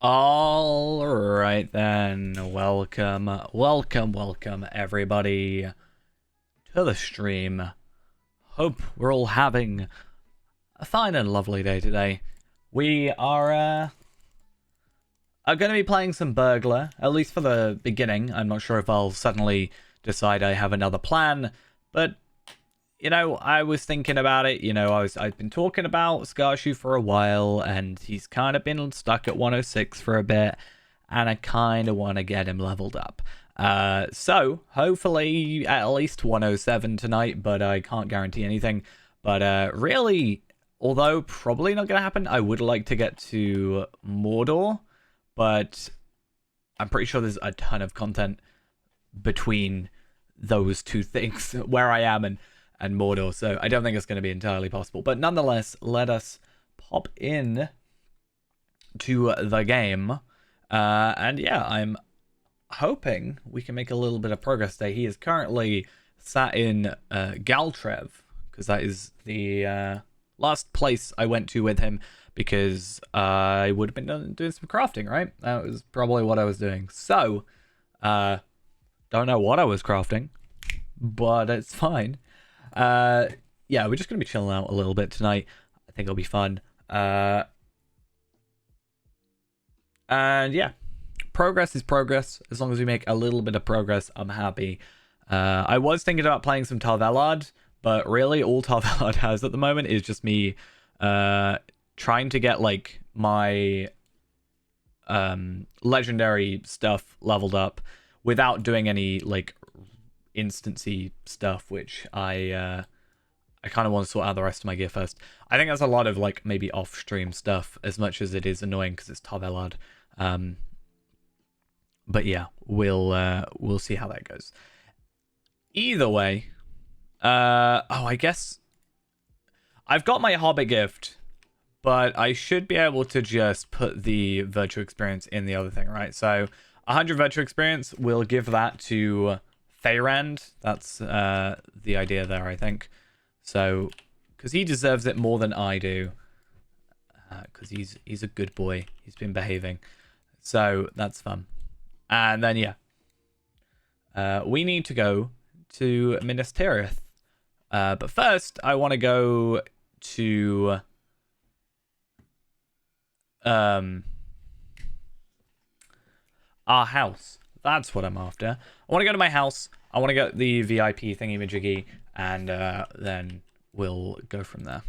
All right then, welcome everybody to the stream. Hope we're all having a fine and lovely day today. We are going to be playing some Burglar, at least for the beginning. I'm not sure if I'll suddenly decide I have another plan, but I was thinking about it. I've been talking about Scarshoe for a while, and he's kind of been stuck at 106 for a bit, and I kind of want to get him leveled up. So hopefully at least 107 tonight, but I can't guarantee anything. But really, although probably not going to happen, I would like to get to Mordor, but I'm pretty sure there's a ton of content between those two things, where I am and Mordor, so I don't think it's going to be entirely possible. But nonetheless, let us pop in to the game. And yeah, I'm hoping we can make a little bit of progress today. He is currently sat in Galtrev, because that is the last place I went to with him, because I would have been doing some crafting, right? That was probably what I was doing. So, don't know what I was crafting, but it's fine. Yeah, we're just gonna be chilling out a little bit tonight. I think it'll be fun. And yeah, progress is progress. As long as we make a little bit of progress, I'm happy. I was thinking about playing some Tarvelard, but really all Tarvelard has at the moment is just me trying to get like my legendary stuff leveled up without doing any like instancy stuff, which I kind of want to sort out the rest of my gear first. I think that's a lot of like maybe off-stream stuff, as much as it is annoying because it's Tarvelard. But yeah, we'll see how that goes. Either way, I guess I've got my Hobbit gift, but I should be able to just put the virtual experience in the other thing, right? So 100 virtual experience, we'll give that to Feyrand. That's the idea there, I think. So, because he deserves it more than I do, because he's a good boy. He's been behaving, so that's fun. And then yeah, we need to go to Minas Tirith, but first I want to go to our house. That's what I'm after. I want to go to my house. I want to get the VIP thingy-majiggy, and then we'll go from there.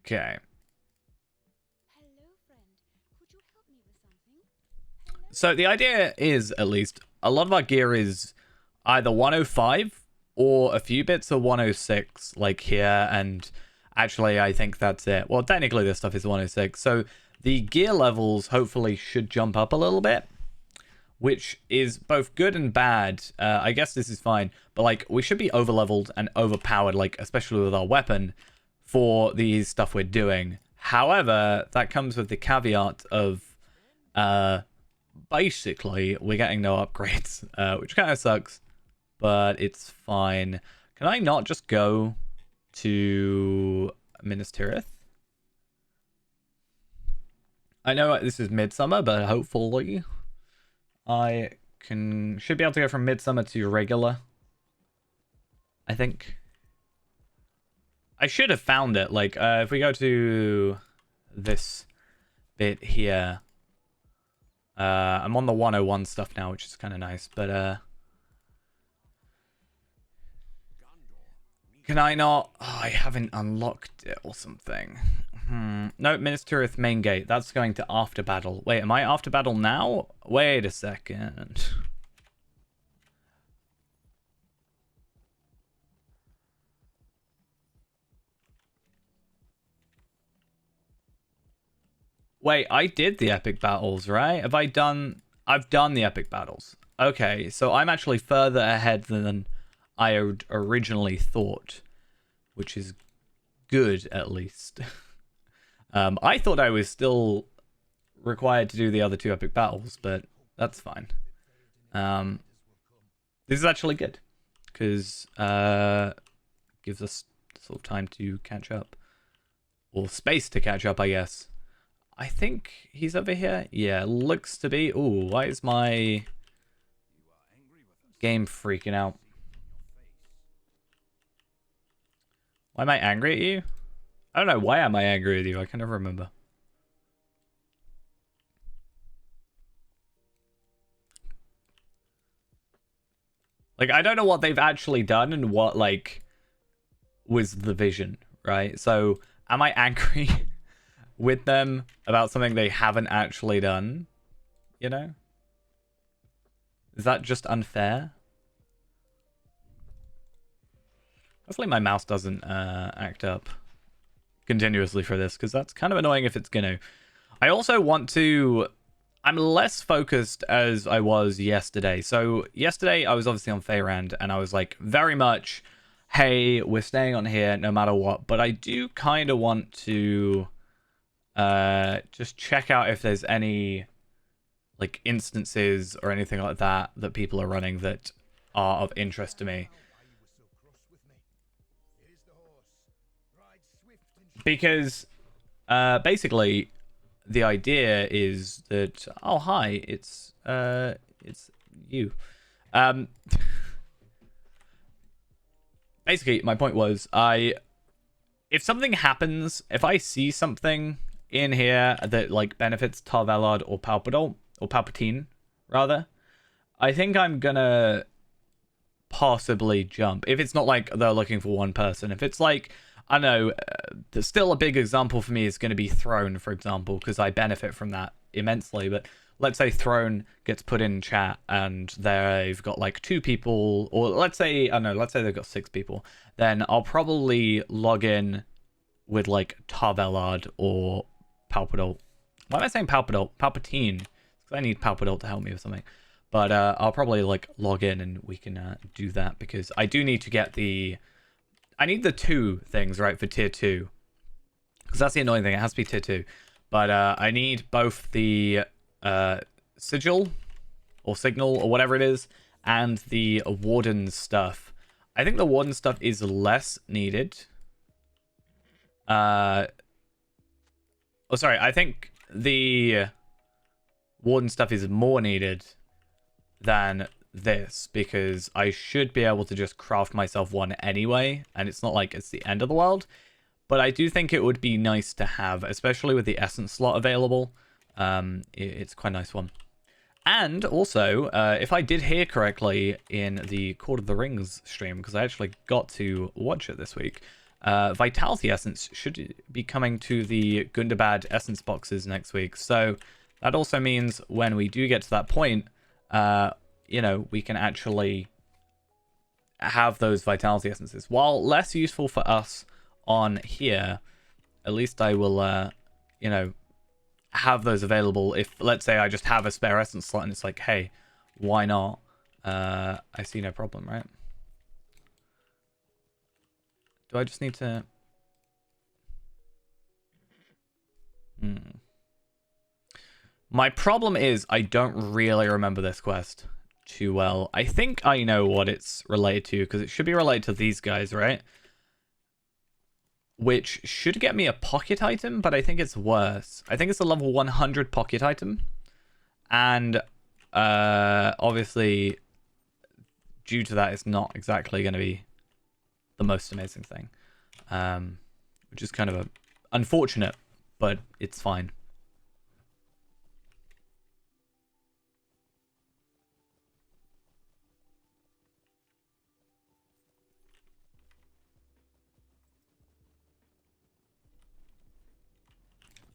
Okay. Hello, friend. Could you help me with something? Hello? So the idea is, at least, a lot of our gear is either 105 or a few bits of 106, like here, and actually I think that's it. Well, technically this stuff is 106, so the gear levels hopefully should jump up a little bit, which is both good and bad. I guess this is fine, but like we should be over-leveled and overpowered, like especially with our weapon, for the stuff we're doing. However, that comes with the caveat of basically we're getting no upgrades, which kind of sucks, but it's fine. Can I not just go to Minas Tirith? I know this is Midsummer, but hopefully I should be able to go from Midsummer to regular, I think. I should have found it. Like, if we go to this bit here, I'm on the 101 stuff now, which is kind of nice, but can I not? Oh, I haven't unlocked it or something. No, Minas Tirith main gate. That's going to after battle. Wait, am I after battle now? Wait a second. Wait, I did the epic battles, right? I've done the epic battles. Okay, so I'm actually further ahead than I had originally thought, which is good, at least. I thought I was still required to do the other two epic battles, but that's fine. This is actually good, because gives us sort of time to catch up. Or space to catch up, I guess. I think he's over here. Yeah, looks to be. Ooh, why is my game freaking out? Why am I angry at you? I don't know. Why am I angry with you? I can never remember. Like, I don't know what they've actually done and what, like, was the vision, right? So, am I angry with them about something they haven't actually done? You know? Is that just unfair? Hopefully my mouse doesn't act up continuously for this, because that's kind of annoying if it's gonna. I also want to... I'm less focused as I was yesterday. So yesterday I was obviously on Feyrand and I was like very much, hey, we're staying on here no matter what. But I do kind of want to just check out if there's any like instances or anything like that that people are running that are of interest to me. Because basically the idea is that, oh hi, it's you. Basically my point was, if something happens, if I see something in here that like benefits Tar-Valard or Palpatine rather, I think I'm gonna possibly jump. If it's not like they're looking for one person, if it's like, I know, there's still a big example for me is going to be Throne, for example, because I benefit from that immensely. But let's say Throne gets put in chat and they've got like 2 people, or let's say, I don't know, let's say they've got 6 people. Then I'll probably log in with like Tar-Valard or Palpatine. Why am I saying Palpatine? Because I need Palpatine to help me with something. But I'll probably like log in and we can do that, because I do need to get I need the 2 things, right, for tier 2. Because that's the annoying thing. It has to be tier 2. But I need both the sigil or signal or whatever it is and the warden stuff. I think the warden stuff is less needed. I think the warden stuff is more needed than this, because I should be able to just craft myself one anyway, and it's not like it's the end of the world. But I do think it would be nice to have, especially with the essence slot available. It's quite a nice one. And also, if I did hear correctly in the Court of the Rings stream, because I actually got to watch it this week, Vitality Essence should be coming to the Gundabad Essence boxes next week. So that also means when we do get to that point, you know, we can actually have those Vitality Essences. While less useful for us on here, at least I will, you know, have those available. If, let's say, I just have a spare Essence slot and it's like, hey, why not? I see no problem, right? Do I just need to... My problem is I don't really remember this quest too well. I think I know what it's related to, because it should be related to these guys, right? Which should get me a pocket item, but I think it's worse. I think it's a level 100 pocket item. And obviously, due to that, it's not exactly going to be the most amazing thing. Which is kind of unfortunate, but it's fine.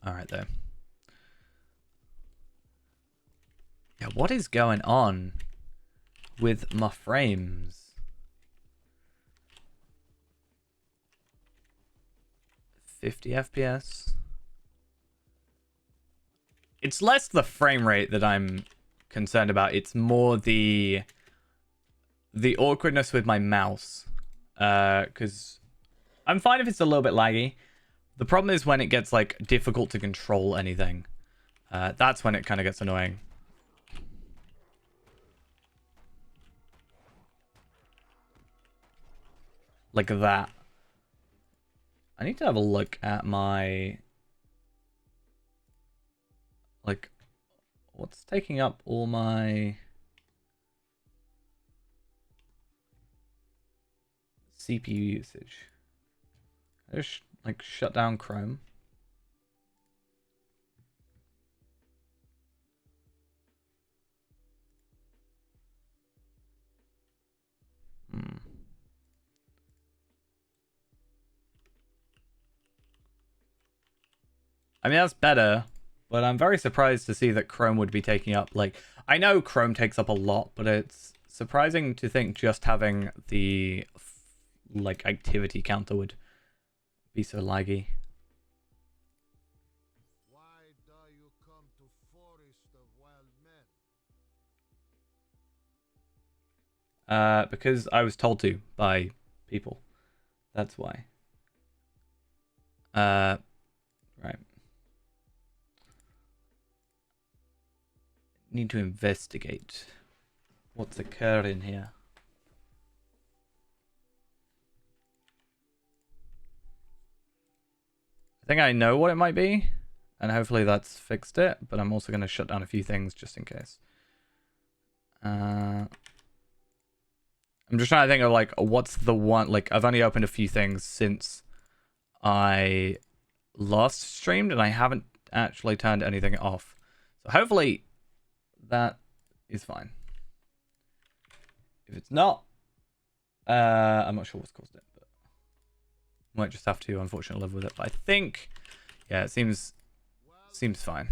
Alright, though. Yeah, what is going on with my frames? 50 FPS? It's less the frame rate that I'm concerned about. It's more the awkwardness with my mouse. Because I'm fine if it's a little bit laggy. The problem is when it gets, like, difficult to control anything. That's when it kind of gets annoying. Like that. I need to have a look at my... Like, what's taking up all my... CPU usage? I just, like, shut down Chrome. I mean, that's better, but I'm very surprised to see that Chrome would be taking up, like... I know Chrome takes up a lot, but it's surprising to think just having the, like, activity counter would be so laggy. Why do you come to forest of wild men? Because I was told to by people. That's why. Right. Need to investigate what's occurring here. I think I know what it might be, and hopefully that's fixed it, but I'm also going to shut down a few things just in case. I'm just trying to think of, like, what's the one... Like, I've only opened a few things since I last streamed, and I haven't actually turned anything off. So hopefully that is fine. If it's not, I'm not sure what's caused it, but might just have to, unfortunately, live with it. But I think, yeah, it seems fine.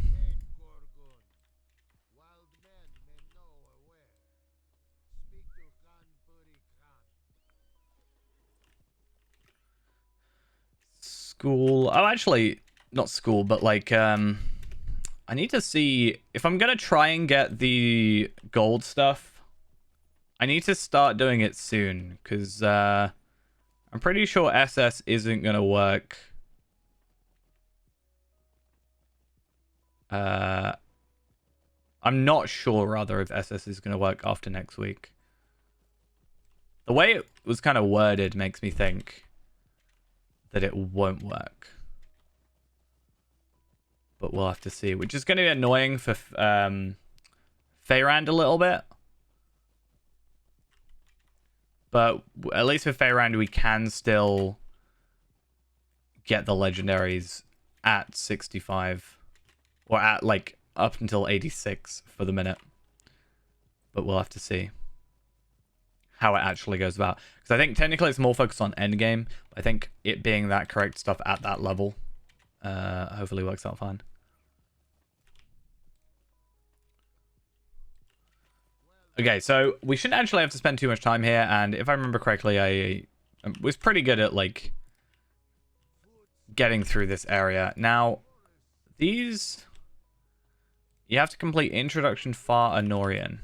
School. Oh, actually, not school, but like, I need to see if I'm gonna try and get the gold stuff. I need to start doing it soon because I'm pretty sure SS isn't gonna work. I'm not sure, rather, if SS is gonna work after next week. The way it was kind of worded makes me think that it won't work. But we'll have to see, which is going to be annoying for Feyrand a little bit. But at least with Feyrand, we can still get the legendaries at 65. Or at, like, up until 86 for the minute. But we'll have to see how it actually goes about. Because I think technically it's more focused on endgame. I think it being that correct stuff at that level hopefully works out fine. Okay, so we shouldn't actually have to spend too much time here, and if I remember correctly, I was pretty good at, like, getting through this area. Now, these... You have to complete Introduction Far Anorian.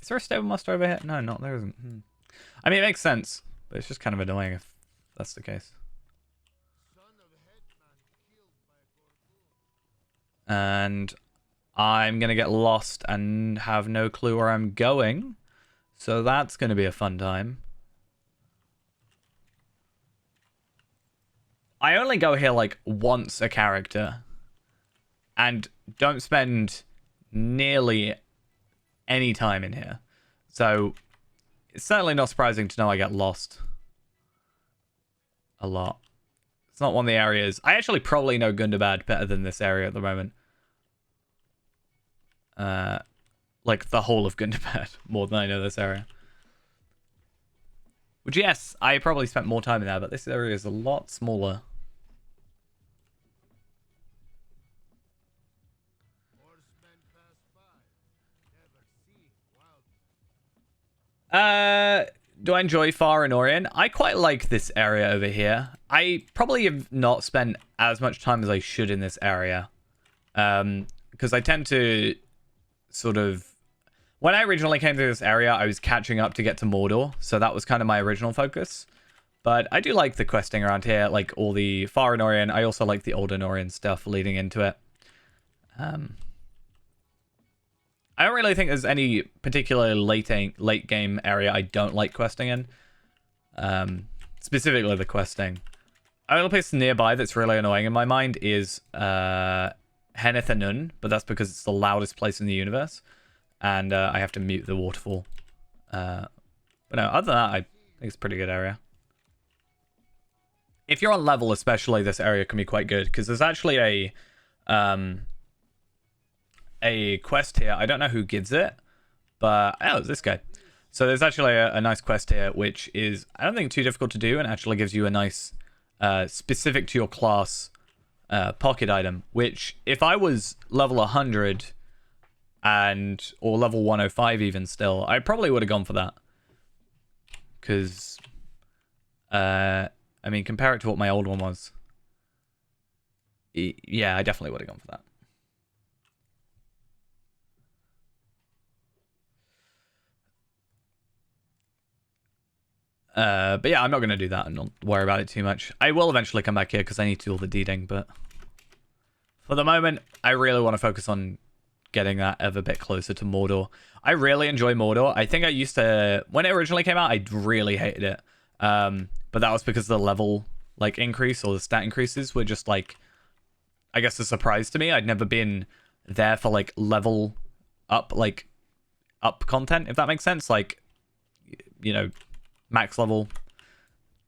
Is there a stable master over here? No, not there isn't. I mean, it makes sense, but it's just kind of annoying if that's the case. And I'm going to get lost and have no clue where I'm going. So that's going to be a fun time. I only go here like once a character. And don't spend nearly any time in here. So it's certainly not surprising to know I get lost a lot. It's not one of the areas. I actually probably know Gundabad better than this area at the moment. Like the whole of Gundabad more than I know this area. Which, yes, I probably spent more time in there, but this area is a lot smaller. Do I enjoy Far and Orient? I quite like this area over here. I probably have not spent as much time as I should in this area. Because I tend to sort of... When I originally came to this area, I was catching up to get to Mordor. So that was kind of my original focus. But I do like the questing around here, like all the Far and Orient. I also like the Old Anorian stuff leading into it. I don't really think there's any particular late game area I don't like questing in. specifically the questing. Only place nearby that's really annoying in my mind is Henethanun, but that's because it's the loudest place in the universe, and I have to mute the waterfall. But no, other than that, I think it's a pretty good area. If you're on level, especially, this area can be quite good because there's actually a quest here. I don't know who gives it, but oh, it's this guy. So there's actually a nice quest here, which is, I don't think, too difficult to do, and actually gives you a nice specific to your class pocket item, which if I was level 100 or level 105 even still, I probably would have gone for that. Because, I mean, compare it to what my old one was. Yeah, I definitely would have gone for that. But yeah, I'm not going to do that and not worry about it too much. I will eventually come back here because I need to do all the deeding, but for the moment, I really want to focus on getting that ever bit closer to Mordor. I really enjoy Mordor. I think I used to, when it originally came out, I really hated it. But that was because the level like increase or the stat increases were just like, I guess, a surprise to me. I'd never been there for like level up, like up content, if that makes sense. Like, you know, max level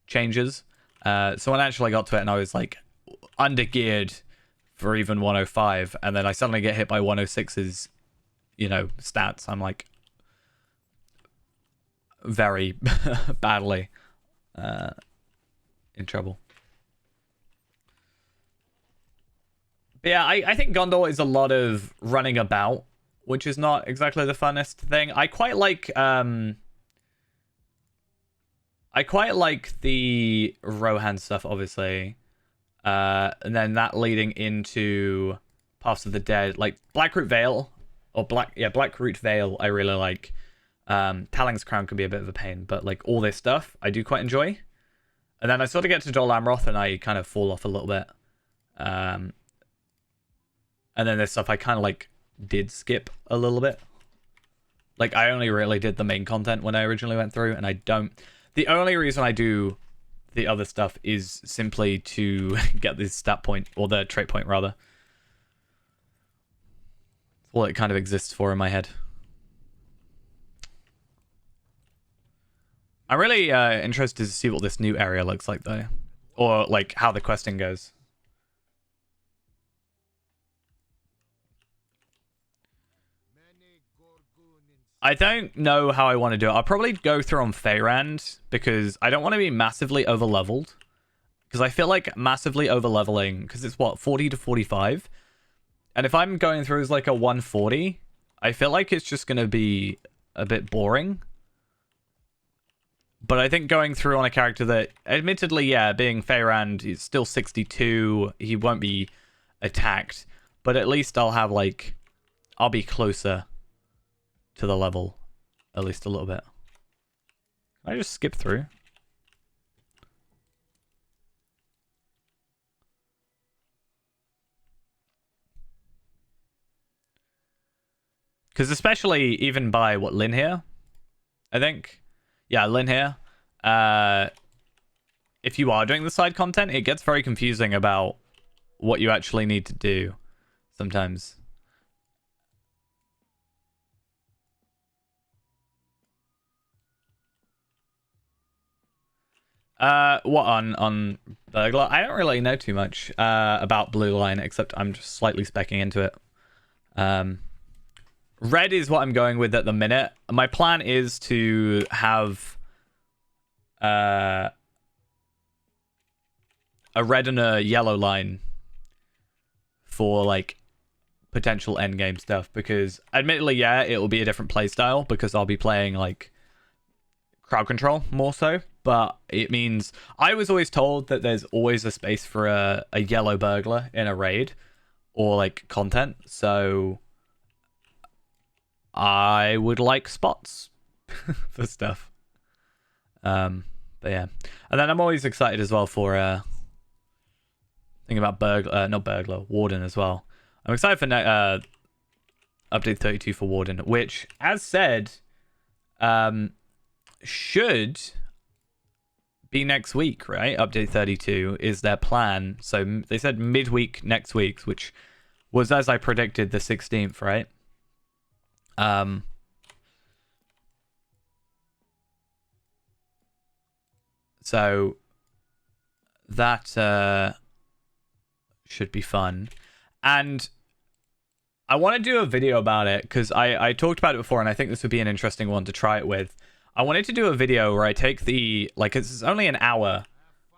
changes. So when I actually got to it and I was like undergeared for even 105, and then I suddenly get hit by 106's, you know, stats, I'm like very badly in trouble. But yeah, I think Gondor is a lot of running about, which is not exactly the funnest thing. I quite like the Rohan stuff, obviously. And then that leading into Paths of the Dead, like Blackroot Vale, or Blackroot Vale, I really like. Taling's Crown can be a bit of a pain, but like all this stuff, I do quite enjoy. And then I sort of get to Dol Amroth and I kind of fall off a little bit. And then there's stuff I kind of like did skip a little bit. Like I only really did the main content when I originally went through, and I don't. The only reason I do the other stuff is simply to get this stat point, or the trait point rather. That's all it kind of exists for in my head. I'm really interested to see what this new area looks like though, or like how the questing goes. I don't know how I want to do it. I'll probably go through on Feyrand because I don't want to be massively over-leveled. Because I feel like massively over-leveling, because it's what, 40 to 45? And if I'm going through as like a 140, I feel like it's just going to be a bit boring. But I think going through on a character that, admittedly, yeah, being Feyrand, he's still 62, he won't be attacked. But at least I'll have like, I'll be closer to the level, at least a little bit. Can I just skip through? Because especially even by what, Lynn here, I think. Yeah, Lynn here. If you are doing the side content, it gets very confusing about what you actually need to do sometimes. What on Burglar? I don't really know too much about Blue Line, except I'm just slightly specking into it. Red is what I'm going with at the minute. My plan is to have a red and a yellow line for like potential endgame stuff, because admittedly, yeah, it will be a different playstyle because I'll be playing like crowd control more so. But it means I was always told that there's always a space for a yellow burglar in a raid or like content. So I would like spots for stuff. But yeah. And then I'm always excited as well for thinking about Warden as well. I'm excited for update 32 for Warden, which, as said, should be next week, right? Update 32 is their plan. So they said midweek next week, which was, as I predicted, the 16th, right? So that should be fun. And I want to do a video about it because I talked about it before, and I think this would be an interesting one to try it with. I wanted to do a video where I take the, like, it's only an hour,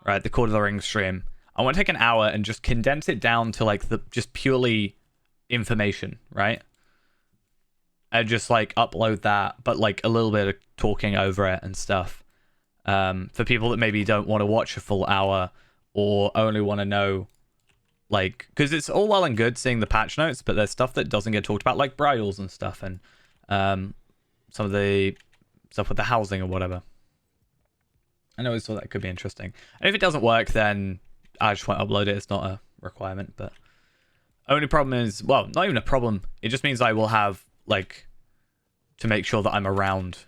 right? The Court of the Ring stream. I want to take an hour and just condense it down to, like, the just purely information, right? And just, like, upload that, but, like, a little bit of talking over it and stuff. For people that maybe don't want to watch a full hour or only want to know, like, because it's all well and good seeing the patch notes, but there's stuff that doesn't get talked about, like burials and stuff, and some of the stuff with the housing or whatever. I always thought that could be interesting. And if it doesn't work, then I just won't upload it. It's not a requirement, but only problem is, well, not even a problem. It just means I will have, like, to make sure that I'm around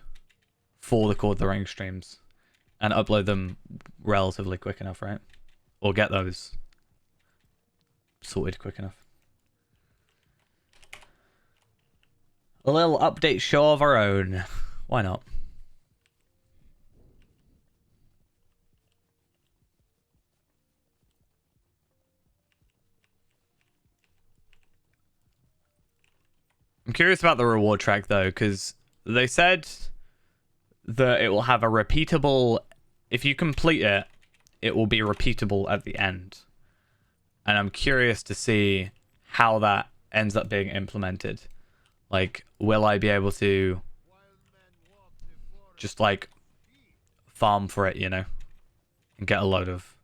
for the Court of the Ring streams and upload them relatively quick enough, right? Or get those sorted quick enough. A little update show of our own. Why not? I'm curious about the reward track though, because they said that it will have a repeatable, if you complete it, it will be repeatable at the end. And I'm curious to see how that ends up being implemented. Like, will I be able to just, like, farm for it, you know? And get a load of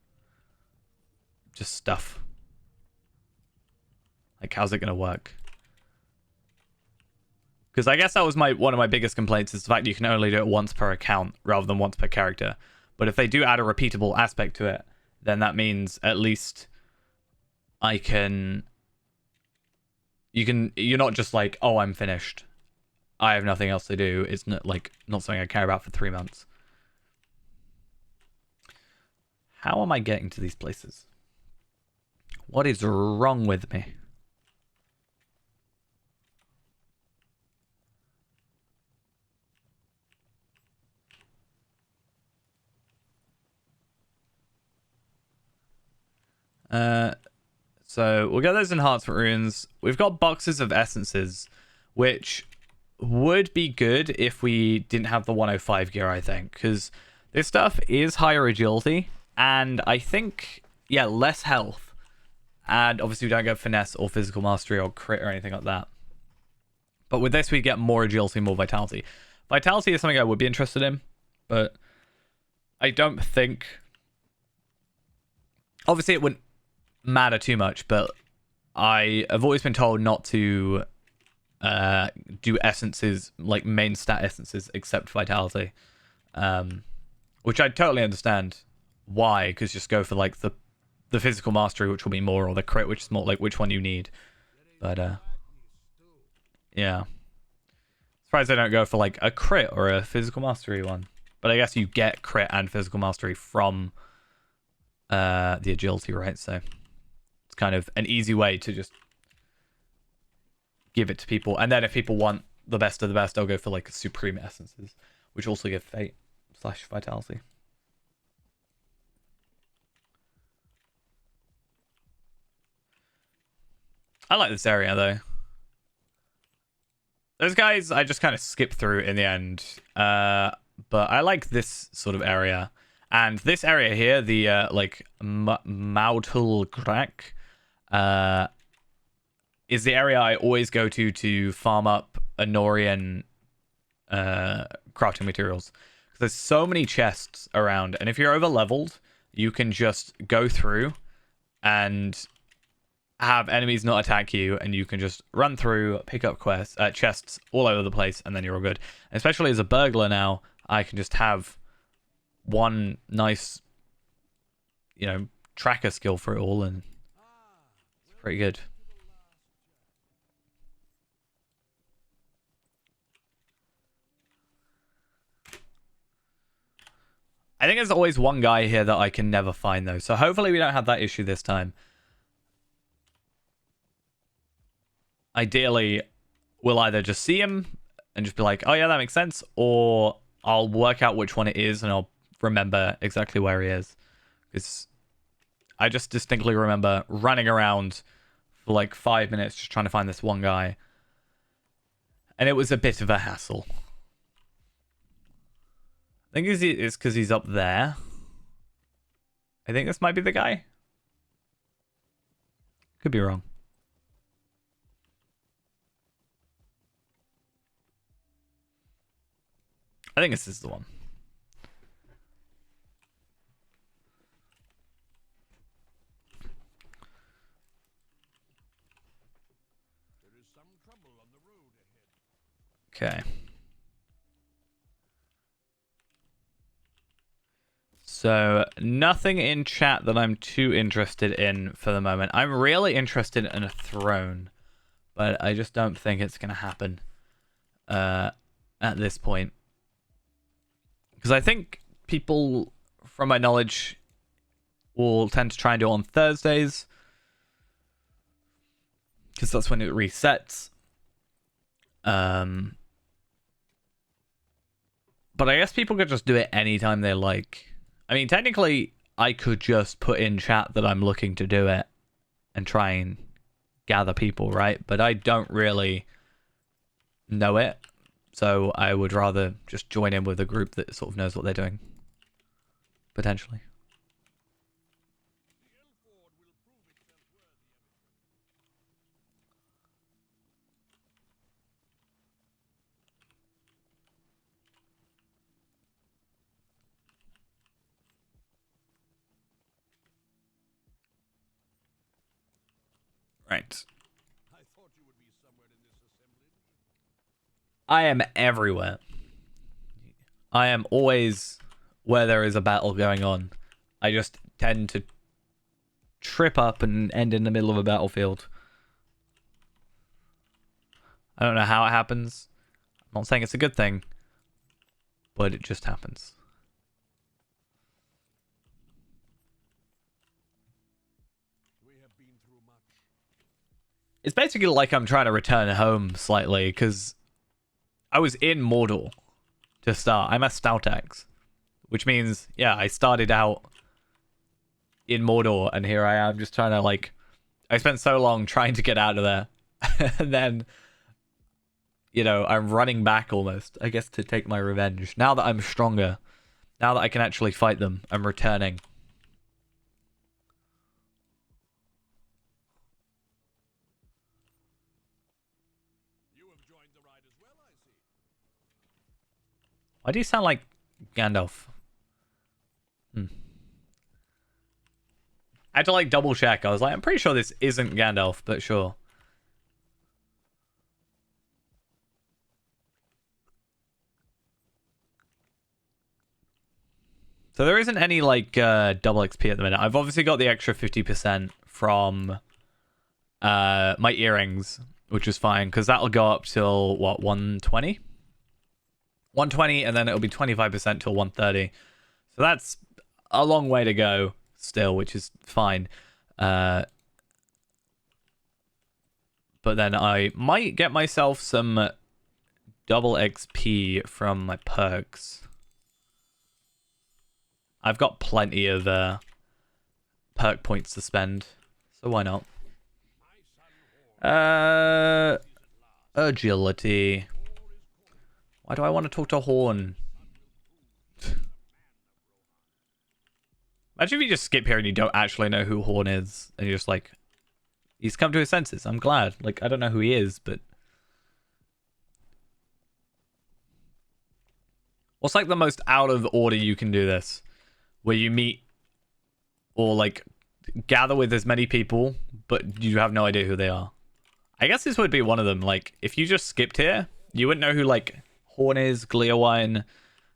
just stuff. Like, how's it going to work? Because I guess that was one of my biggest complaints, is the fact that you can only do it once per account rather than once per character. But if they do add a repeatable aspect to it, then that means at least I can... You're not just like, oh, I'm finished. I have nothing else to do. It's not something I care about for 3 months. How am I getting to these places? What is wrong with me? So we'll get those enhancement runes. We've got boxes of essences, which would be good if we didn't have the 105 gear, I think, because this stuff is higher agility, and I think, yeah, less health. And obviously we don't get finesse or physical mastery or crit or anything like that. But with this, we get more agility, more vitality. Vitality is something I would be interested in, but I don't think... Obviously, it wouldn't matter too much, but I have always been told not to do essences, like main stat essences, except vitality. Which I totally understand why, because just go for like the physical mastery, which will be more, or the crit, which is more like which one you need. But yeah. Surprised they don't go for like a crit or a physical mastery one. But I guess you get crit and physical mastery from the agility, right? So it's kind of an easy way to just give it to people. And then if people want the best of the best, they'll go for like supreme essences, which also give fate / vitality. I like this area though. Those guys I just kind of skipped through in the end. But I like this sort of area. And this area here, the like Maudhul Grak, is the area I always go to farm up Anorian crafting materials. There's so many chests around, and if you're over leveled, you can just go through and have enemies not attack you, and you can just run through, pick up chests all over the place, and then you're all good. Especially as a burglar now, I can just have one nice, tracker skill for it all, and it's pretty good. I think there's always one guy here that I can never find, though. So hopefully we don't have that issue this time. Ideally, we'll either just see him and just be like, oh yeah, that makes sense, or I'll work out which one it is and I'll remember exactly where he is. Because I just distinctly remember running around for like 5 minutes just trying to find this one guy. And it was a bit of a hassle. I think it's because he's up there. I think this might be the guy. Could be wrong. I think this is the one. There is some trouble on the road ahead. Okay. So, nothing in chat that I'm too interested in for the moment. I'm really interested in a throne, but I just don't think it's going to happen at this point. Because I think people, from my knowledge, will tend to try and do it on Thursdays. Because that's when it resets. But I guess people could just do it anytime they like. I mean, technically, I could just put in chat that I'm looking to do it and try and gather people, right? But I don't really know it. So I would rather just join in with a group that sort of knows what they're doing. Potentially. Right. I thought you would be somewhere in this assemblage. I am everywhere. I am always where there is a battle going on. I just tend to trip up and end in the middle of a battlefield. I don't know how it happens. I'm not saying it's a good thing, but it just happens. We have been through much. It's basically like I'm trying to return home slightly, because I was in Mordor to start. I'm a Stout Axe, which means, yeah, I started out in Mordor, and here I am just trying to, like, I spent so long trying to get out of there, and then, you know, I'm running back almost, I guess, to take my revenge. Now that I'm stronger, now that I can actually fight them, I'm returning. You have joined the ride as well, I see. Why do you sound like Gandalf? I had to, like, double check. I was like, I'm pretty sure this isn't Gandalf, but sure. So there isn't any, like, double XP at the minute. I've obviously got the extra 50% from my earrings, which is fine, because that'll go up till, what, 120? 120, and then it'll be 25% till 130. So that's a long way to go still, which is fine. But then I might get myself some double XP from my perks. I've got plenty of perk points to spend, so why not? Agility. Why do I want to talk to Horn? Imagine if you just skip here and you don't actually know who Horn is, and you're just like, he's come to his senses. I'm glad. Like, I don't know who he is, but what's like the most out of order you can do this? Where you meet or like gather with as many people, but you have no idea who they are. I guess this would be one of them. Like, if you just skipped here, you wouldn't know who like Horn is, Gleowine,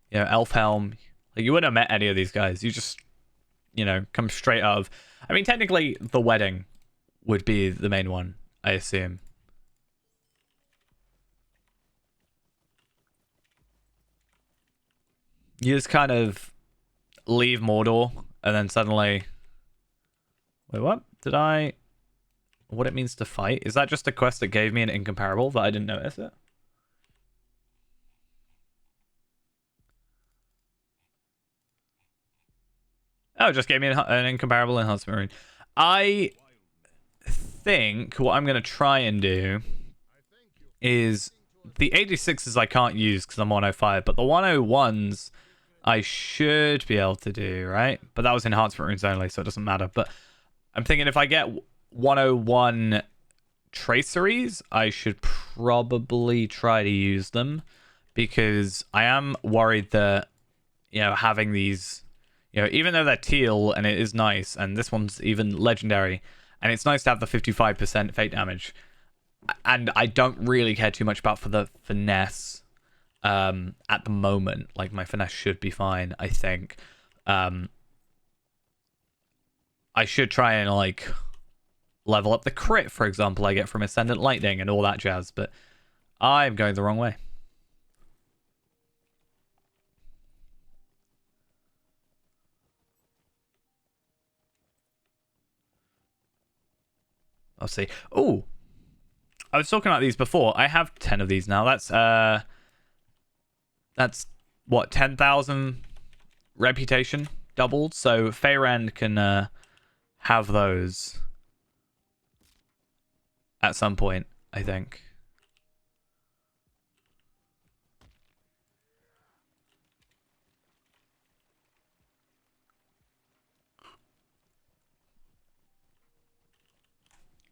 you know, Elfhelm. Like, you wouldn't have met any of these guys. You just, you know, come straight out of. I mean, technically, the wedding would be the main one, I assume. You just kind of leave Mordor and then suddenly... Wait, what? Did I... What it means to fight? Is that just a quest that gave me an incomparable that I didn't notice it? Oh, it just gave me an incomparable enhancement marine. I think what I'm going to try and do is the 86s I can't use because I'm 105, but the 101s I should be able to do, right? But that was enhancement runes only, so it doesn't matter. But I'm thinking if I get 101 traceries, I should probably try to use them because I am worried that, having these, even though they're teal and it is nice, and this one's even legendary, and it's nice to have the 55% fate damage, and I don't really care too much about for the finesse at the moment. Like, my finesse should be fine, I think. I should try and, like, level up the crit, for example, I get from Ascendant Lightning and all that jazz, but I'm going the wrong way. I'll see. Oh, I was talking about these before. I have 10 of these now. That's what, 10,000 reputation doubled. So Feyrand can have those at some point, I think.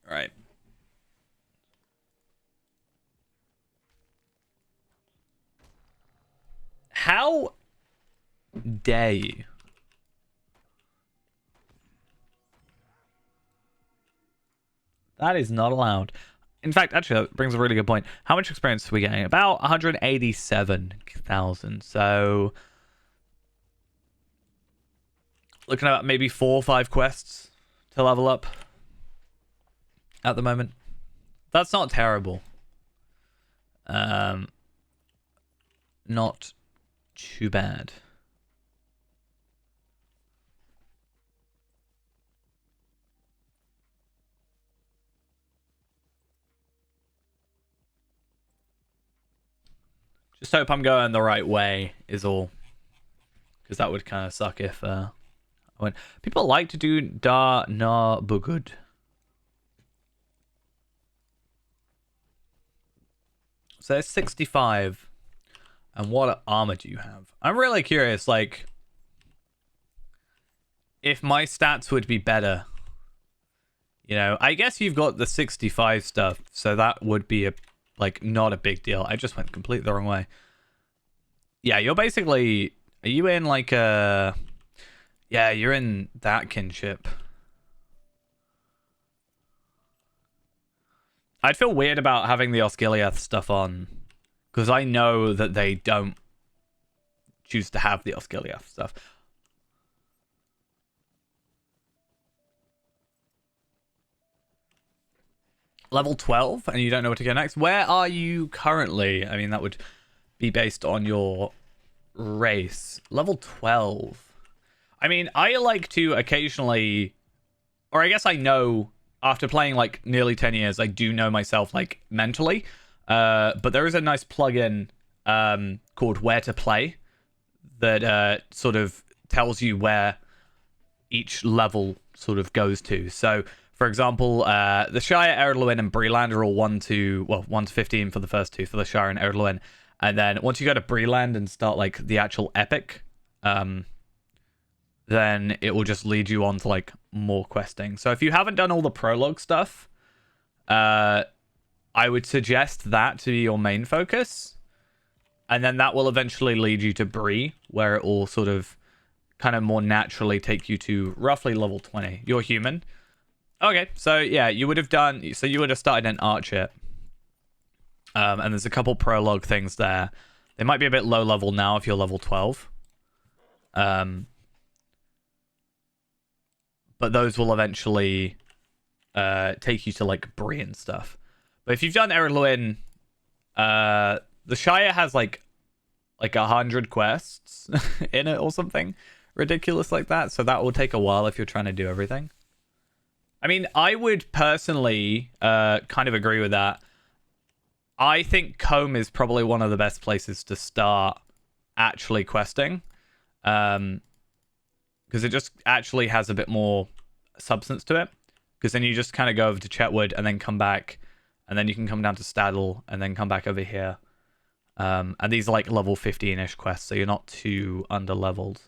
All right. How dare you? That is not allowed. In fact, actually, that brings a really good point. How much experience are we getting? About 187,000. So, looking at maybe 4 or 5 quests to level up at the moment. That's not terrible. Not too bad. Just hope I'm going the right way is all. Because that would kind of suck if I went. People like to do Da Na Bugud. So there's 65. And what armor do you have? I'm really curious, like, if my stats would be better. I guess you've got the 65 stuff, so that would be not a big deal. I just went completely the wrong way. Yeah, you're basically... Are you in, like, a... Yeah, you're in that kinship. I'd feel weird about having the Osgiliath stuff on, because I know that they don't choose to have the Osgiliath stuff. Level 12, and you don't know what to go next? Where are you currently? I mean, that would be based on your race. Level 12. I mean, I like to occasionally... Or I guess I know, after playing, like, nearly 10 years, I do know myself, like, mentally. But there is a nice plugin called Where to Play that sort of tells you where each level sort of goes to. So, for example, the Shire, Ered Luin, and Breland are all 1 to 15 for the first two, for the Shire and Ered Luin. And then once you go to Breland and start, like, the actual epic, then it will just lead you on to, like, more questing. So if you haven't done all the prologue stuff, I would suggest that to be your main focus. And then that will eventually lead you to Bree, where it will sort of kind of more naturally take you to roughly level 20. You're human. Okay, so yeah, you would have started an Archer. And there's a couple prologue things there. They might be a bit low level now if you're level 12. But those will eventually take you to, like, Bree and stuff. But if you've done Ered Luin, the Shire has like 100 quests in it or something ridiculous like that. So that will take a while if you're trying to do everything. I mean, I would personally kind of agree with that. I think Combe is probably one of the best places to start actually questing. Because it just actually has a bit more substance to it. Because then you just kind of go over to Chetwood and then come back. And then you can come down to Staddle and then come back over here. And these are like level 15-ish quests, so you're not too under-leveled.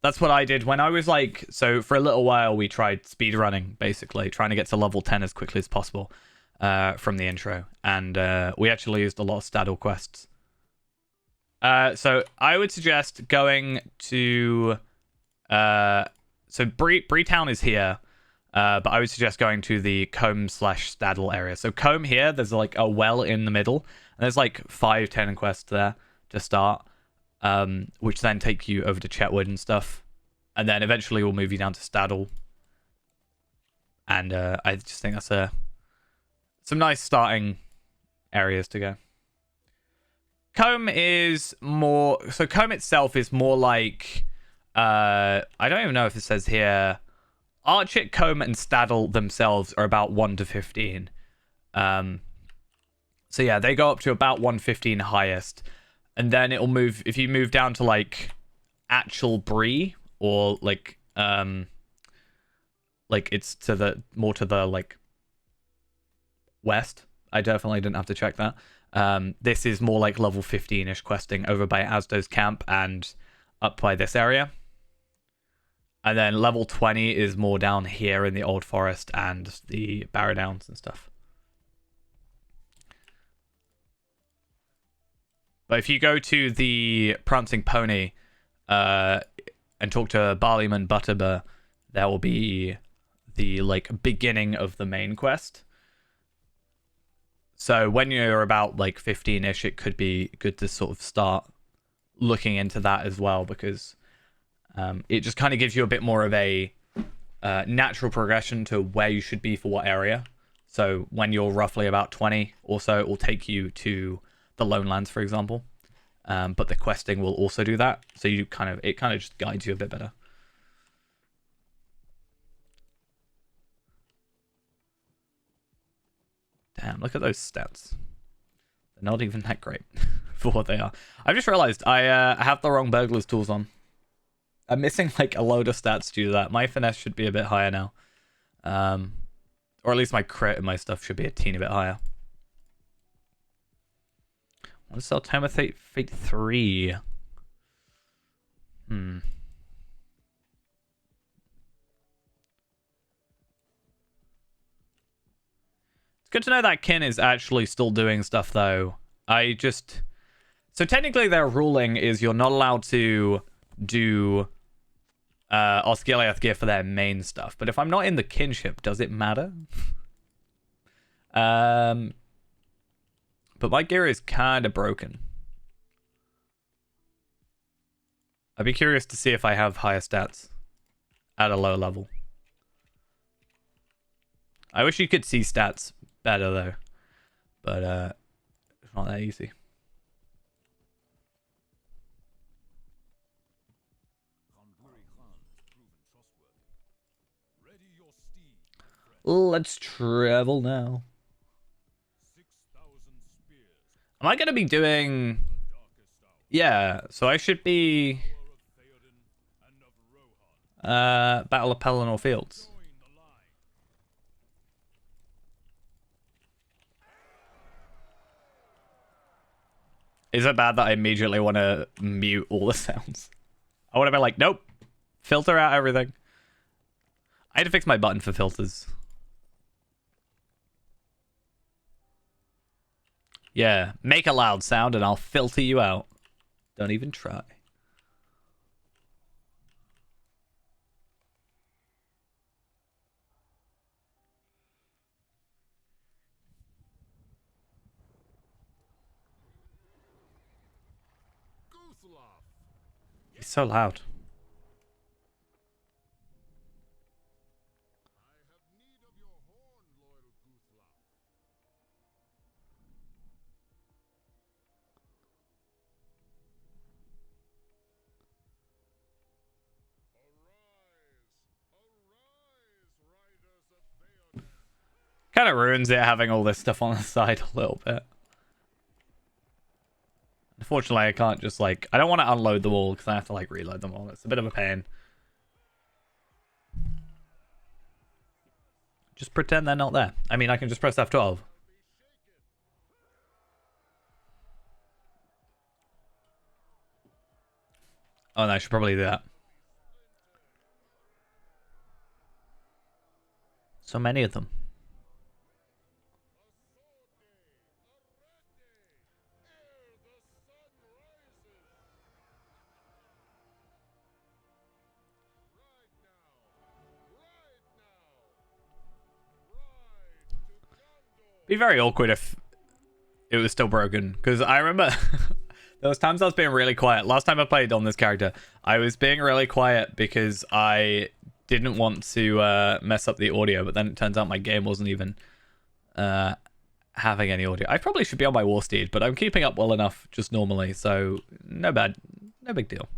That's what I did when I was like... So for a little while, we tried speedrunning, basically. Trying to get to level 10 as quickly as possible from the intro. And we actually used a lot of Staddle quests. So I would suggest going to... so Bree Town is here. But I would suggest going to the Combe/Staddle area. So Combe here, there's like a well in the middle. And there's like 5-10 quests there to start. Which then take you over to Chetwood and stuff. And then eventually we'll move you down to Staddle. And I just think that's some nice starting areas to go. Combe is more... So Combe itself is more like... I don't even know if it says here... Archit, Combe, and Staddle themselves are about 1 to 15. So yeah, they go up to about 115 highest. And then it'll move... If you move down to, like, actual Bree, or, like, it's to the... More to the, like, west. I definitely didn't have to check that. This is more like level 15-ish questing over by Asdo's camp and up by this area. And then level 20 is more down here in the Old Forest and the Barrow Downs and stuff. But if you go to the Prancing Pony and talk to Barleyman Butterbur, there will be the like beginning of the main quest. So when you're about like 15-ish, it could be good to sort of start looking into that as well, because it just kind of gives you a bit more of a natural progression to where you should be for what area. So when you're roughly about 20 or so, it will take you to the Lone Lands, for example. But the questing will also do that. So it kind of just guides you a bit better. Damn, look at those stats. They're not even that great for what they are. I've just realized I have the wrong burglar's tools on. I'm missing like a load of stats due to that. My finesse should be a bit higher now. Or at least my crit and my stuff should be a teeny bit higher. I want to sell Tome of Fate 3. It's good to know that Kin is actually still doing stuff, though. So technically their ruling is you're not allowed to do Osgiliath gear for their main stuff. But if I'm not in the kinship, does it matter? But my gear is kind of broken. I'd be curious to see if I have higher stats at a low level. I wish you could see stats better, though. But it's not that easy. Let's travel now. Am I going to be doing... Yeah, so I should be... Battle of Pelennor Fields. Is it bad that I immediately want to mute all the sounds? I want to be like, nope. Filter out everything. I had to fix my button for filters. Yeah, make a loud sound and I'll filter you out. Don't even try. He's so loud. Kind of ruins it having all this stuff on the side a little bit. Unfortunately, I can't just like... I don't want to unload them all because I have to like reload them all. It's a bit of a pain. Just pretend they're not there. I mean, I can just press F12. Oh, no, I should probably do that. So many of them. Be very awkward if it was still broken, because I remember there was times I was being really quiet. Last time I played on this character, I was being really quiet because I didn't want to mess up the audio, but then it turns out my game wasn't even having any audio. I probably should be on my war steed, but I'm keeping up well enough just normally, so no big deal.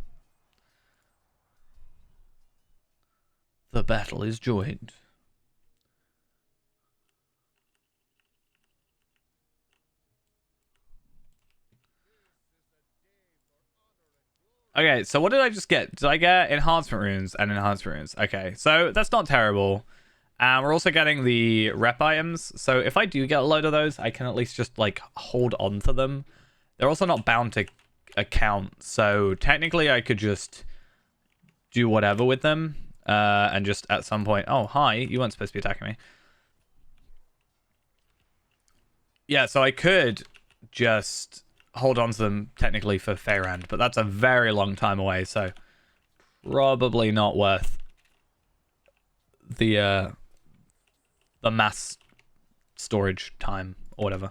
The battle is joined. Okay, so what did I just get? Did I get enhancement runes and enhancement runes? Okay, so that's not terrible. We're also getting the rep items. So if I do get a load of those, I can at least just like hold on to them. They're also not bound to account. So technically I could just do whatever with them. And just at some point, oh, hi, you weren't supposed to be attacking me. Yeah, so I could just hold on to them technically for Faerand, but that's a very long time away, so probably not worth the mass storage time or whatever.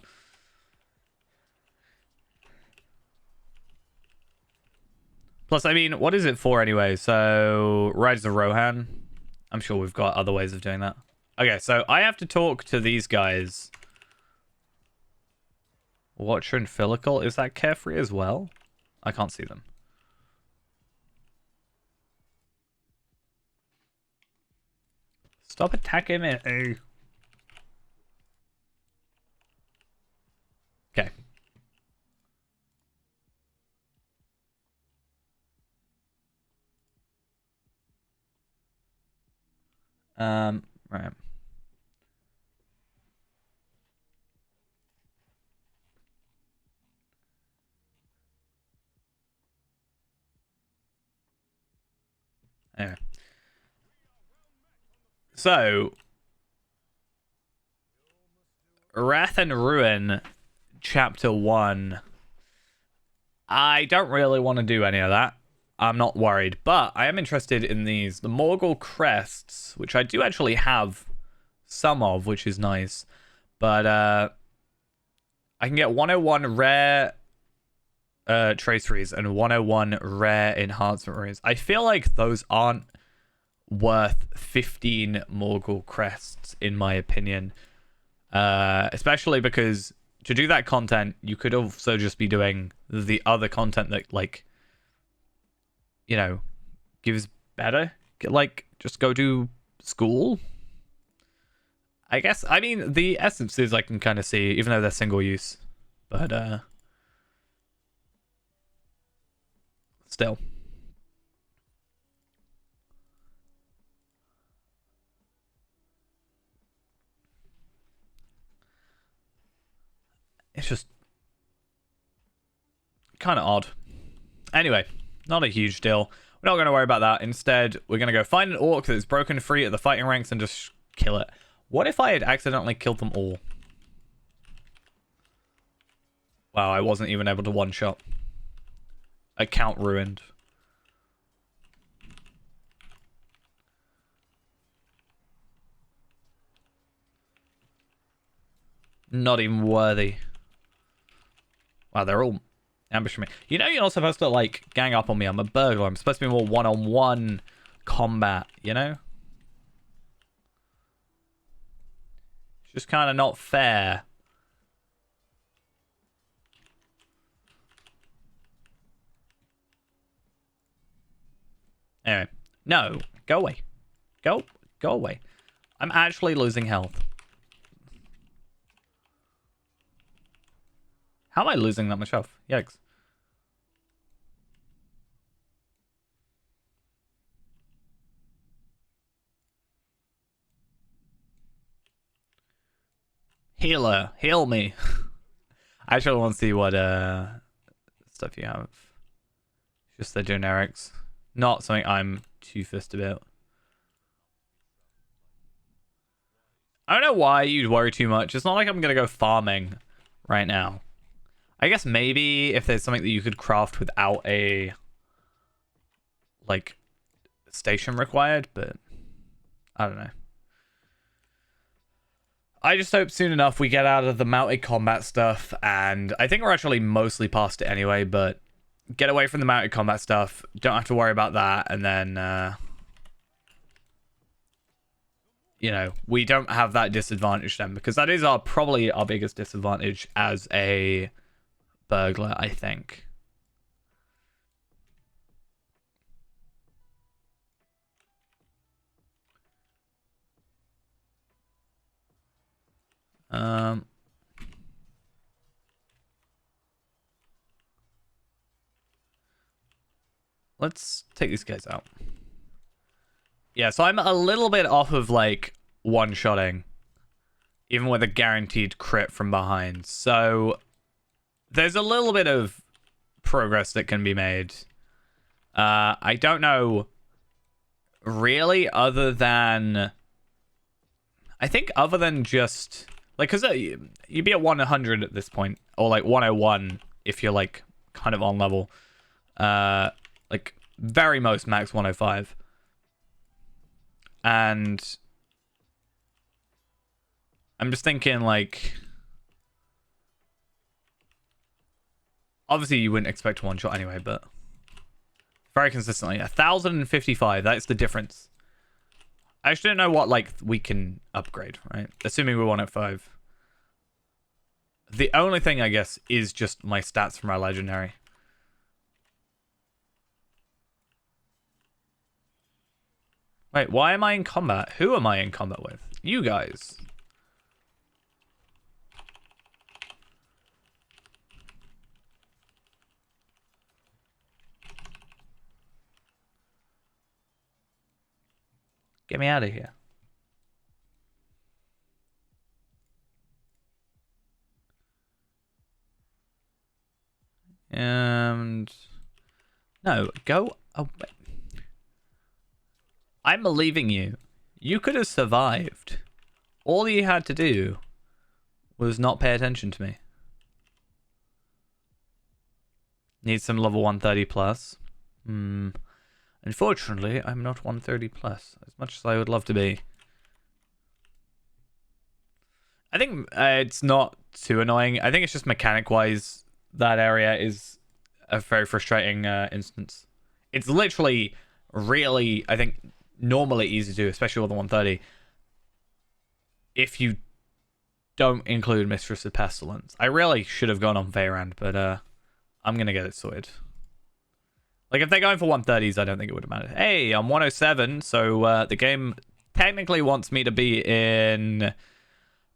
Plus, I mean, what is it for anyway? So, Rise of Rohan. I'm sure we've got other ways of doing that. Okay, so I have to talk to these guys. Watcher and Filical. Is that Carefree as well? I can't see them. Stop attacking me. Okay. Right. Anyway. So, Wrath and Ruin, Chapter 1. I don't really want to do any of that. I'm not worried, but I am interested in these. The Morgul Crests, which I do actually have some of, which is nice. But I can get 101 rare traceries and 101 rare enhancement runes. I feel like those aren't worth 15 Morgul Crests, in my opinion. Especially because to do that content, you could also just be doing the other content that, like, you know, gives better. Like, just go to school. I guess, I mean, the essences I can kind of see, even though they're single use. But, still. It's just kind of odd. Anyway, not a huge deal. We're not going to worry about that. Instead, we're going to go find an orc that's broken free at the fighting ranks and just kill it. What if I had accidentally killed them all? Wow, I wasn't even able to one-shot. Account ruined. Not even worthy. Wow, they're all ambushing me. You know you're not supposed to, like, gang up on me. I'm a burglar. I'm supposed to be more one-on-one combat, you know? It's just kind of not fair. Anyway. No. Go away. Go away. I'm actually losing health. How am I losing that much health? Yikes. Healer, heal me. I actually want to see what stuff you have. Just the generics. Not something I'm too fussed about. I don't know why you'd worry too much. It's not like I'm going to go farming right now. I guess maybe if there's something that you could craft without a, like, station required, but I don't know. I just hope soon enough we get out of the mounted combat stuff, and I think we're actually mostly past it anyway, but get away from the mounted combat stuff, don't have to worry about that, and then, you know, we don't have that disadvantage then, because that is probably our biggest disadvantage as a burglar, I think. Let's take these guys out. Yeah, so I'm a little bit off of, like, one-shotting, even with a guaranteed crit from behind. So there's a little bit of progress that can be made. I don't know, really, other than... I think other than just... Like, because you'd be at 100 at this point, or, like, 101 if you're, like, kind of on level. Like, very most max 105. And I'm just thinking, like, obviously you wouldn't expect one shot anyway, but very consistently. 1,055, that's the difference. I just don't know what, like, we can upgrade, right? Assuming we want at 5. The only thing, I guess, is just my stats from our legendary. Wait, why am I in combat? Who am I in combat with? You guys. Get me out of here. And... No, go away. I'm leaving you. You could have survived. All you had to do was not pay attention to me. Need some level 130 plus. Unfortunately, I'm not 130 plus, as much as I would love to be. I think it's not too annoying. I think it's just mechanic-wise, that area is a very frustrating instance. It's literally really, I think, normally easy to do, especially with the 130. If you don't include Mistress of Pestilence. I really should have gone on Vayrand, but I'm going to get it sorted. Like, if they're going for 130s, I don't think it would have mattered. Hey, I'm 107, so the game technically wants me to be in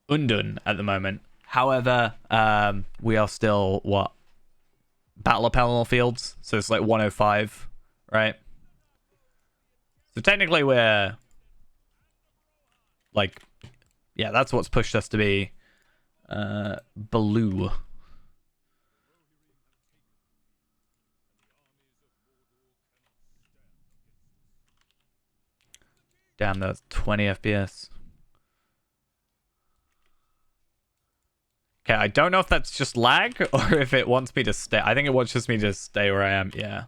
Undun at the moment. However, we are still, what? Battle of Pelennor Fields, so it's like 105, right? So technically we're, like, yeah, that's what's pushed us to be Baloo. Damn, that's 20 FPS. Okay, I don't know if that's just lag or if it wants me to stay. I think it wants just me to stay where I am, yeah.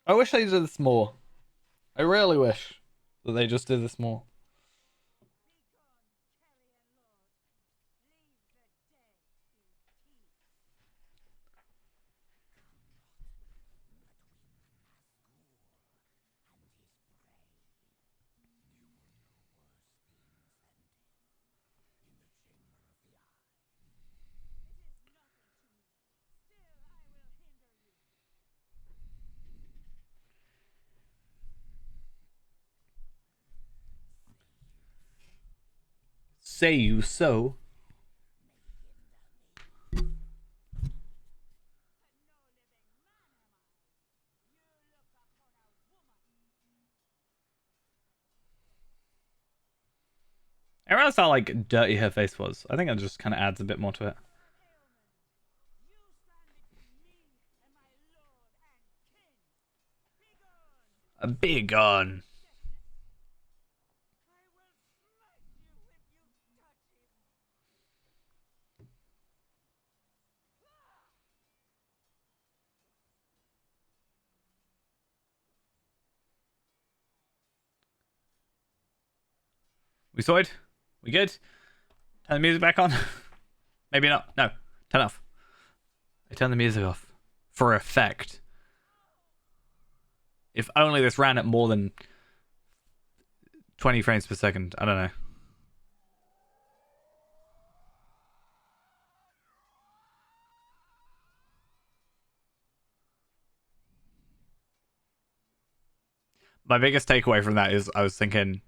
I wish they did this more. I really wish that they just did this more. say you so. I realized how like dirty her face was. I think it just kind of adds a bit more to it. A big on. We sorted? We good? Turn the music back on? Maybe not. No. Turn off. I turn the music off. For effect. If only this ran at more than 20 frames per second. I don't know. My biggest takeaway from that is I was thinking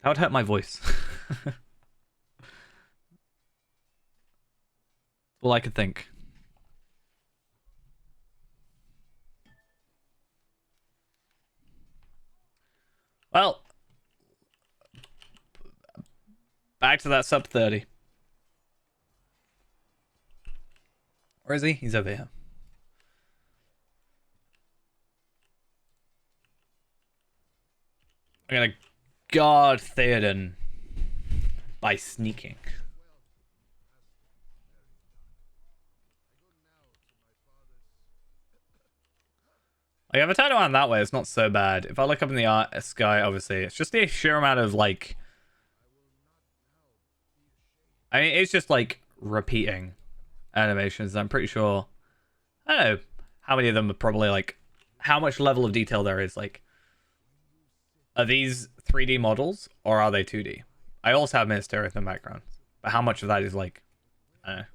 that would hurt my voice. All I could think. Well, back to that sub 30. Where is he? He's over here. I'm gonna guard Theoden by sneaking. Like, if I turn around that way, it's not so bad. If I look up in the sky, obviously, it's just the sheer amount of, like... I mean, it's just, like, repeating animations. I'm pretty sure... I don't know how many of them are probably, like... How much level of detail there is, like... Are these 3D models, or are they 2D? I also have Minas Tirith in the background. But how much of that is, like... I don't know.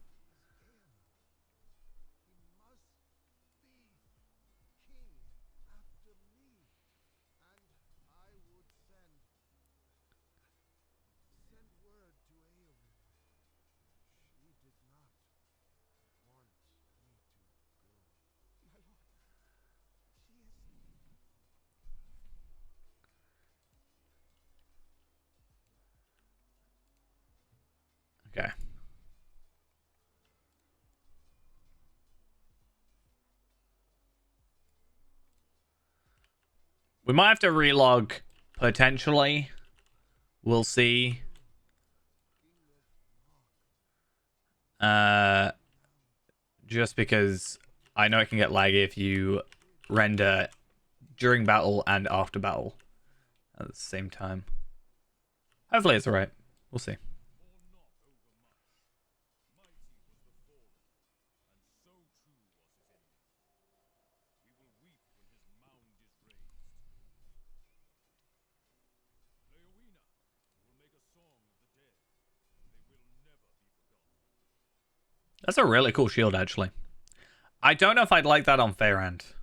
Okay. We might have to relog, potentially. We'll see. Just because I know it can get laggy if you render during battle and after battle at the same time. Hopefully it's alright. We'll see. That's a really cool shield, actually. I don't know if I'd like that on Fairhand,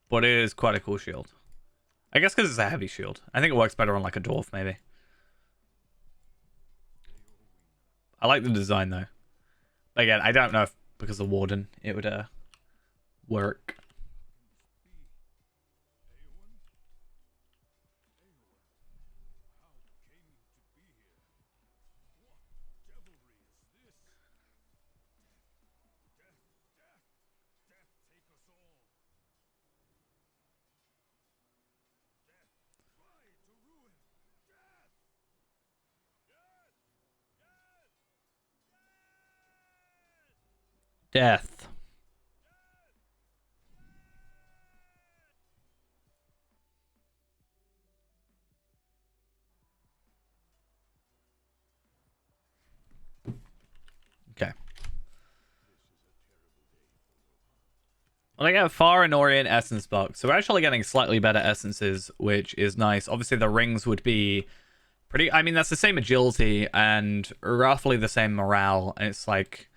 but it is quite a cool shield. I guess because it's a heavy shield. I think it works better on like a dwarf, maybe. I like the design, though. Again, I don't know if because of Warden it would work. Death. Okay. Well, I got Far and Orient Essence box. So we're actually getting slightly better essences, which is nice. Obviously, the rings would be pretty... I mean, that's the same agility and roughly the same morale. And it's like...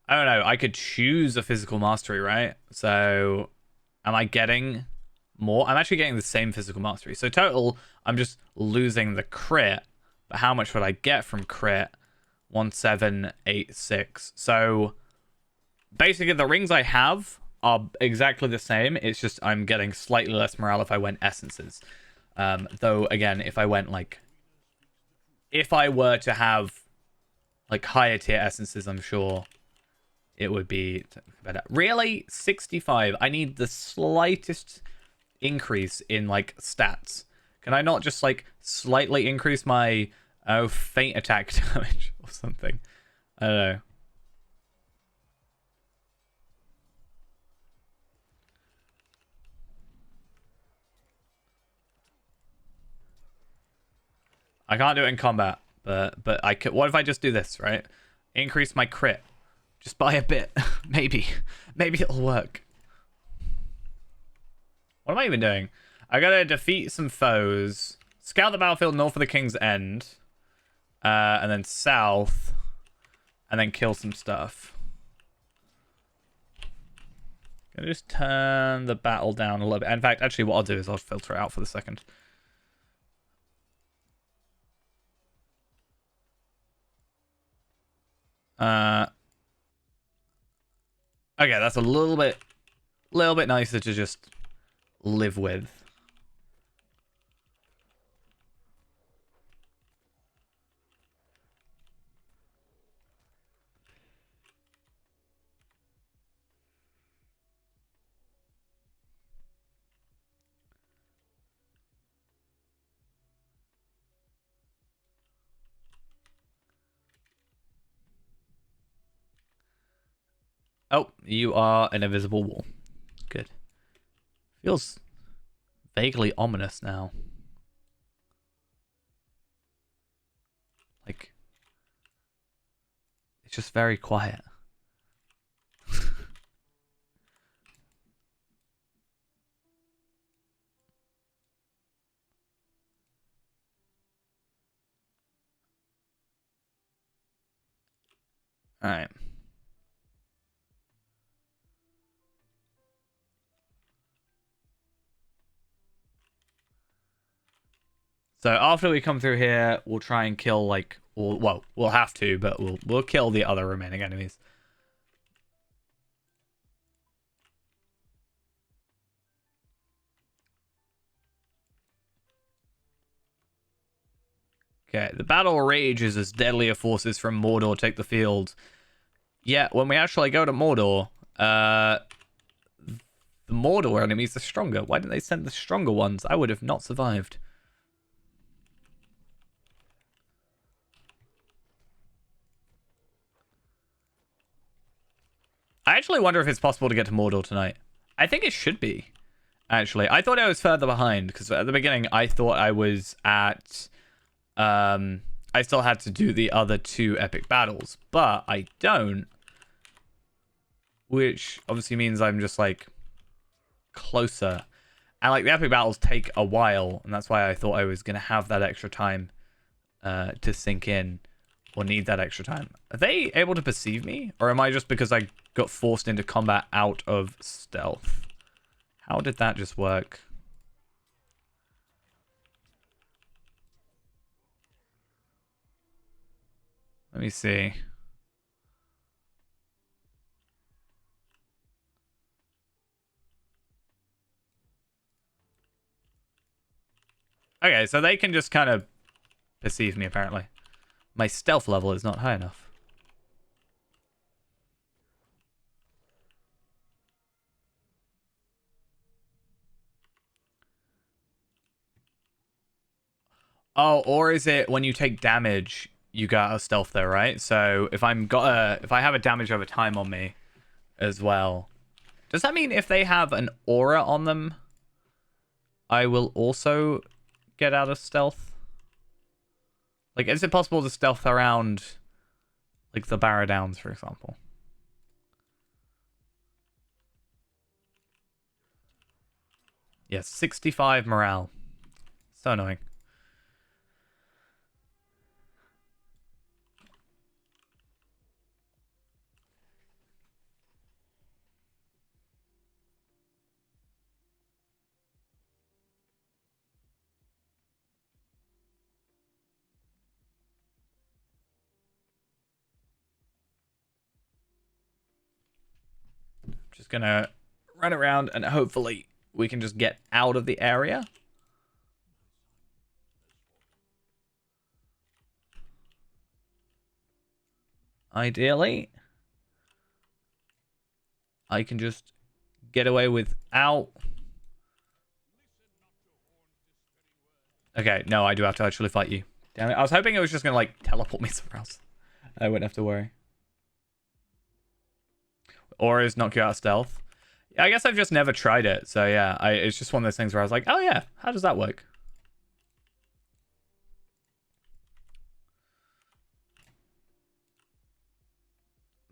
I don't know. I could choose a physical mastery, right? So am I getting more? I'm actually getting the same physical mastery. So total, I'm just losing the crit. But how much would I get from crit? 1786. So basically the rings I have are exactly the same. It's just I'm getting slightly less morale if I went essences. Though again, if I went like, if I were to have like higher tier essences, I'm sure it would be better. Really? 65. I need the slightest increase in like stats. Can I not just like slightly increase my faint attack damage or something? I don't know. I can't do it in combat, but I could. What if I just do this, right? Increase my crit just by a bit. Maybe it'll work. What am I even doing? I gotta defeat some foes, scout the battlefield north of the King's End, and then south, and then kill some stuff. Gonna just turn the battle down a little bit. In fact, actually, what I'll do is I'll filter it out for the second. Okay, that's a little bit nicer to just live with. Oh, you are an invisible wall. Good. Feels vaguely ominous now. Like, it's just very quiet. Alright. So after we come through here, we'll try and kill like all, well, we'll have to, but we'll kill the other remaining enemies. Okay, the battle rages as deadlier forces from Mordor take the field. Yeah, when we actually go to Mordor, the Mordor enemies are stronger. Why didn't they send the stronger ones? I would have not survived. I actually wonder if it's possible to get to Mordor tonight. I think it should be, actually. I thought I was further behind, because at the beginning, I thought I was at... I still had to do the other 2 epic battles, but I don't. Which obviously means I'm just, like, closer. And, like, the epic battles take a while, and that's why I thought I was going to have that extra time to sink in, or need that extra time. Are they able to perceive me? Or am I just because I got forced into combat out of stealth? How did that just work? Let me see. Okay, so they can just kind of perceive me, apparently. My stealth level is not high enough. Oh, or is it when you take damage, you got a stealth there, right? So if if I have a damage over time on me as well, does that mean if they have an aura on them, I will also get out of stealth? Like, is it possible to stealth around, like, the Barrow Downs, for example? Yes, 65 morale. So annoying. Just gonna run around and hopefully we can just get out of the area. Ideally, I can just get away without... Okay, no, I do have to actually fight you. Damn it. I was hoping it was just going to, like, teleport me somewhere else. I wouldn't have to worry. Auras knock you out of stealth. I guess I've just never tried it. So, yeah, it's just one of those things where I was like, oh, yeah, how does that work?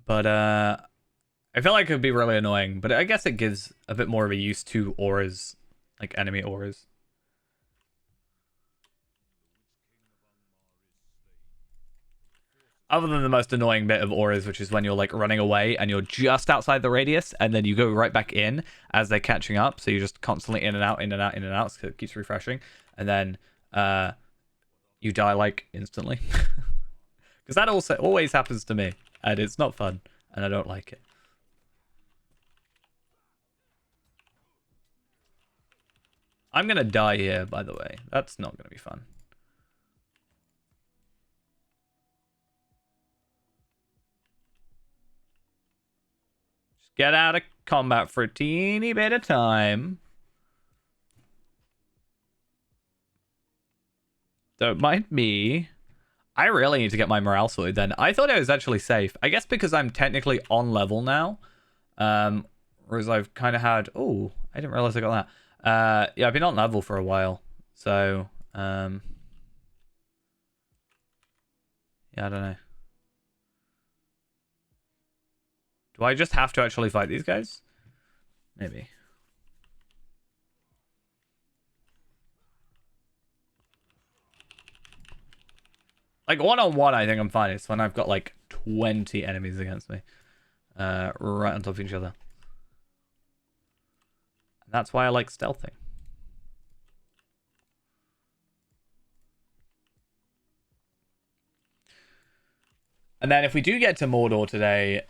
But, I feel like it would be really annoying. But I guess it gives a bit more of a use to auras, like enemy auras. Other than the most annoying bit of auras, which is when you're like running away and you're just outside the radius and then you go right back in as they're catching up. So you're just constantly in and out, in and out, in and out. So it keeps refreshing. And then you die like instantly. Because that also always happens to me. And it's not fun. And I don't like it. I'm going to die here, by the way. That's not going to be fun. Get out of combat for a teeny bit of time. Don't mind me. I really need to get my morale sorted then. I thought it was actually safe. I guess because I'm technically on level now. Whereas I've kind of had... Oh, I didn't realize I got that. Yeah, I've been on level for a while. So, yeah, I don't know. Do I just have to actually fight these guys? Maybe. Like, one-on-one, I think I'm fine. It's when I've got, like, 20 enemies against me. Right on top of each other. And that's why I like stealthing. And then if we do get to Mordor today,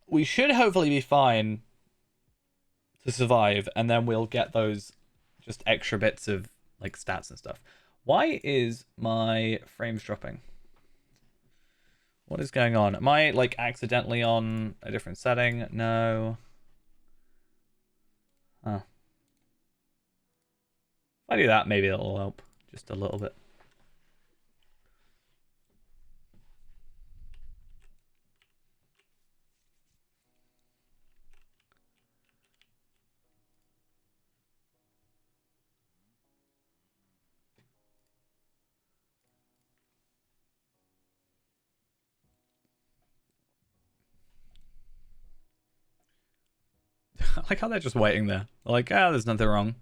we should hopefully be fine to survive, and then we'll get those just extra bits of like stats and stuff. Why is my frames dropping? What is going on? Am I like accidentally on a different setting? No. Huh. If I do that, maybe it'll help just a little bit. I like how they're just waiting there. They're like, ah, there's nothing wrong.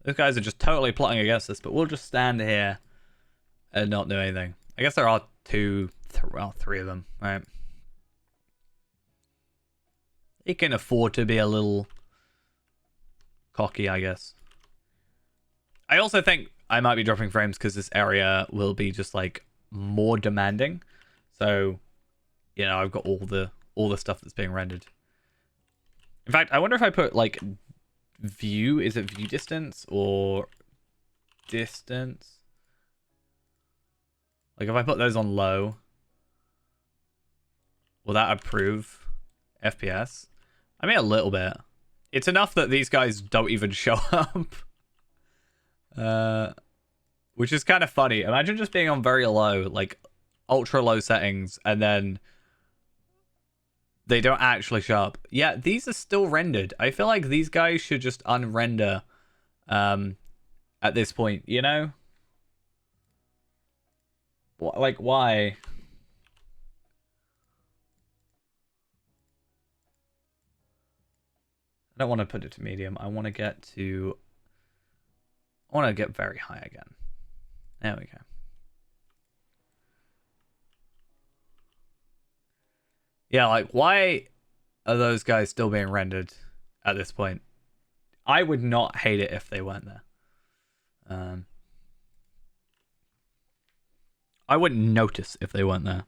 Those guys are just totally plotting against us, but we'll just stand here and not do anything. I guess there are three of them, right? He can afford to be a little cocky, I guess. I also think I might be dropping frames because this area will be just like more demanding. So, you know, I've got all the stuff that's being rendered. In fact, I wonder if I put like view, is it view distance or distance? Like if I put those on low, will that improve FPS? I mean, a little bit. It's enough that these guys don't even show up. Which is kind of funny. Imagine just being on very low, like ultra low settings, and then they don't actually show up. Yeah, these are still rendered. I feel like these guys should just unrender at this point, you know? Like, why? I don't want to put it to medium. I want to get to... I want to get very high again. There we go. Yeah, like, why are those guys still being rendered at this point? I would not hate it if they weren't there. I wouldn't notice if they weren't there.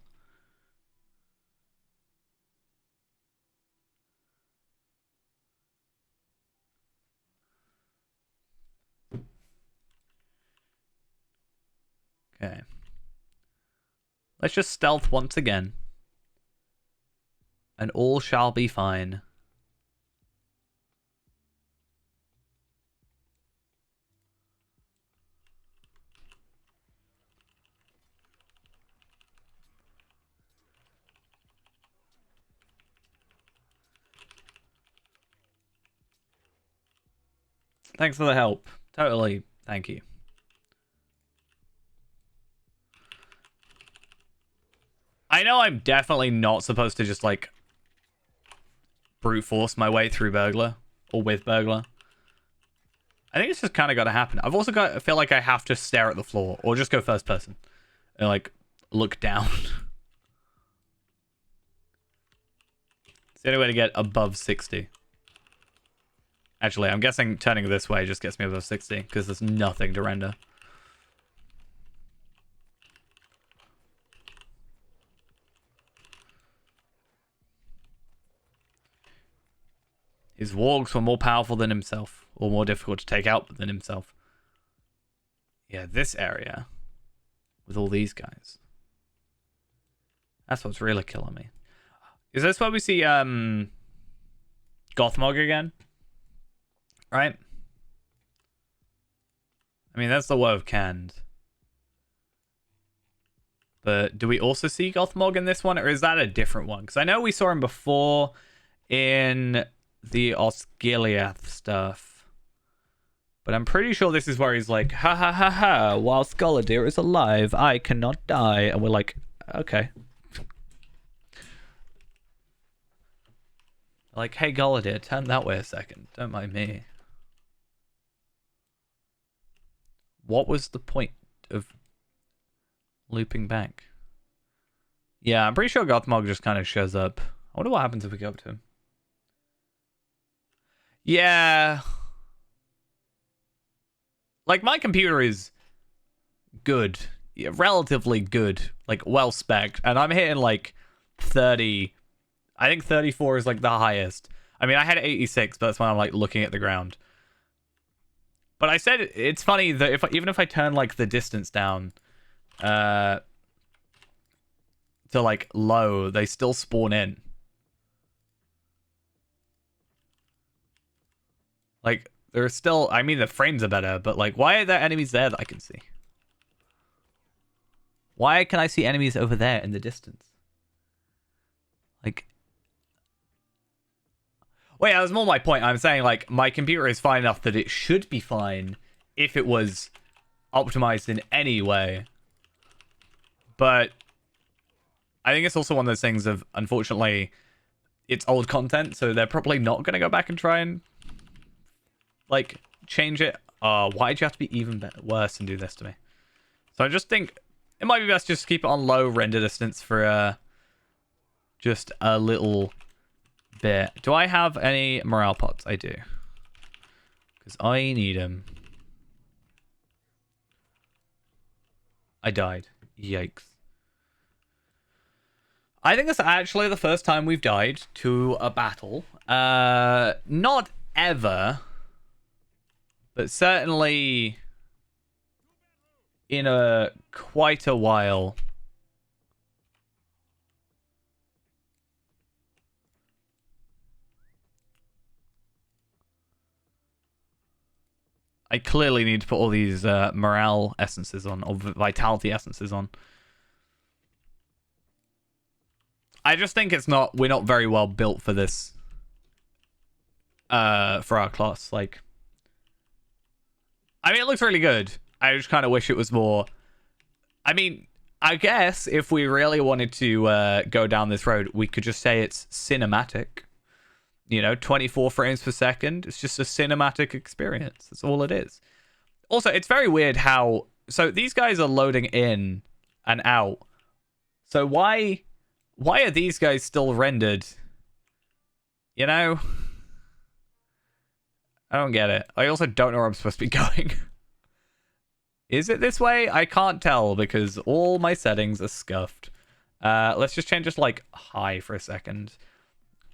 Okay. Let's just stealth once again. And all shall be fine. Thanks for the help. Totally. Thank you. I know I'm definitely not supposed to just, like, brute force my way through Burglar. Or with Burglar. I think it's just kind of got to happen. I've also got... I feel like I have to stare at the floor. Or just go first person. And, like, look down. It's the only way to get above 60. Actually, I'm guessing turning this way just gets me above 60. Because there's nothing to render. His wargs were more powerful than himself. Or more difficult to take out than himself. Yeah, this area. With all these guys. That's what's really killing me. Is this where we see Gothmog again? Right? I mean, that's the Woe of Canned. But do we also see Gothmog in this one? Or is that a different one? Because I know we saw him before in the Osgiliath stuff. But I'm pretty sure this is where he's like, ha ha ha ha, while Skaladir is alive, I cannot die. And we're like, okay. Like, hey Galadir, turn that way a second. Don't mind me. What was the point of looping back? Yeah, I'm pretty sure Gothmog just kind of shows up. I wonder what happens if we go up to him. Yeah. Like, my computer is good. Yeah, relatively good. Like, well-spec'd. And I'm hitting, like, 30. I think 34 is, like, the highest. I mean, I had 86, but that's when I'm, like, looking at the ground. But I said it's funny that even if I turn, like, the distance down to, like, low, they still spawn in. Like, there's still... I mean, the frames are better, but, like, why are there enemies there that I can see? Why can I see enemies over there in the distance? Like... Wait, that was more my point. I'm saying, like, my computer is fine enough that it should be fine if it was optimized in any way. But I think it's also one of those things of, unfortunately, it's old content, so they're probably not going to go back and try and, like, change it. Why'd you have to be even worse and do this to me? So I just think it might be best just to keep it on low render distance for just a little bit. Do I have any morale pots? I do. Because I need them. I died. Yikes. I think it's actually the first time we've died to a battle. Not ever. But certainly in quite a while. I clearly need to put all these morale essences on, or vitality essences on. I just think we're not very well built for this. For our class. Like, I mean, it looks really good. I just kind of wish it was more... I mean, I guess if we really wanted to go down this road, we could just say it's cinematic. You know, 24 frames per second. It's just a cinematic experience. That's all it is. Also, it's very weird how... So these guys are loading in and out. So why are these guys still rendered? You know? I don't get it. I also don't know where I'm supposed to be going. Is it this way? I can't tell because all my settings are scuffed. Let's just change this, like, high for a second.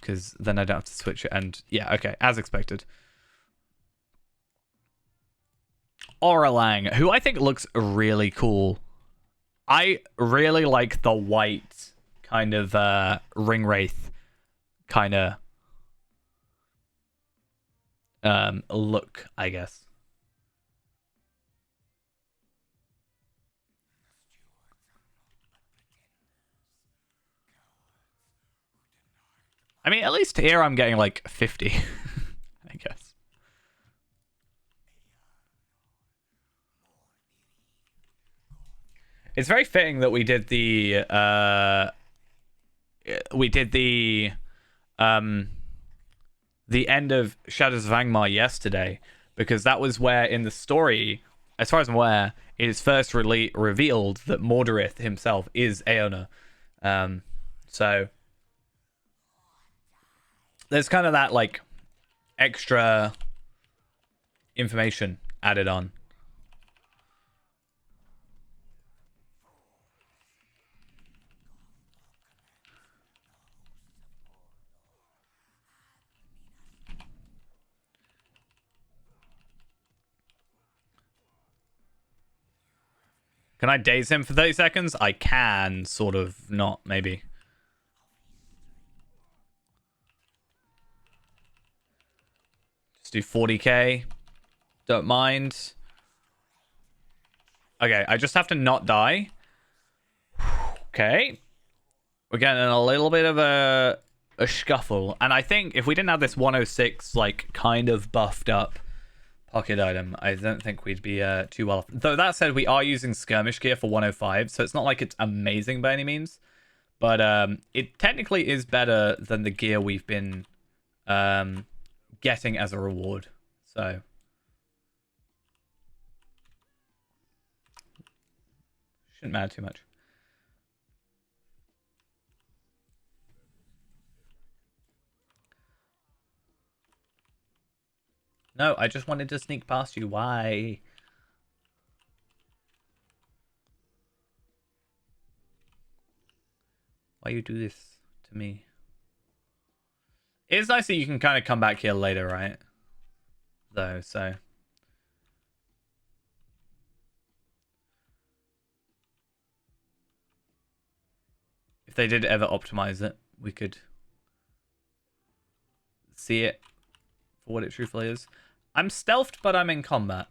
Because then I don't have to switch it. And yeah, okay, as expected. Oralang, who I think looks really cool. I really like the white kind of ring wraith kind of look, I guess. I mean, at least here I'm getting like 50, I guess. It's very fitting that we did the end of Shadows of Angmar yesterday, because that was where in the story, as far as I'm aware, it is first revealed that Mordorith himself is Aeona. So there's kind of that like extra information added on. Can I daze him for 30 seconds? I can, sort of, not, maybe. Just do 40k. Don't mind. Okay, I just have to not die. Okay. We're getting a little bit of a scuffle. And I think if we didn't have this 106, like, kind of buffed up pocket item, I don't think we'd be too well off. Though that said, we are using skirmish gear for 105, so it's not like it's amazing by any means. But it technically is better than the gear we've been getting as a reward. So shouldn't matter too much. No, I just wanted to sneak past you. Why? Why you do this to me? It's nice that you can kind of come back here later, right? Though, so. If they did ever optimize it, we could see it for what it truthfully is. I'm stealthed, but I'm in combat.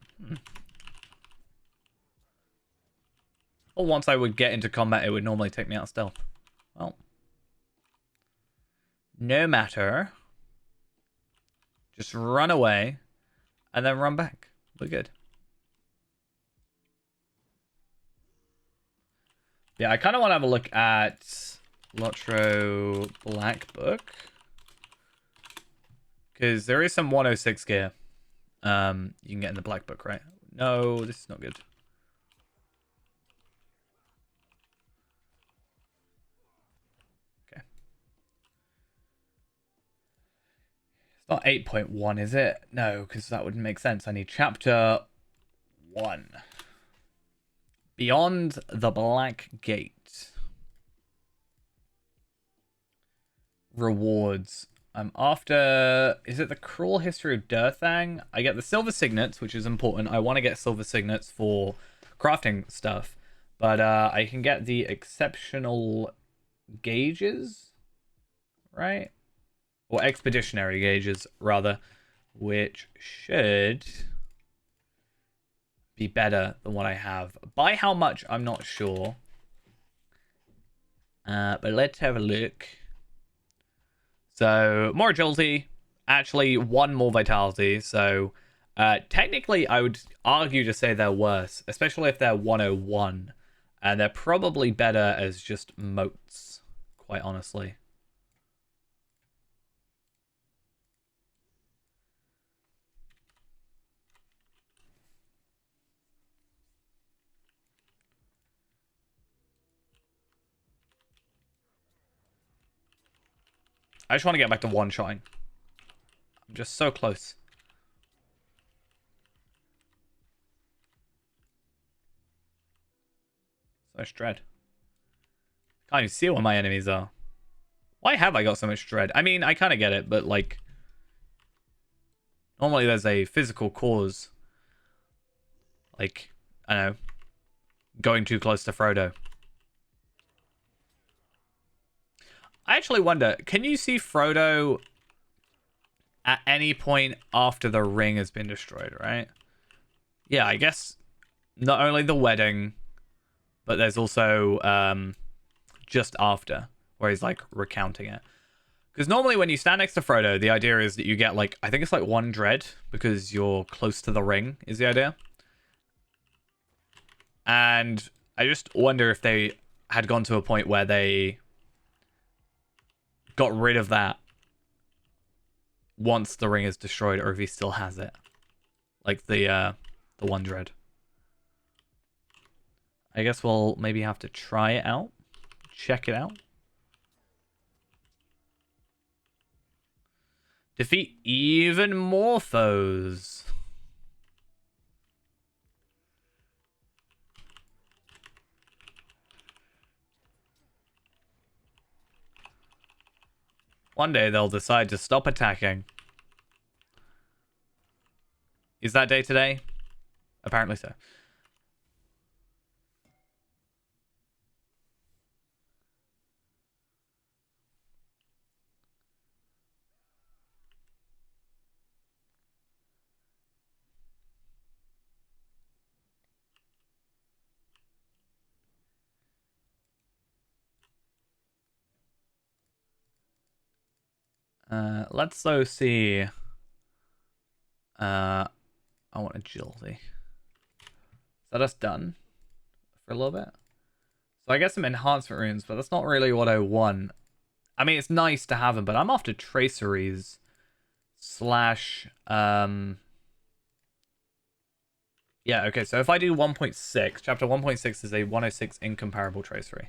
Or once I would get into combat, it would normally take me out of stealth. Well. No matter. Just run away. And then run back. We're good. Yeah, I kind of want to have a look at Lotro Black Book. Because there is some 106 gear. You can get in the Black Book, right? No, this is not good. Okay. It's not 8.1, is it? No, because that wouldn't make sense. I need chapter 1. Beyond the Black Gate. Rewards. I'm after... Is it the Cruel History of Durthang? I get the Silver Signets, which is important. I want to get Silver Signets for crafting stuff. But I can get the Exceptional Gauges, right? Or Expeditionary Gauges, rather. Which should be better than what I have. By how much, I'm not sure. But let's have a look. So, more agility, actually 1 more vitality. So, technically, I would argue to say they're worse, especially if they're 101. And they're probably better as just moats, quite honestly. I just want to get back to one-shotting. I'm just so close. So much dread. Can't even see what my enemies are. Why have I got so much dread? I mean, I kind of get it, but like... Normally there's a physical cause. Like, I don't know. Going too close to Frodo. I actually wonder, can you see Frodo at any point after the ring has been destroyed, right? Yeah, I guess not only the wedding, but there's also just after, where he's like recounting it. Because normally when you stand next to Frodo, the idea is that you get like, I think it's like 1 dread because you're close to the ring, is the idea. And I just wonder if they had gone to a point where they got rid of that once the ring is destroyed, or if he still has it. Like the 1 dread. I guess we'll maybe have to try it out. Check it out. Defeat even more foes. One day they'll decide to stop attacking. Is that day today? Apparently so. Let's though see. I want agility. Is that us done for a little bit? So I get some enhancement runes, but that's not really what I want. I mean, it's nice to have them, but I'm after traceries slash yeah, okay, so if I do 1.6, chapter 1.6 is a 106 incomparable tracery.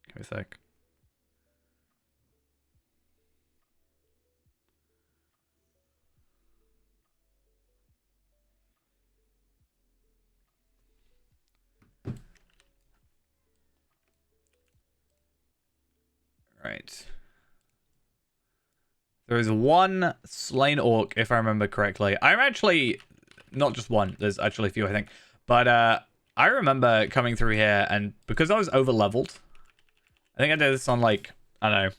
Give me a sec. Right. There is 1 slain orc, if I remember correctly. I'm actually not just 1. There's actually a few, I think. But I remember coming through here, and because I was over leveled, I think I did this on like, I don't know,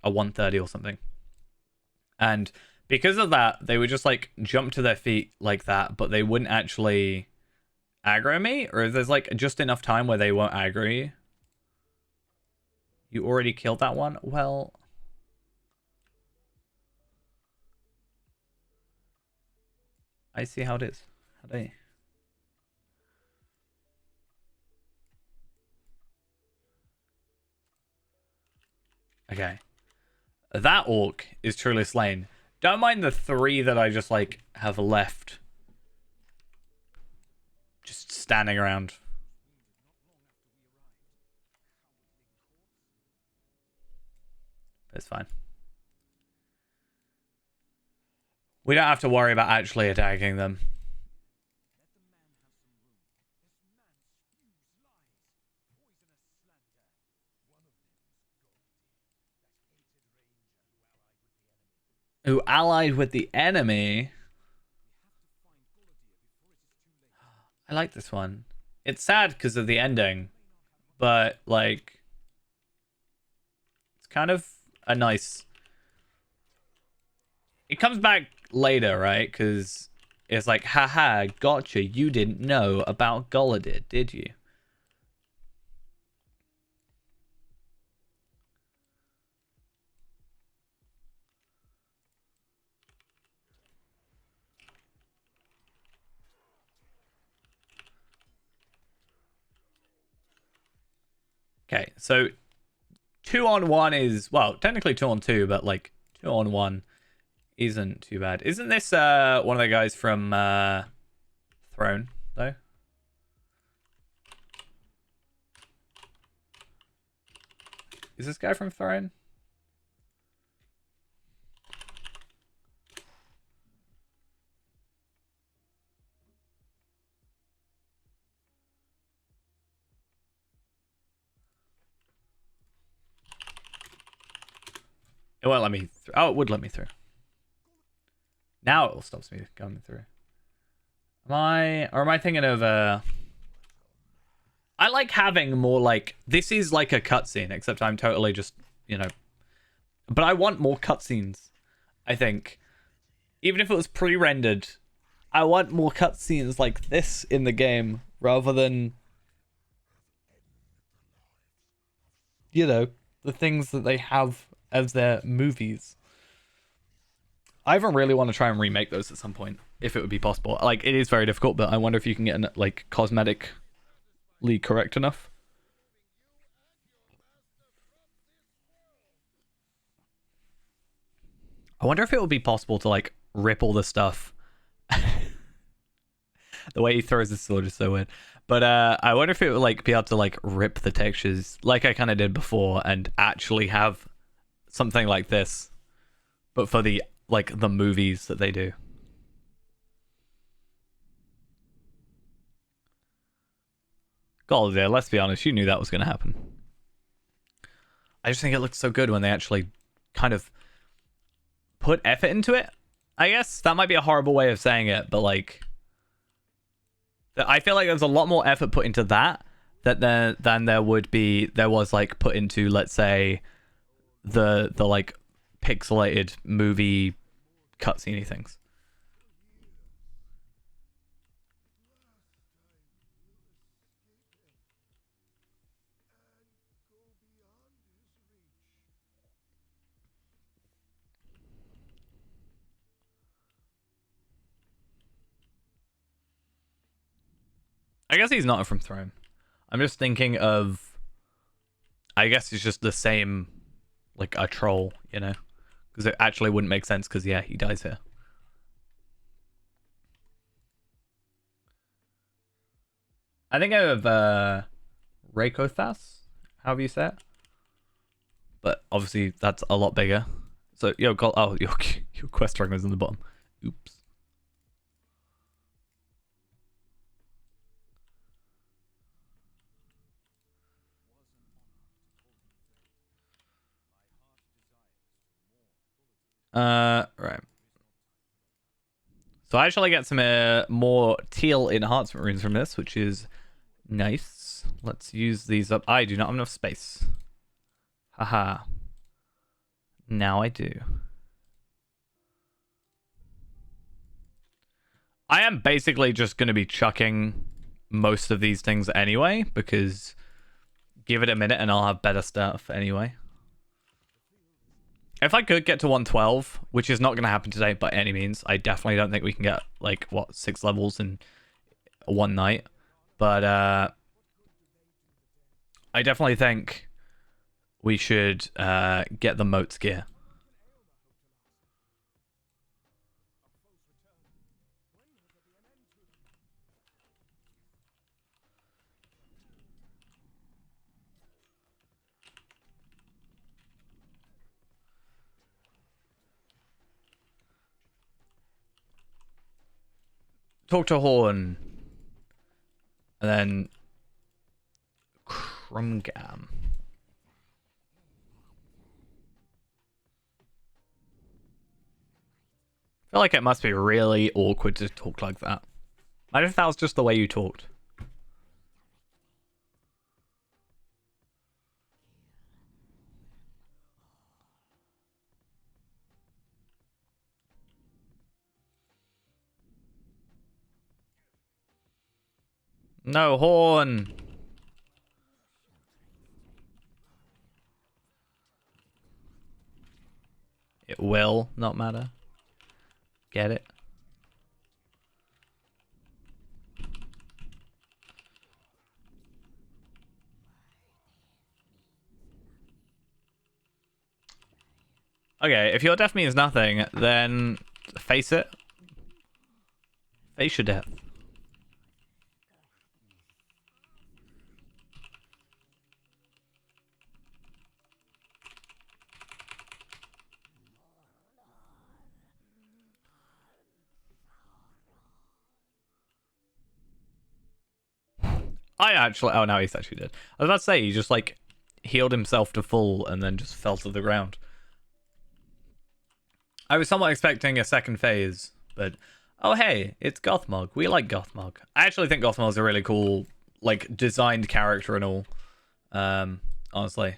a 130 or something. And because of that, they would just like jump to their feet like that, but they wouldn't actually aggro me. Or if there's like just enough time where they won't aggro you. You already killed that one? Well, I see how it is. How do you... Okay. That orc is truly slain. Don't mind the 3 that I just like have left. Just standing around. It's fine. We don't have to worry about actually attacking them. Who allied with the enemy? I like this one. It's sad because of the ending, but like, it's kind of a nice. It comes back later, right? Because it's like, haha, gotcha. You didn't know about Gulladid, did you? Okay, so 2-on-1 is, well, technically 2-on-2, but like 2-on-1 isn't too bad. Isn't this one of the guys from Throne, though? Is this guy from Throne? It won't let me through. Oh, it would let me through. Now it will stop me going through. Am I thinking of I like having more like, this is like a cutscene, except I'm totally just, you know, but I want more cutscenes, I think. Even if it was pre-rendered, I want more cutscenes like this in the game, rather than, you know, the things that they have as their movies. I even really want to try and remake those at some point, if it would be possible. Like, it is very difficult, but I wonder if you can get, like, cosmetically correct enough. I wonder if it would be possible to, like, rip all the stuff. The way he throws his sword is so weird. But I wonder if it would, like, be able to, like, rip the textures like I kind of did before and actually have something like this, but for the, like, the movies that they do. God, yeah, let's be honest, you knew that was going to happen. I just think it looks so good when they actually kind of put effort into it. I guess that might be a horrible way of saying it, but, like, I feel like there's a lot more effort put into that than there was like put into, let's say, the like pixelated movie cutscene things. I guess he's not from Throne. I'm just thinking of, I guess it's just the same, like a troll, you know? Because it actually wouldn't make sense, because, yeah, he dies here. I think I have Rakothas, however you say it. But obviously that's a lot bigger. So, your quest rank was in the bottom. Oops. Right. So I actually get some more teal enhancement runes from this, which is nice. Let's use these up. I do not have enough space. Haha. Now I do. I am basically just going to be chucking most of these things anyway, because give it a minute and I'll have better stuff anyway. If I could get to 112, which is not going to happen today by any means, I definitely don't think we can get, like, what, 6 levels in one night. But I definitely think we should get the moats gear. Talk to Horn. And then Krumgam. I feel like it must be really awkward to talk like that. I if that was just the way you talked. No, Horn. It will not matter. Get it? Okay, if your death means nothing, then face it. Face your death. I actually... Oh, no, he's actually dead. I was about to say, he just, like, healed himself to full and then just fell to the ground. I was somewhat expecting a second phase, but oh hey, it's Gothmog. We like Gothmog. I actually think Gothmog's a really cool, like, designed character and all. Honestly.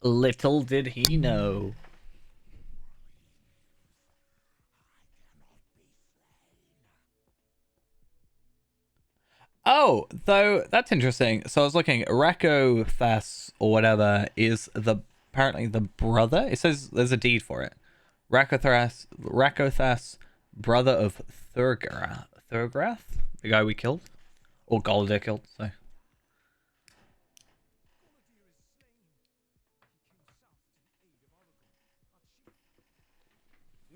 Little did he know. Oh, though that's interesting. So I was looking. Rakothas or whatever is apparently the brother. It says there's a deed for it. Rakothas, brother of Thurgrath, the guy we killed, or Golda killed. So.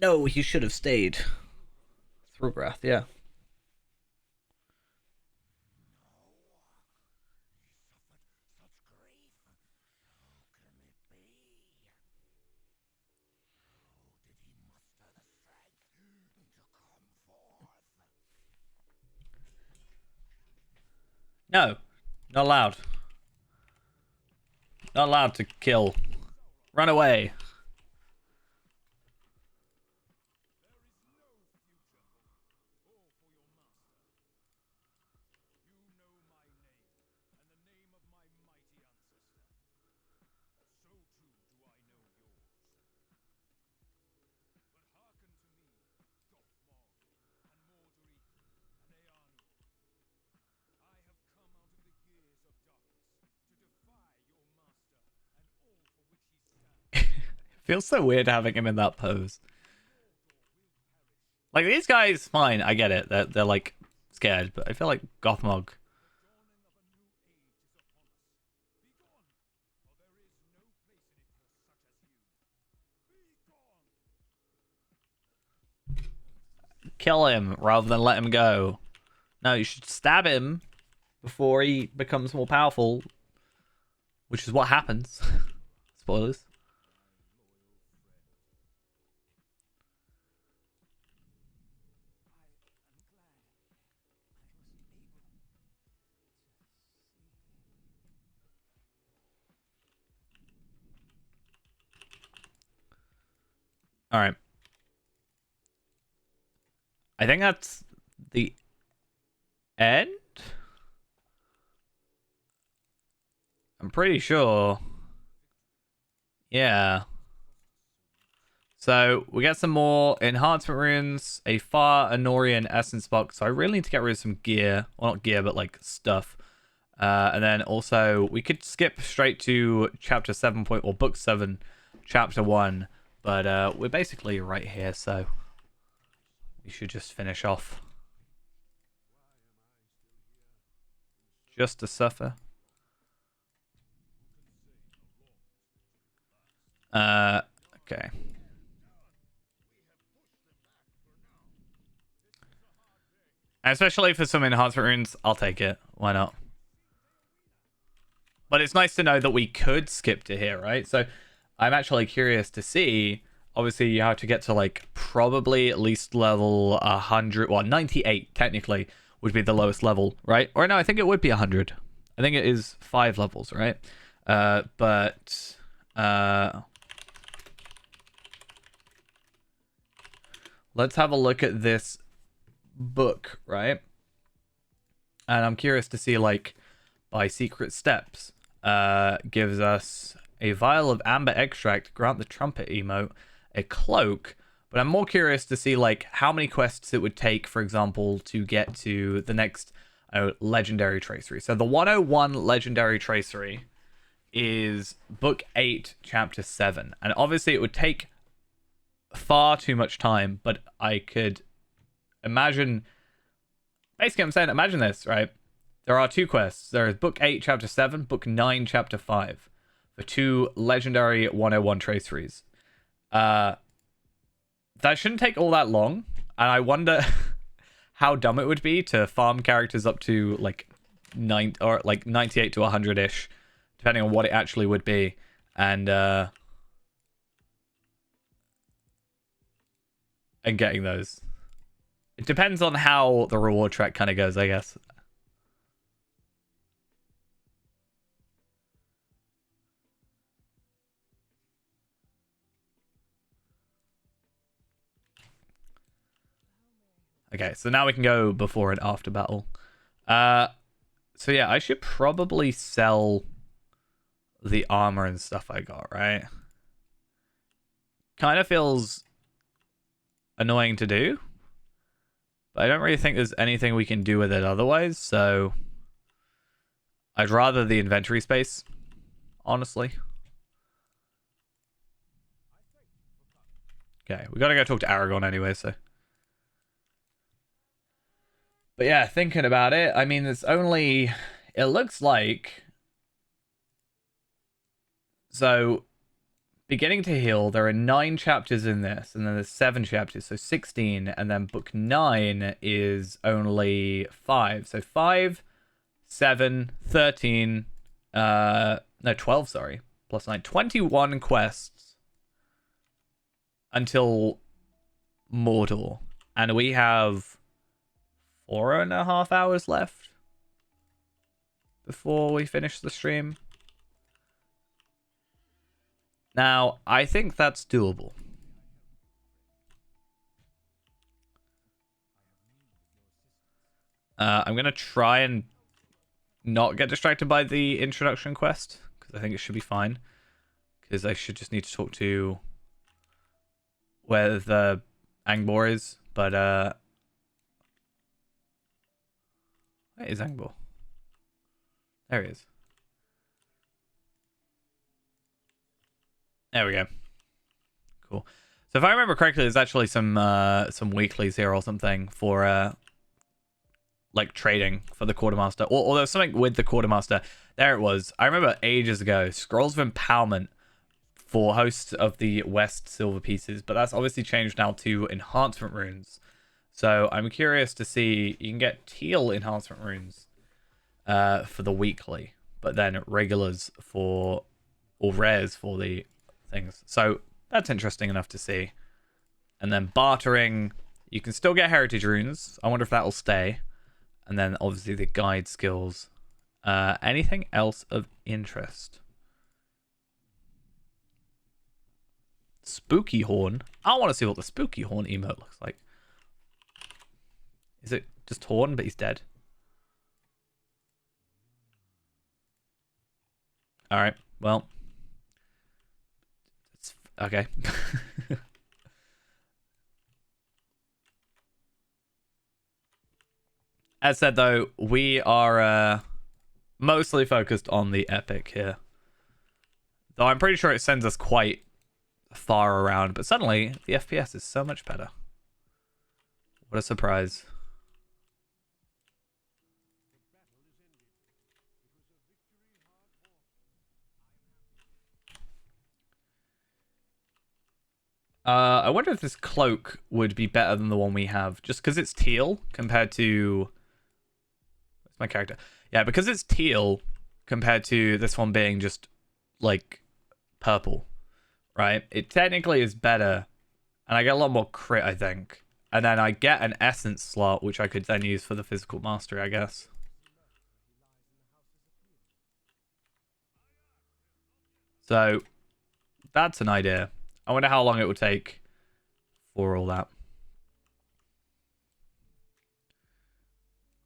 No, he should have stayed. Thurgrath, yeah. No, not allowed. Not allowed to kill. Run away. Feels so weird having him in that pose. Like, these guys, fine, I get it. They're like scared, but I feel like Gothmog. Kill him rather than let him go. No, you should stab him before he becomes more powerful, which is what happens. Spoilers. All right. I think that's the end. I'm pretty sure. Yeah. So we get some more enhancement runes, a Far Anorian essence box. So I really need to get rid of some gear. Well, not gear, but like stuff. And then also we could skip straight to chapter 7 point or book 7, chapter 1. But we're basically right here, so we should just finish off. Just to suffer. Okay. Especially for some enhancement runes, I'll take it. Why not? But it's nice to know that we could skip to here, right? So I'm actually curious to see. Obviously, you have to get to like probably at least level 100. Well, 98 technically would be the lowest level, right? Or no, I think it would be 100. I think it is 5 levels, right? But let's have a look at this book, right? And I'm curious to see, like, by secret steps, gives us a vial of amber extract, grant the trumpet emote, a cloak. But I'm more curious to see, like, how many quests it would take, for example, to get to the next legendary tracery. So the 101 legendary tracery is book 8, chapter 7. And obviously it would take far too much time, but I could imagine... Basically, I'm saying, imagine this, right? there are 2 quests. There is Book 8, Chapter 7, Book 9, Chapter 5 for 2 legendary 101 traceries. That shouldn't take all that long, and I wonder how dumb it would be to farm characters up to like 98 to 100-ish, depending on what it actually would be, and getting those. It depends on how the reward track kind of goes, I guess. Okay, so now we can go before and after battle. So yeah, I should probably sell the armor and stuff I got, right? Kind of feels annoying to do, but I don't really think there's anything we can do with it otherwise, so I'd rather the inventory space, honestly. Okay, we gotta go talk to Aragon anyway, so. But yeah, thinking about it, I mean, it's only, it looks like, so beginning to heal, there are 9 chapters in this, and then there's 7 chapters, so 16, and then book 9 is only 5. So 5, 7, 13, no, 12, sorry, plus 9, 21 quests until Mordor, and we have 4.5 hours left before we finish the stream. Now, I think that's doable. I'm going to try and not get distracted by the introduction quest, because I think it should be fine. Because I should just need to talk to where the Angbor is, but where is Angbor? There he is. There we go. Cool. So if I remember correctly, there's actually some weeklies here or something for like trading for the quartermaster, or there's something with the quartermaster. There it was. I remember ages ago, scrolls of empowerment for hosts of the West silver pieces, but that's obviously changed now to enhancement runes. So I'm curious to see, you can get teal enhancement runes for the weekly, but then regulars for, or rares for the things. So that's interesting enough to see. And then bartering, you can still get heritage runes. I wonder if that will stay. And then obviously the guide skills. Anything else of interest? Spooky horn. I want to see what the spooky horn emote looks like. Is it just horn, but he's dead? All right. Well. It's okay. As said, though, we are mostly focused on the epic here. Though I'm pretty sure it sends us quite far around, but suddenly the FPS is so much better. What a surprise. I wonder if this cloak would be better than the one we have, just because it's teal compared to... What's my character? Yeah, because it's teal compared to this one being just, like, purple, right? It technically is better, and I get a lot more crit, I think. And then I get an essence slot, which I could then use for the physical mastery, I guess. So, that's an idea. I wonder how long it would take for all that.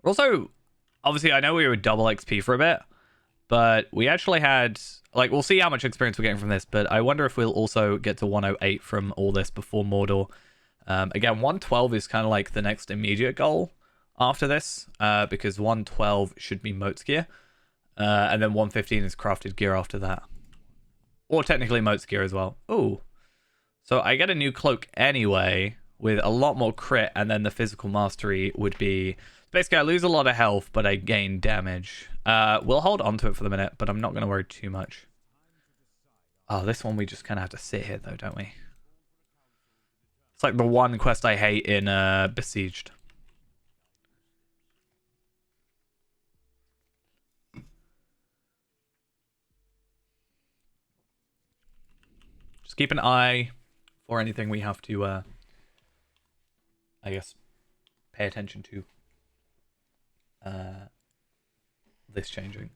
Also, obviously, I know we were double XP for a bit, but we actually had, like, we'll see how much experience we're getting from this, but I wonder if we'll also get to 108 from all this before Mordor. Again, 112 is kind of like the next immediate goal after this, because 112 should be Moat's gear, and then 115 is crafted gear after that. Or technically Moat's gear as well. Ooh. So I get a new cloak anyway with a lot more crit, and then the physical mastery would be... basically I lose a lot of health, but I gain damage. We'll hold on to it for the minute, but I'm not going to worry too much. Oh, this one we just kind of have to sit here, though, don't we? It's like the one quest I hate in Besieged. Just keep an eye for anything we have to, I guess, pay attention to. This changing.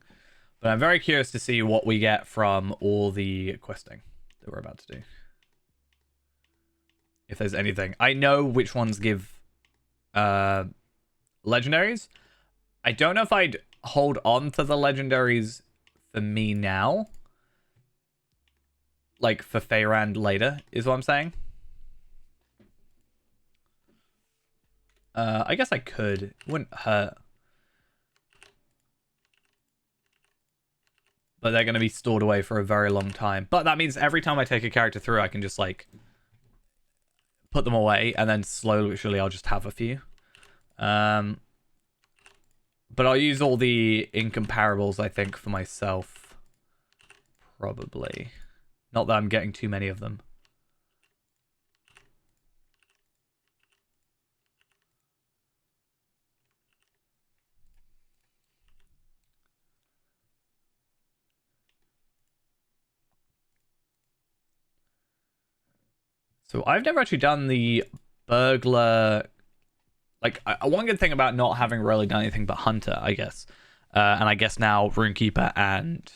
But I'm very curious to see what we get from all the questing that we're about to do. If there's anything. I know which ones give legendaries. I don't know if I'd hold on to the legendaries for me now. Like for Feyrand later, is what I'm saying. I guess I could. It wouldn't hurt. But they're going to be stored away for a very long time. But that means every time I take a character through, I can just, like, put them away. And then slowly, I'll just have a few. But I'll use all the incomparables, I think, for myself. Probably. Not that I'm getting too many of them. So I've never actually done the burglar. Like, one good thing about not having really done anything but Hunter, I guess, and I guess now Runekeeper and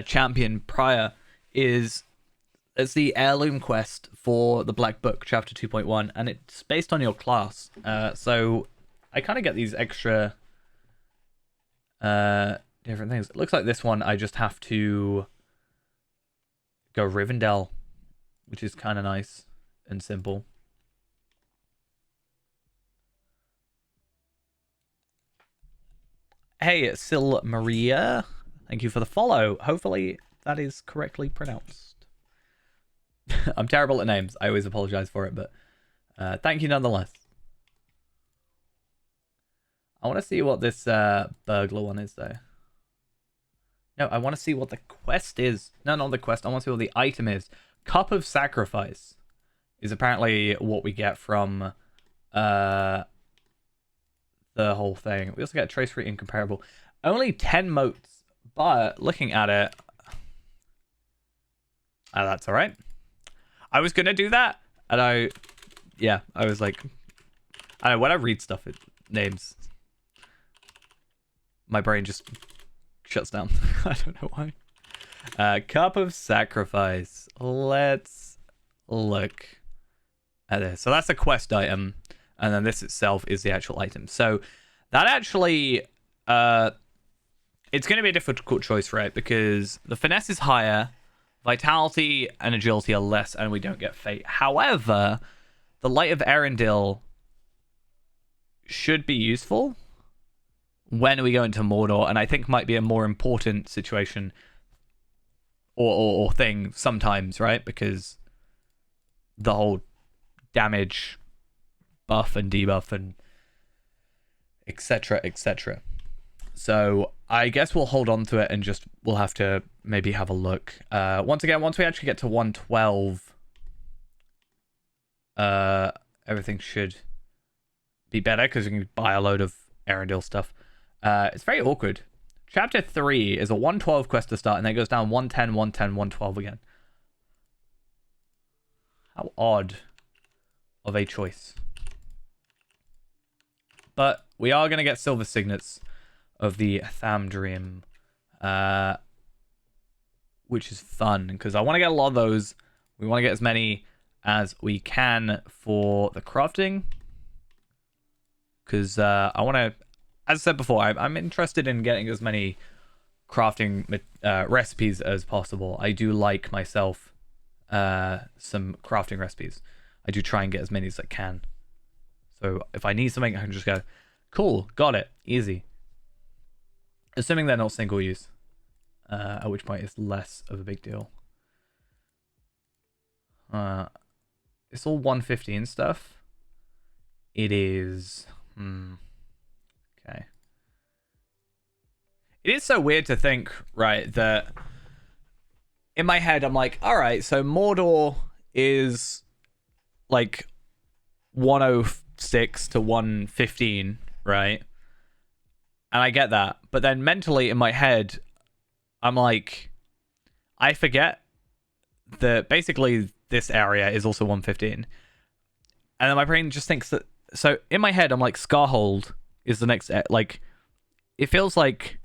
Champion prior, is it's the heirloom quest for the Black Book, Chapter 2.1, and it's based on your class. So I kind of get these extra different things. It looks like this one I just have to go Rivendell, which is kind of nice and simple. Hey, Sil Maria. Thank you for the follow. Hopefully that is correctly pronounced. I'm terrible at names. I always apologize for it, but thank you nonetheless. I want to see what this burglar one is, though. No, I want to see what the quest is. No, not the quest. I want to see what the item is. Cup of Sacrifice is apparently what we get from the whole thing. We also get trace free incomparable. Only 10 motes, but looking at it, that's all right. I was gonna do that, and I was like, I don't know, when I read stuff, names, my brain just shuts down. I don't know why. Cup of Sacrifice. Let's look at this. So that's a quest item, and then this itself is the actual item. So that actually, it's going to be a difficult choice, right? Because the finesse is higher, vitality and agility are less, and we don't get fate. However, the Light of Erendil should be useful when we go into Mordor, and I think might be a more important situation or thing sometimes, right? Because the whole damage buff and debuff and etc, etc. So I guess we'll hold on to it and just we'll have to maybe have a look. Once again, once we actually get to 112, everything should be better because we can buy a load of Erendil stuff. It's very awkward. Chapter 3 is a 112 quest to start, and then it goes down 110, 110, 112 again. How odd of a choice. But we are going to get silver signets of the Thamdrim, which is fun, because I want to get a lot of those. We want to get as many as we can for the crafting, because I want to, as I said before, I'm interested in getting as many crafting recipes as possible. I do like myself some crafting recipes. I do try and get as many as I can. So if I need something, I can just go, cool, got it, easy. Assuming they're not single use, at which point it's less of a big deal. It's all 150 and stuff. It is, It is so weird to think, right, that in my head I'm like, all right, so Mordor is like 106 to 115, right? And I get that. But then mentally in my head, I'm like, I forget that basically this area is also 115. And then my brain just thinks that. So in my head, I'm like, Scarhold is the next. Like, it feels like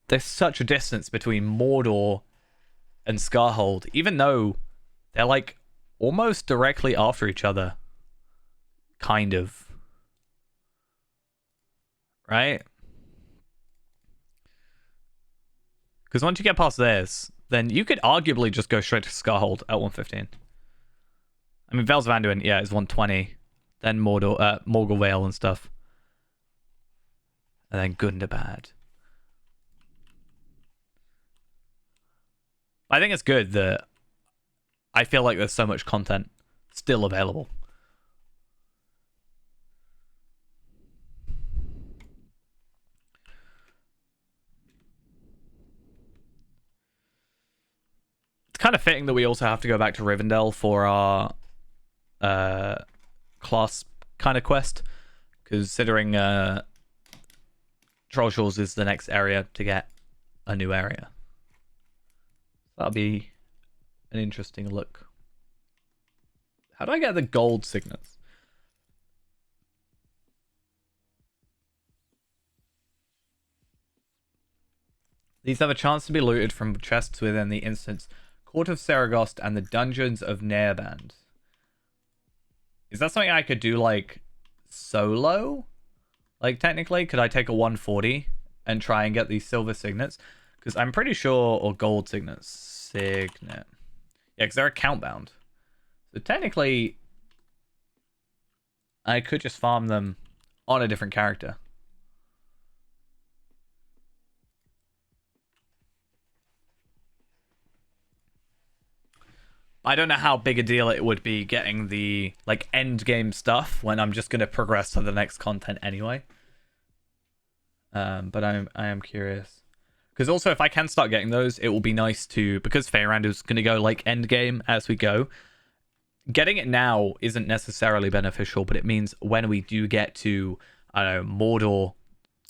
there's such a distance between Mordor and Scarhold, even though they're like almost directly after each other. Kind of. Right? Because once you get past this, then you could arguably just go straight to Scarhold at 115. I mean, Vales of Anduin, yeah, is 120. Then Mordor, Morgul Vale and stuff. And then Gundabad. I think it's good that I feel like there's so much content still available. It's kind of fitting that we also have to go back to Rivendell for our class kind of quest, considering Trollshaws is the next area to get a new area. That'll be an interesting look. How do I get the gold signets? These have a chance to be looted from chests within the instance Court of Saragost and the Dungeons of Nairband. Is that something I could do, like, solo? Like, technically, could I take a 140 and try and get these silver signets? Because I'm pretty sure, or gold signets. Signet. Yeah, because they're account bound. So technically, I could just farm them on a different character. I don't know how big a deal it would be getting the like end game stuff when I'm just gonna progress to the next content anyway. But I am curious. Because also, if I can start getting those, it will be nice to, because Feyrand is going to go like end game as we go. Getting it now isn't necessarily beneficial, but it means when we do get to, I don't know, Mordor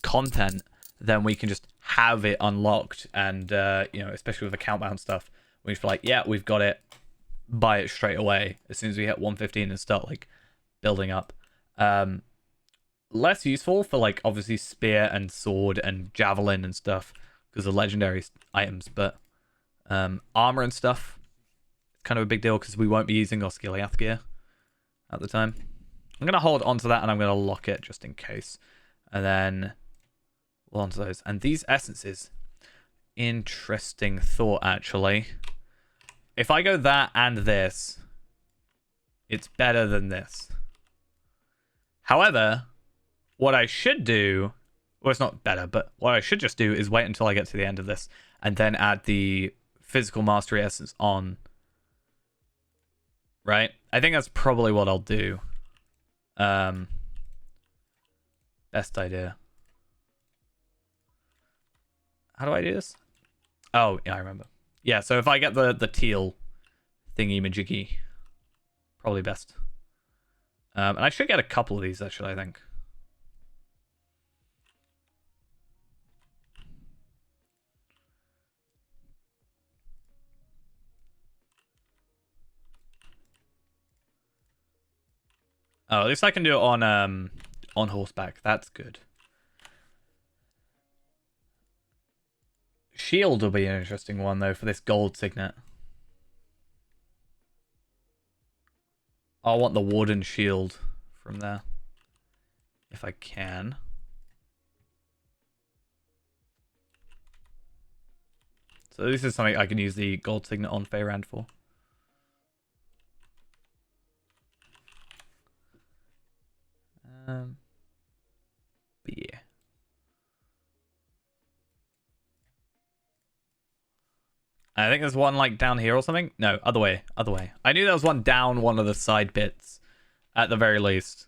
content, then we can just have it unlocked. And, you know, especially with account bound stuff, we feel like, yeah, we've got it, buy it straight away as soon as we hit 115 and start like building up. Less useful for like obviously spear and sword and javelin and stuff, because of legendary items, but armor and stuff, kind of a big deal because we won't be using Osgiliath gear at the time. I'm going to hold on to that and I'm going to lock it just in case. And then we'll on to those. And these essences, interesting thought actually. If I go that and this, it's better than this. However, what I should do, well, it's not better, but what I should just do is wait until I get to the end of this and then add the physical mastery essence on. Right? I think that's probably what I'll do. Best idea. How do I do this? Oh, yeah, I remember. Yeah, so if I get the teal thingy-majiggy, probably best. And I should get a couple of these, actually, I think. Oh, at least I can do it on horseback. That's good. Shield will be an interesting one, though, for this gold signet. I want the Warden Shield from there. If I can. So this is something I can use the gold signet on Feyrand for. But yeah. I think there's one like down here or something. No, other way, other way. I knew there was one down one of the side bits, at the very least.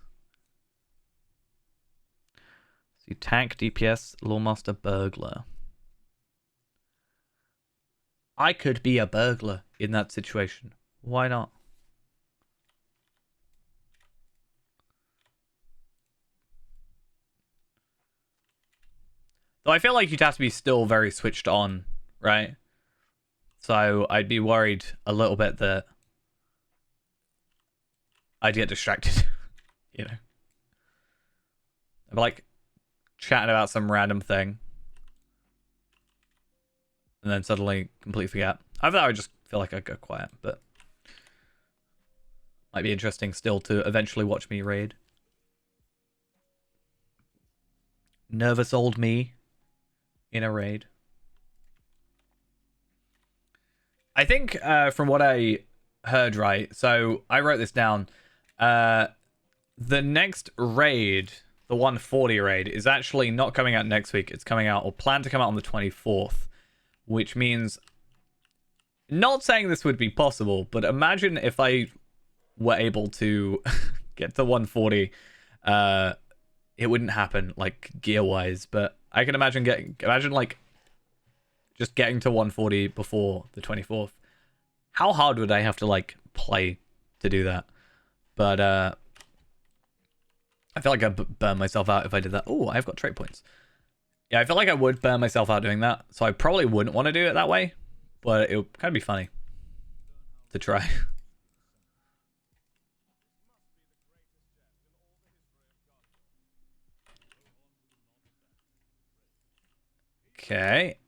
So See, tank, DPS, Lawmaster, burglar. I could be a burglar in that situation. Why not? Though I feel like you'd have to be still very switched on, right? So I'd be worried a little bit that I'd get distracted, you know? I'd be like chatting about some random thing and then suddenly completely forget. I thought I would just feel like I'd go quiet, but might be interesting still to eventually watch me raid. Nervous old me in a raid. I think from what I heard, right, so I wrote this down. The next raid, the 140 raid, is actually not coming out next week. It's coming out, or planned to come out on the 24th, which means, not saying this would be possible, but imagine if I were able to get to 140. It wouldn't happen, like, gear-wise, but I can imagine like, just getting to 140 before the 24th. How hard would I have to, like, play to do that? But, I feel like I'd burn myself out if I did that. Oh, I've got trait points. Yeah, I feel like I would burn myself out doing that, so I probably wouldn't want to do it that way, but it would kind of be funny to try. Okay.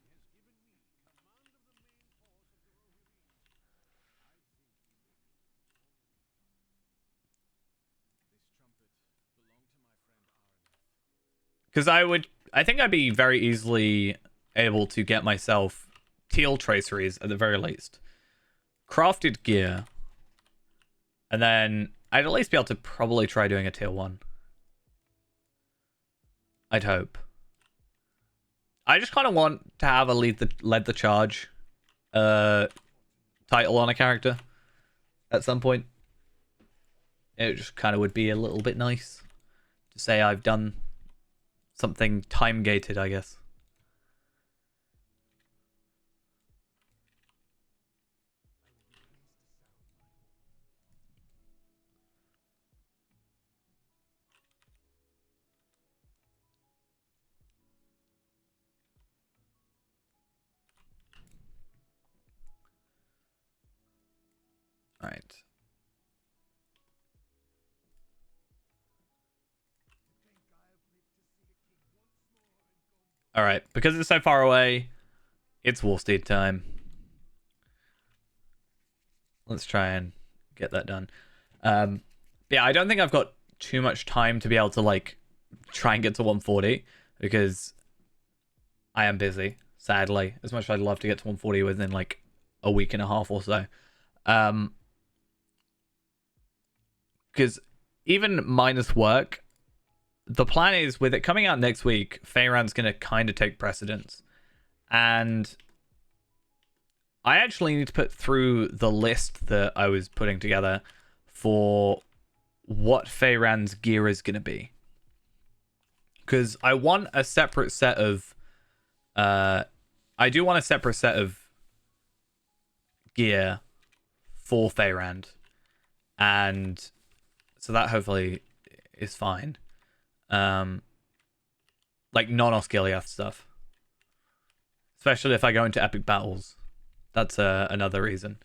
Because I think I'd be very easily able to get myself teal traceries at the very least. Crafted gear. And then I'd at least be able to probably try doing a tier 1. I'd hope. I just kind of want to have a led the charge title on a character at some point. It just kind of would be a little bit nice to say I've done something time gated, I guess. All right. All right, because it's so far away, it's Warsteed time. Let's try and get that done. Yeah, I don't think I've got too much time to be able to, like, try and get to 140 because I am busy, sadly. As much as I'd love to get to 140 within, like, a week and a half or so. Because even minus work, the plan is with it coming out next week, Feyran's going to kind of take precedence. And I actually need to put through the list that I was putting together for what Feyran's gear is going to be. Because I want a separate set of... I do want a separate set of gear for Feyran. And so that hopefully is fine. Like non-Osgiliath stuff. Especially if I go into epic battles. That's another reason.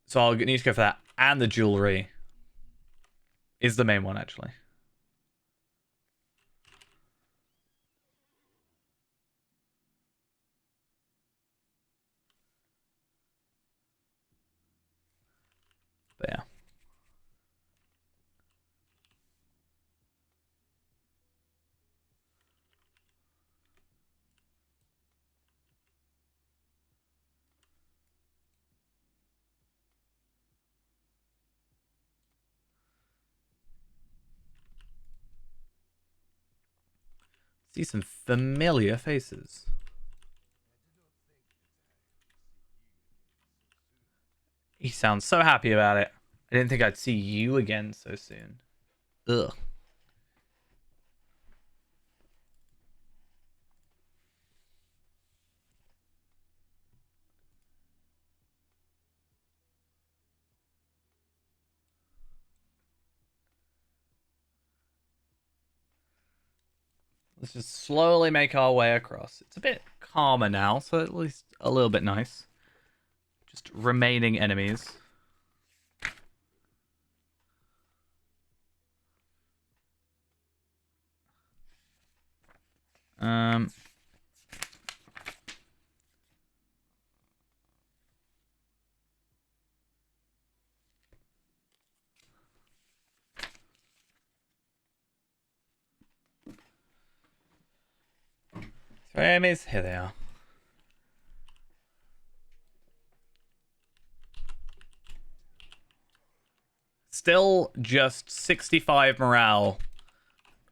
So I'll need to go for that. And the jewelry is the main one, actually. But yeah. See some familiar faces. He sounds so happy about it. I didn't think I'd see you again so soon. Ugh. Let's just slowly make our way across. It's a bit calmer now, so at least a little bit nice. Just remaining enemies. So enemies, here they are. Still just 65 morale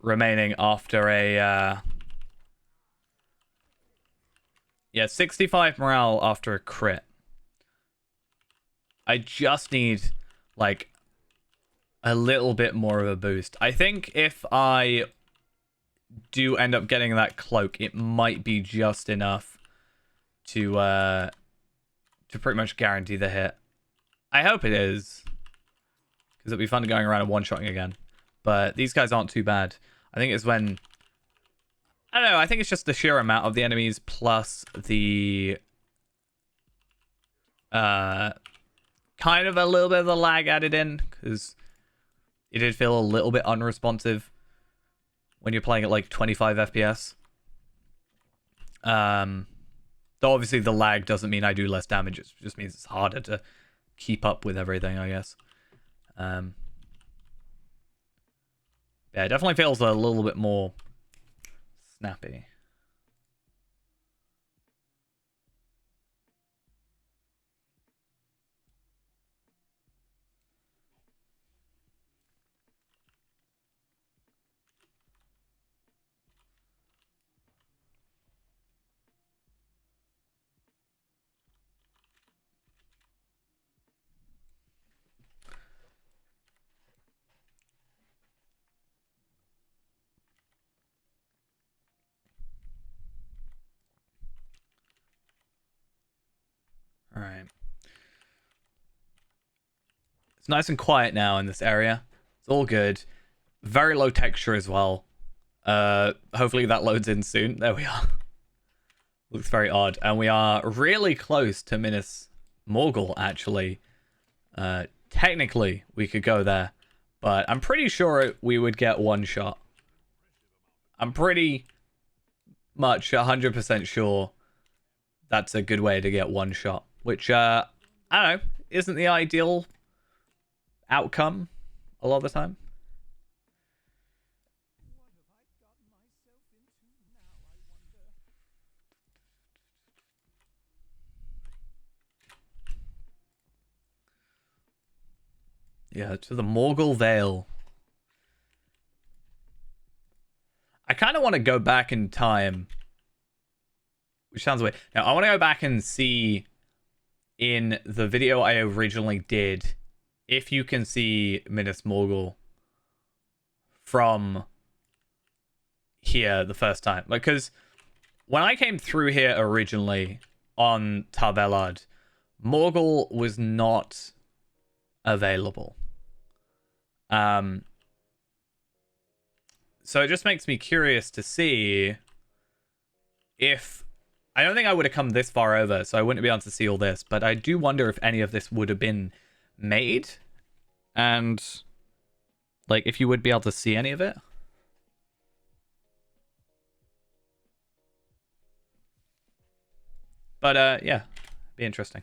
remaining after a, yeah, 65 morale after a crit. I just need, like, a little bit more of a boost. I think if I do end up getting that cloak, it might be just enough to pretty much guarantee the hit. I hope it is, because it'd be fun going around and one-shotting again. But these guys aren't too bad. I think it's when... I don't know, I think it's just the sheer amount of the enemies plus the... kind of a little bit of the lag added in, because it did feel a little bit unresponsive when you're playing at like 25 FPS. Though obviously the lag doesn't mean I do less damage, it just means it's harder to keep up with everything, I guess. Yeah, it definitely feels a little bit more snappy. Alright. It's nice and quiet now in this area. It's all good. Very low texture as well. Hopefully that loads in soon. There we are. Looks very odd. And we are really close to Minas Morgul, actually. Technically, we could go there. But I'm pretty sure we would get one shot. I'm pretty much 100% sure that's a good way to get one shot. Which, I don't know, isn't the ideal outcome a lot of the time. Yeah, to the Morgul Vale. I kind of want to go back in time. Which sounds weird. Now, I want to go back and see in the video I originally did if you can see Minas Morgul from here the first time. Because when I came through here originally on Tabelad, Morgul was not available. So it just makes me curious to see if... I don't think I would have come this far over, so I wouldn't be able to see all this, but I do wonder if any of this would have been made, and, like, if you would be able to see any of it. But, yeah, be interesting.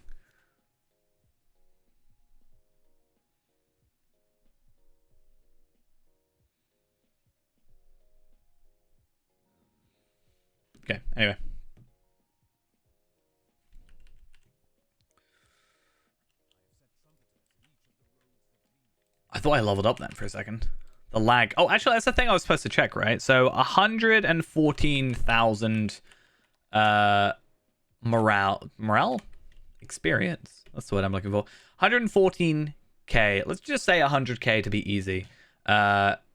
Okay, anyway. I thought I leveled up then for a second. The lag. Oh, actually, that's the thing I was supposed to check, right? So 114,000 morale experience. That's the word I'm looking for. 114k. Let's just say 100k to be easy.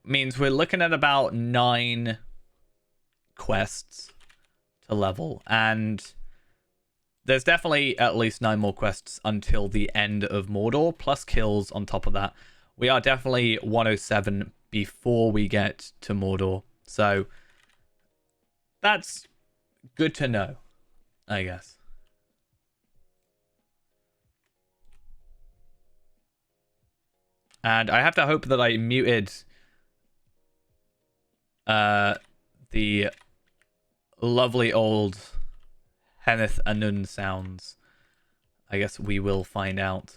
Means we're looking at about 9 quests to level, and there's definitely at least 9 more quests until the end of Mordor, plus kills on top of that. We are definitely 107 before we get to Mordor. So that's good to know, I guess. And I have to hope that I muted the lovely old Henneth Anun sounds. I guess we will find out.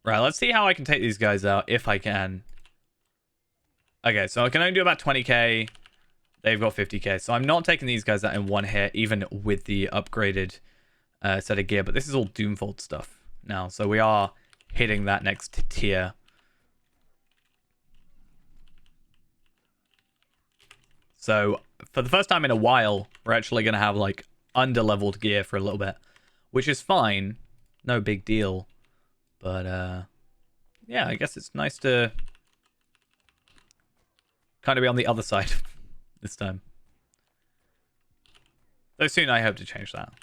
Right, let's see how I can take these guys out, if I can. Okay, so I can only do about 20k. They've got 50k. So I'm not taking these guys out in one hit, even with the upgraded set of gear. But this is all Doomfold stuff now. So we are hitting that next tier. So for the first time in a while, we're actually going to have like under-leveled gear for a little bit. Which is fine. No big deal. But yeah, I guess it's nice to kind of be on the other side this time. Though soon I hope to change that.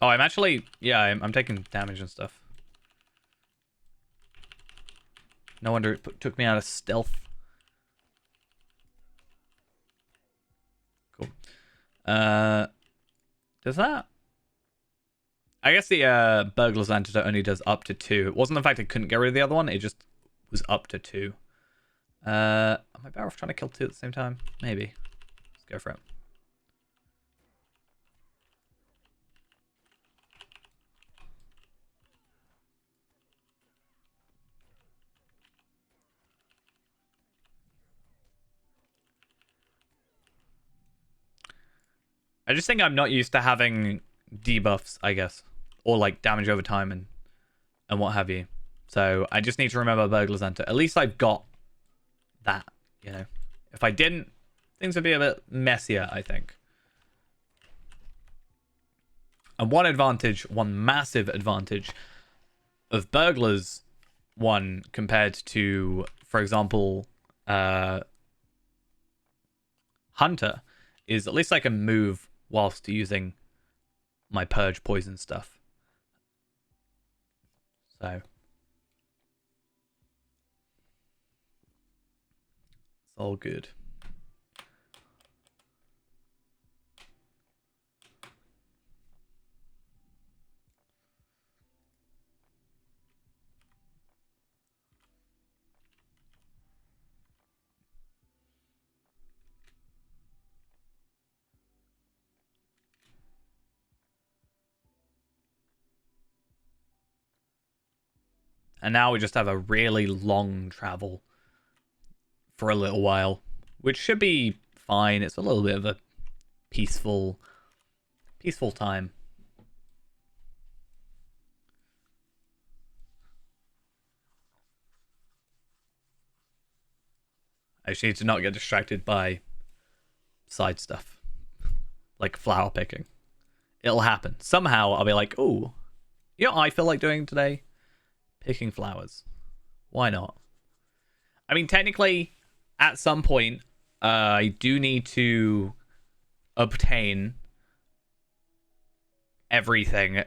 Oh, I'm actually, yeah, I'm taking damage and stuff. No wonder it took me out of stealth. Cool. Does that? I guess the Burglar's Antidote only does up to 2. It wasn't the fact I couldn't get rid of the other one, it just was up to 2. Am I better off trying to kill 2 at the same time? Maybe. Let's go for it. I just think I'm not used to having debuffs, I guess. Or like damage over time and what have you. So I just need to remember Burglar's Enter. At least I've got that, you know. If I didn't, things would be a bit messier, I think. And one advantage, one massive advantage of Burglar's one compared to, for example, Hunter, is at least I can move whilst using my purge poison stuff. So it's all good. And now we just have a really long travel for a little while, which should be fine. It's a little bit of a peaceful time. I just need to not get distracted by side stuff, like flower picking. It'll happen. Somehow I'll be like, ooh, you know what I feel like doing today? Picking flowers. Why not? I mean, technically, at some point, I do need to obtain everything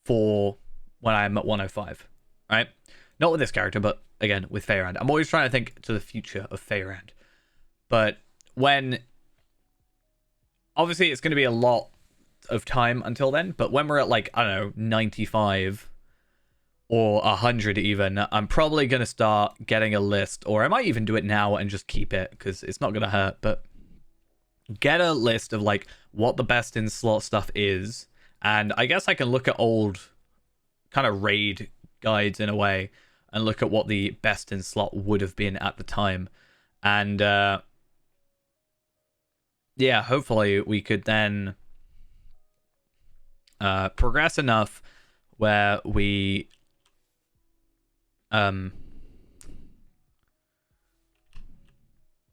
for when I'm at 105, right? Not with this character, but again, with Feyrand. I'm always trying to think to the future of Feyrand. But when... Obviously, it's going to be a lot of time until then, but when we're at, like, I don't know, 95... or 100 even, I'm probably going to start getting a list, or I might even do it now and just keep it, because it's not going to hurt, but get a list of, like, what the best in slot stuff is, and I guess I can look at old kind of raid guides in a way, and look at what the best in slot would have been at the time, and, yeah, hopefully we could then progress enough where we...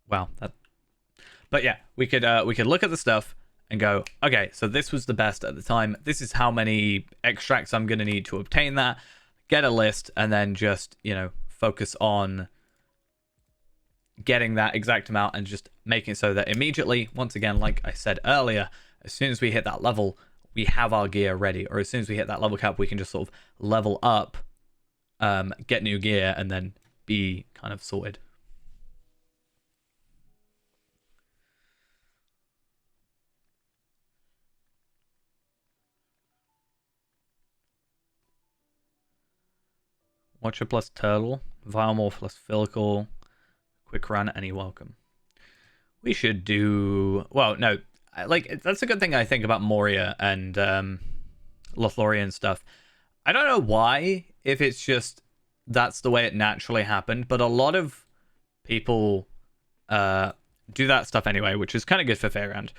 Wow, that. But yeah, we could look at the stuff and go, okay, so this was the best at the time. This is how many extracts I'm gonna need to obtain that. Get a list and then just, you know, focus on getting that exact amount and just making it so that immediately, once again, like I said earlier, as soon as we hit that level, we have our gear ready. Or as soon as we hit that level cap, we can just sort of level up, get new gear, and then be kind of sorted. Watcher plus turtle, Vilemorph plus Fillical, quick run, any welcome. We should do... Well, no. Like, that's a good thing I think about Moria and Lothlorien stuff. I don't know why, if it's just that's the way it naturally happened, but a lot of people do that stuff anyway, which is kind of good for Fairground.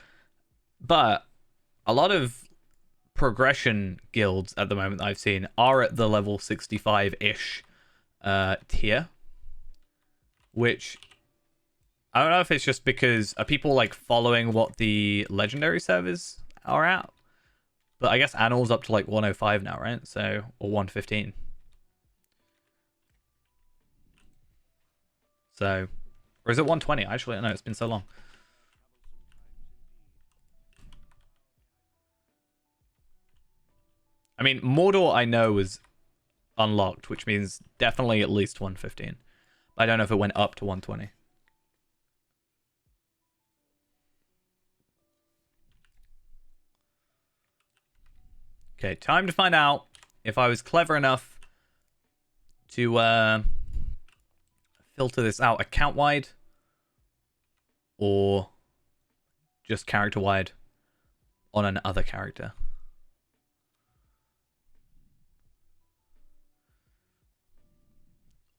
But a lot of progression guilds at the moment that I've seen are at the level 65-ish tier, which I don't know if it's just because are people like following what the legendary servers are at, but I guess Annal's up to like 105 now, right? So, or 115. So, or is it 120? Actually, I don't know, it's been so long. I mean, Mordor I know was unlocked, which means definitely at least 115. I don't know if it went up to 120. Okay, time to find out if I was clever enough to filter this out account-wide or just character-wide on an other character.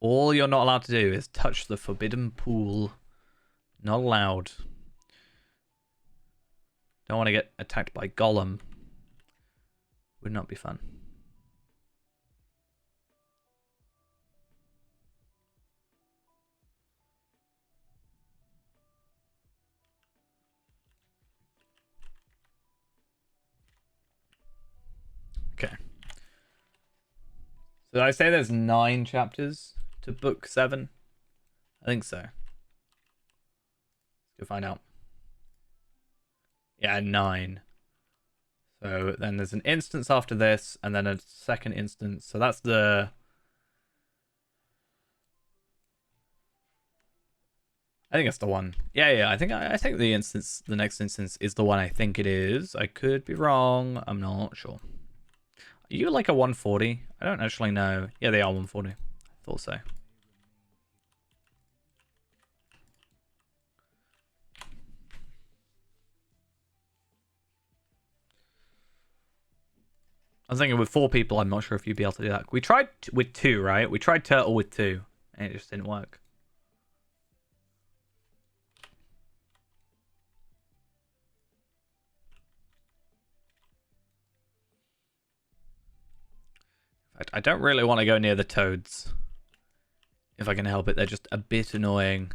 All you're not allowed to do is touch the forbidden pool. Not allowed. Don't want to get attacked by Gollum. Would not be fun. Okay. So did I say there's 9 chapters to book 7? I think so. Let's go find out. Yeah, 9. So then there's an instance after this, and then a second instance. So that's the... I think it's the one. Yeah. I think the next instance is the one I think it is. I could be wrong. I'm not sure. Are you like a 140? I don't actually know. Yeah, they are 140. I thought so. I was thinking with 4 people, I'm not sure if you'd be able to do that. We tried with 2, right? We tried Turtle with 2, and it just didn't work. In fact, I don't really want to go near the toads. If I can help it, they're just a bit annoying.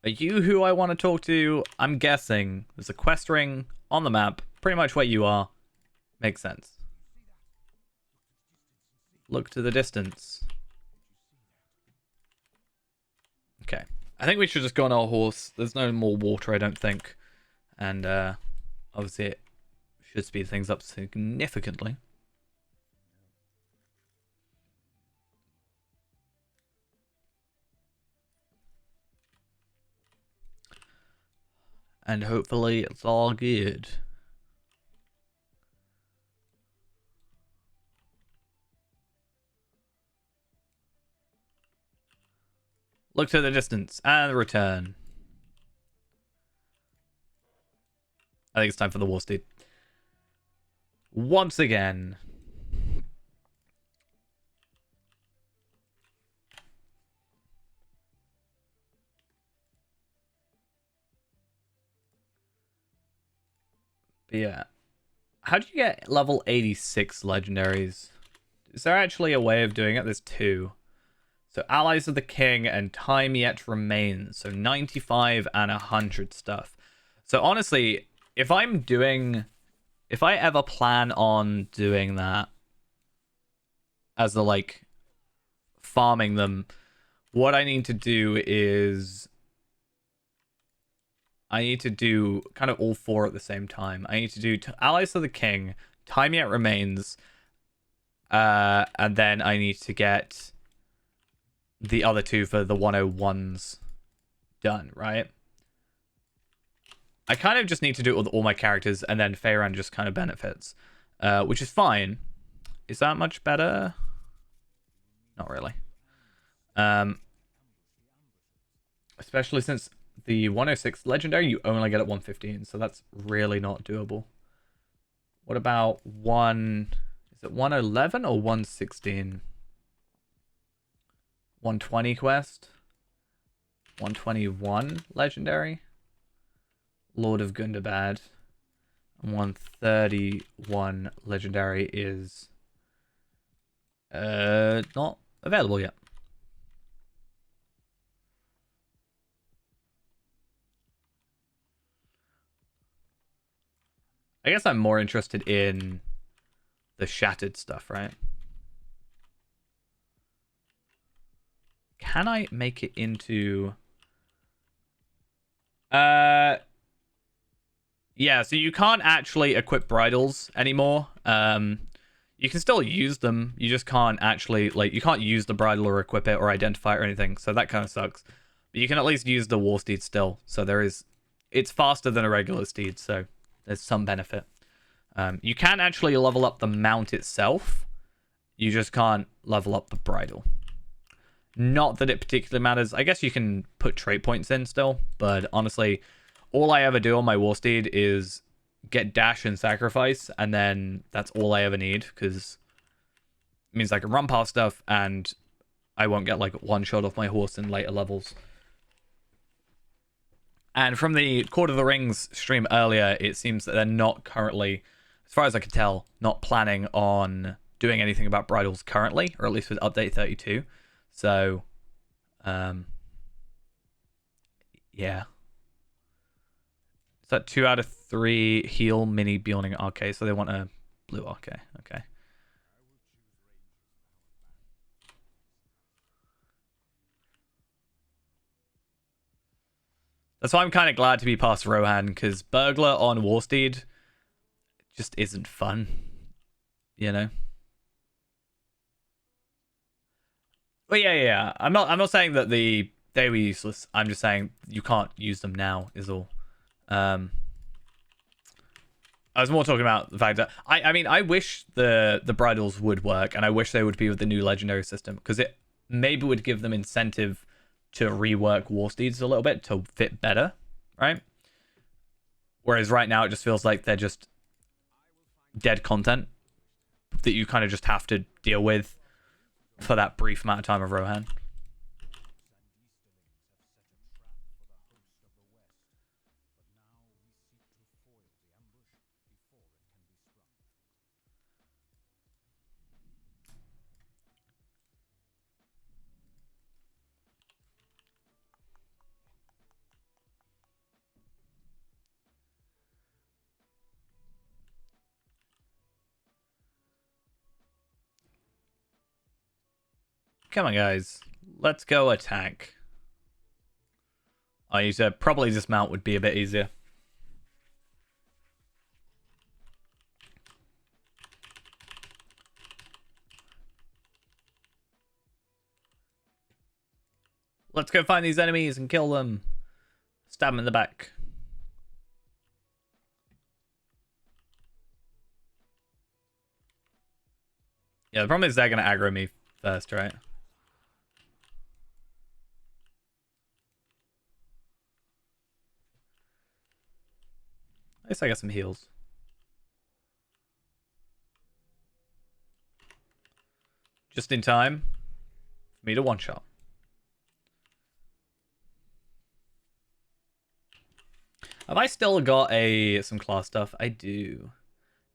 Are you who I want to talk to? I'm guessing there's a quest ring on the map, pretty much where you are. Makes sense. Look to the distance. Okay. I think we should just go on our horse. There's no more water, I don't think. And obviously it should speed things up significantly. And hopefully it's all good. Look to the distance and return. I think it's time for the war steed. Once again. But yeah. How do you get level 86 legendaries? Is there actually a way of doing it? There's 2. So Allies of the King and Time Yet Remains. So 95 and 100 stuff. So honestly, if I ever plan on doing that as the like farming them, what I need to do is I need to do kind of all four at the same time. I need to do Allies of the King, Time Yet Remains, and then I need to get the other two for the 101s done, right? I kind of just need to do it with all my characters, and then Feyran just kind of benefits, which is fine. Is that much better? Not really. Especially since the 106 legendary you only get at 115, so that's really not doable. What about is it 111 or 116? 120 quest? 121 legendary? Lord of Gundabad. 131 legendary is not available yet. I guess I'm more interested in the shattered stuff, right? Can I make it into... Yeah, so you can't actually equip bridles anymore. You can still use them. You just can't actually, like, you can't use the bridle or equip it or identify it or anything. So that kind of sucks. But you can at least use the war steed still. So it's faster than a regular steed. So there's some benefit. You can actually level up the mount itself. You just can't level up the bridle. Not that it particularly matters. I guess you can put trait points in still. But honestly, all I ever do on my war steed is get dash and sacrifice. And then that's all I ever need. Because it means I can run past stuff. And I won't get like one shot off my horse in later levels. And from the Court of the Rings stream earlier, it seems that they're not currently, as far as I can tell, not planning on doing anything about bridles currently, or at least with update 32. So, yeah. Is that 2 out of 3 heal mini Bjorning RK? So they want a blue RK. Okay. That's why I'm kind of glad to be past Rohan, because Burglar on Warsteed just isn't fun, you know? Well, yeah. I'm not saying that they were useless. I'm just saying you can't use them now, is all. I was more talking about the fact that I mean I wish the bridles would work, and I wish they would be with the new legendary system, because it maybe would give them incentive to rework war steeds a little bit to fit better, right? Whereas right now it just feels like they're just dead content that you kind of just have to deal with for that brief amount of time of Rohan. Come on, guys. Let's go attack. I used to probably dismount would be a bit easier. Let's go find these enemies and kill them. Stab them in the back. Yeah, the problem is they're going to aggro me first, right? At least I got some heals. Just in time for me to one-shot. Have I still got some class stuff? I do.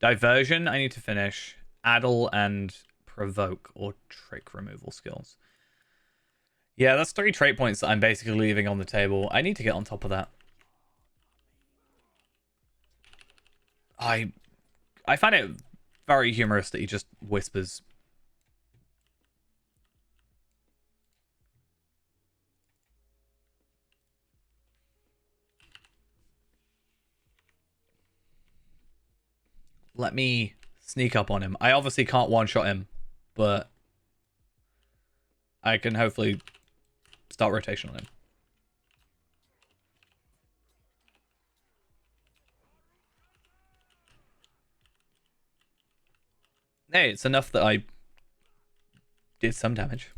Diversion, I need to finish. Addle and Provoke, or trick removal skills. Yeah, that's 3 trait points that I'm basically leaving on the table. I need to get on top of that. I find it very humorous that he just whispers. Let me sneak up on him. I obviously can't one-shot him, but I can hopefully start rotation on him. Hey, it's enough that I did some damage.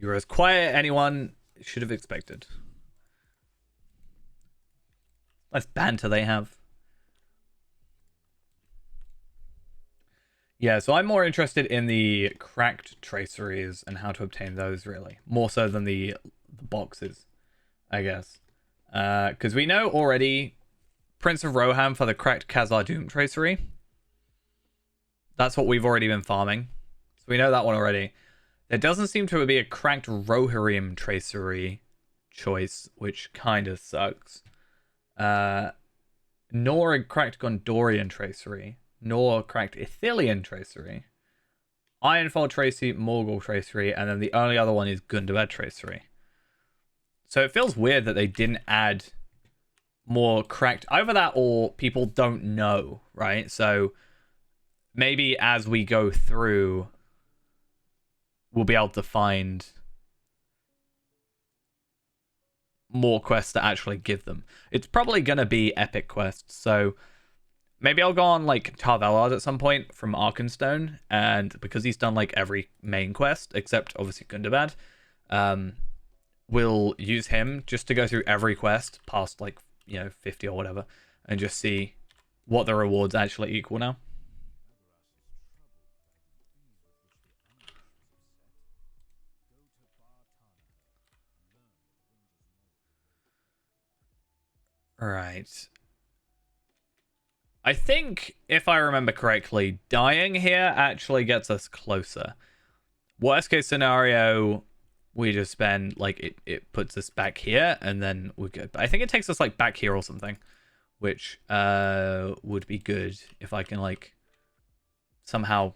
You're as quiet as anyone should have expected. Nice banter they have. Yeah, so I'm more interested in the cracked traceries and how to obtain those, really. More so than the boxes, I guess. Because we know already Prince of Rohan for the cracked Khazar Doom tracery. That's what we've already been farming. So we know that one already. There doesn't seem to be a cracked Rohirrim tracery choice, which kind of sucks. Nor a cracked Gondorian tracery. Nor a cracked Ithilien tracery. Ironfold tracery, Morgul tracery, and then the only other one is Gundabad tracery. So it feels weird that they didn't add more cracked. Either that or people don't know, right? So maybe as we go through, we'll be able to find more quests to actually give them. It's probably going to be epic quests, so maybe I'll go on like Tar Valard at some point from Arkenstone, and because he's done like every main quest except obviously Gundabad, we'll use him just to go through every quest past like 50 or whatever, and just see what the rewards actually equal now. Right. I think, if I remember correctly, dying here actually gets us closer. Worst case scenario, we just spend, like, it puts us back here, and then we go. I think it takes us, like, back here or something, which would be good if I can, like, somehow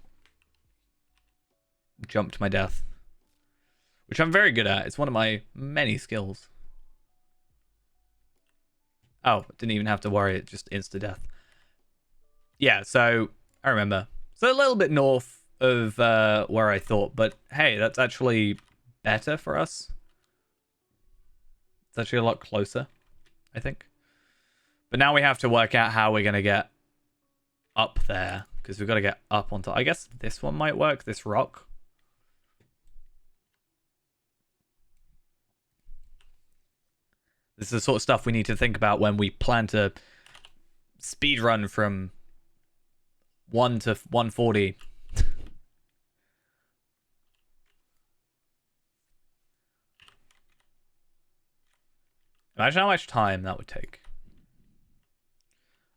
jump to my death, which I'm very good at. It's one of my many skills. Oh, didn't even have to worry. It just insta-death. Yeah, so I remember. So a little bit north of where I thought, but hey, that's actually better for us. It's actually a lot closer, I think. But now we have to work out how we're going to get up there, because we've got to get up on top. I guess this one might work, this rock. This is the sort of stuff we need to think about when we plan to speedrun from 1 to 140. Imagine how much time that would take.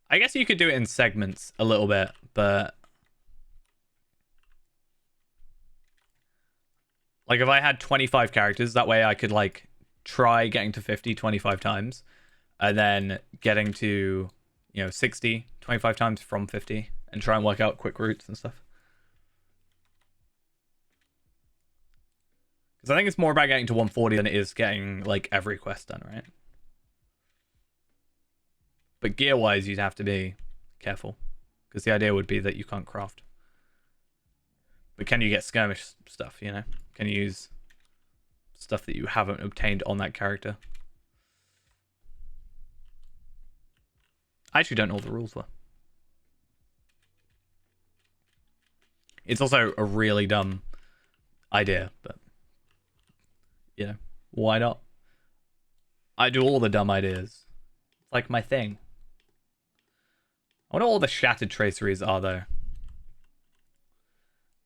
I guess you could do it in segments a little bit, but like if I had 25 characters, that way I could like try getting to 50 25 times, and then getting to 60 25 times from 50, and try and work out quick routes and stuff. Because I think it's more about getting to 140 than it is getting like every quest done, right? But gear wise, you'd have to be careful, because the idea would be that you can't craft. But can you get skirmish stuff? Can you use stuff that you haven't obtained on that character? I actually don't know what the rules were. It's also a really dumb idea, but why not? I do all the dumb ideas. It's like my thing. I wonder what all the shattered traceries are, though.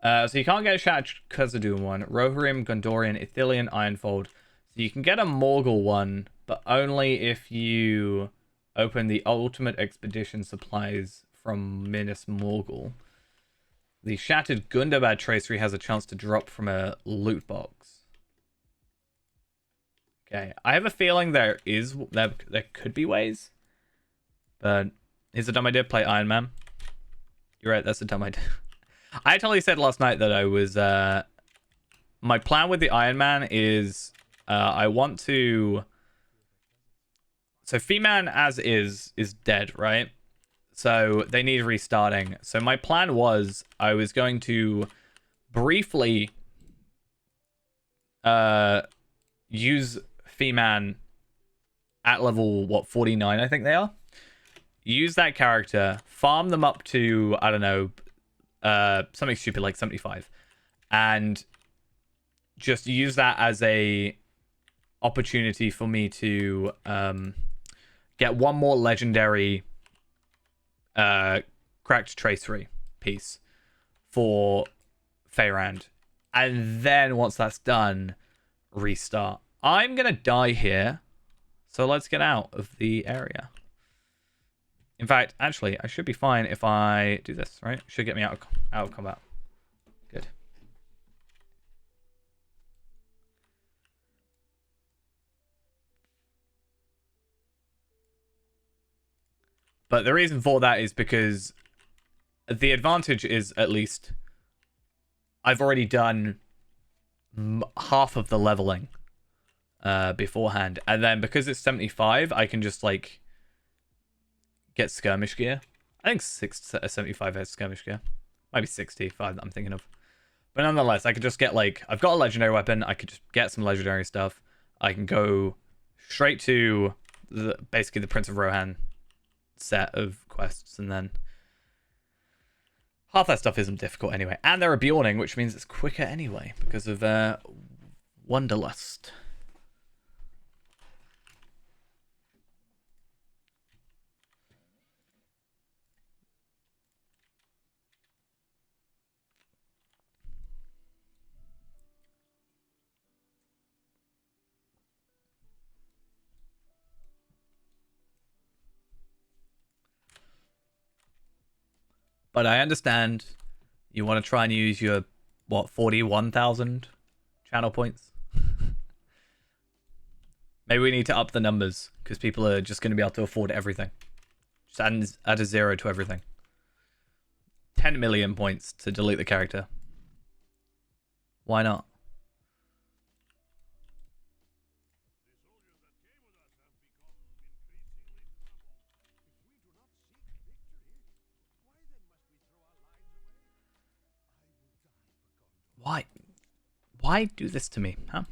So you can't get a shattered Khazad-dûm one. Rohirrim, Gondorian, Ithilien, Ironfold. So you can get a Morgul one, but only if you open the Ultimate Expedition supplies from Minas Morgul. The shattered Gundabad tracery has a chance to drop from a loot box. Okay, I have a feeling there could be ways, but here's a dumb idea. Play Iron Man. You're right, that's a dumb idea. I totally said last night that I was my plan with the Iron Man is I want to. So Fee-Man as is dead, right? So they need restarting. So my plan was I was going to briefly use Fee-Man at level 49, I think they are. Use that character, farm them up to, I don't know, something stupid like 75, and just use that as a opportunity for me to get one more legendary cracked tracery piece for Feyrand, and then once that's done, restart. I'm gonna die here, so let's get out of the area. In fact, actually, I should be fine if I do this, right? Should get me out of combat. Good. But the reason for that is because the advantage is, at least, I've already done half of the leveling beforehand. And then because it's 75, I can just, like, get skirmish gear. I think 75 has skirmish gear. Might be 65 that I'm thinking of. But nonetheless, I could just get, like, I've got a legendary weapon. I could just get some legendary stuff. I can go straight to basically the Prince of Rohan set of quests, and then half that stuff isn't difficult anyway. And they're a Bjorning, which means it's quicker anyway because of Wanderlust. But I understand you want to try and use your, 41,000 channel points? Maybe we need to up the numbers, because people are just going to be able to afford everything. Just add a 0 to everything. 10 million points to delete the character. Why not? Why? Why do this to me, huh?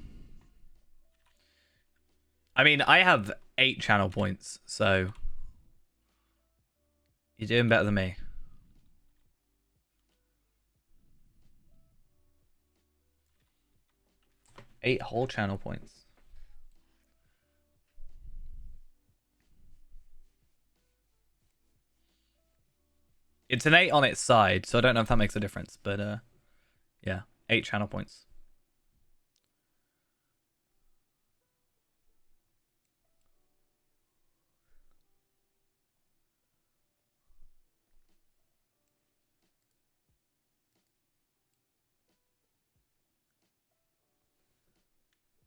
I mean, I have 8 channel points, so you're doing better than me. 8 whole channel points. It's an 8 on its side, so I don't know if that makes a difference, but yeah, 8 channel points.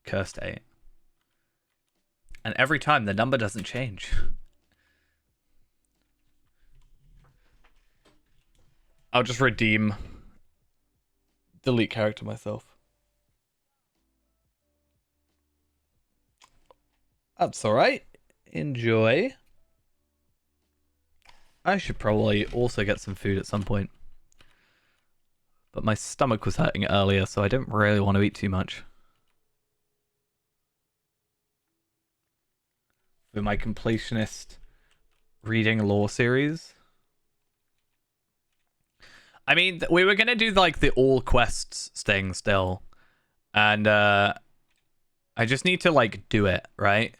Cursed 8. And every time the number doesn't change. I'll just redeem delete character myself. That's alright. Enjoy. I should probably also get some food at some point. But my stomach was hurting earlier, so I don't really want to eat too much. For my completionist reading lore series. I mean, we were gonna do like the all quests thing still, and I just need to like do it, right?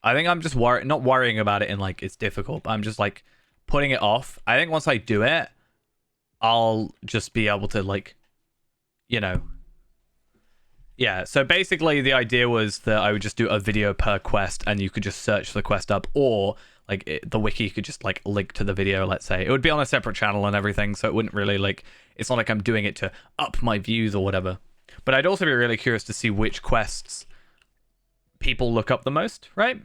I think I'm just not worrying about it in like it's difficult, but I'm just like putting it off. I think once I do it, I'll just be able to like, you know. Yeah, so basically the idea was that I would just do a video per quest and you could just search the quest up, or the wiki could just like link to the video. Let's say it would be on a separate channel and everything, so it wouldn't really like. It's not like I'm doing it to up my views or whatever. But I'd also be really curious to see which quests people look up the most, right?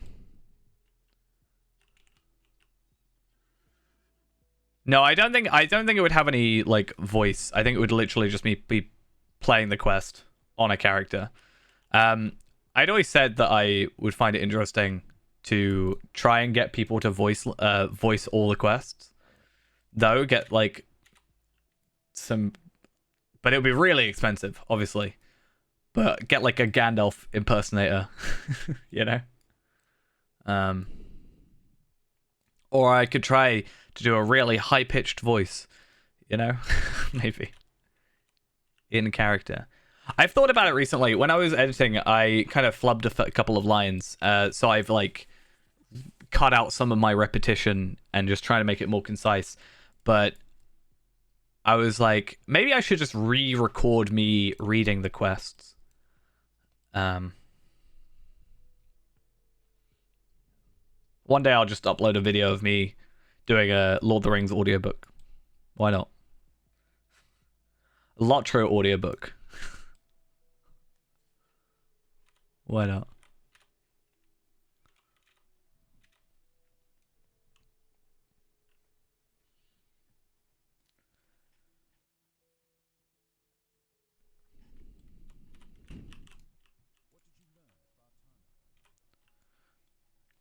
No, I don't think it would have any like voice. I think it would literally just be playing the quest on a character. I'd always said that I would find it interesting to try and get people to voice all the quests. Though get like some, but it would be really expensive, obviously. But get like a Gandalf impersonator, you know. Or I could try to do a really high-pitched voice, you know, maybe in character. I've thought about it recently. When I was editing, I kind of flubbed a couple of lines, so I've like cut out some of my repetition and just trying to make it more concise. But I was like, maybe I should just re-record me reading the quests. One day I'll just upload a video of me doing a Lord of the Rings audiobook. Why not? Lotro audiobook. Why not?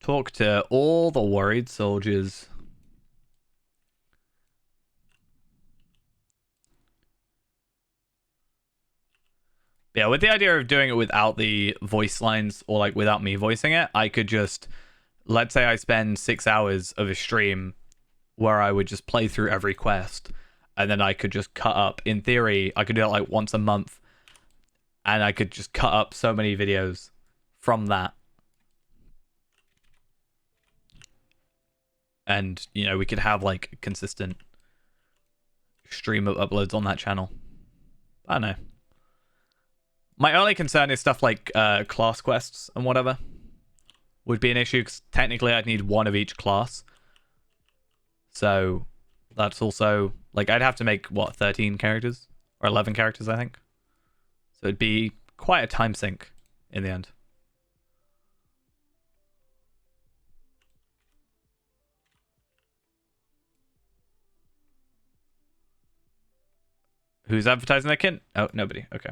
Talk to all the worried soldiers. Yeah, with the idea of doing it without the voice lines or like without me voicing it, I could just, let's say I spend 6 hours of a stream where I would just play through every quest and then I could just cut up. In theory, I could do it like once a month and I could just cut up so many videos from that. And, you know, we could have like consistent stream of uploads on that channel. I don't know. My only concern is stuff like class quests and whatever would be an issue because technically I'd need one of each class. So that's also like I'd have to make what 13 characters or 11 characters, I think. So it'd be quite a time sink in the end. Who's advertising their kit? Oh, nobody. Okay.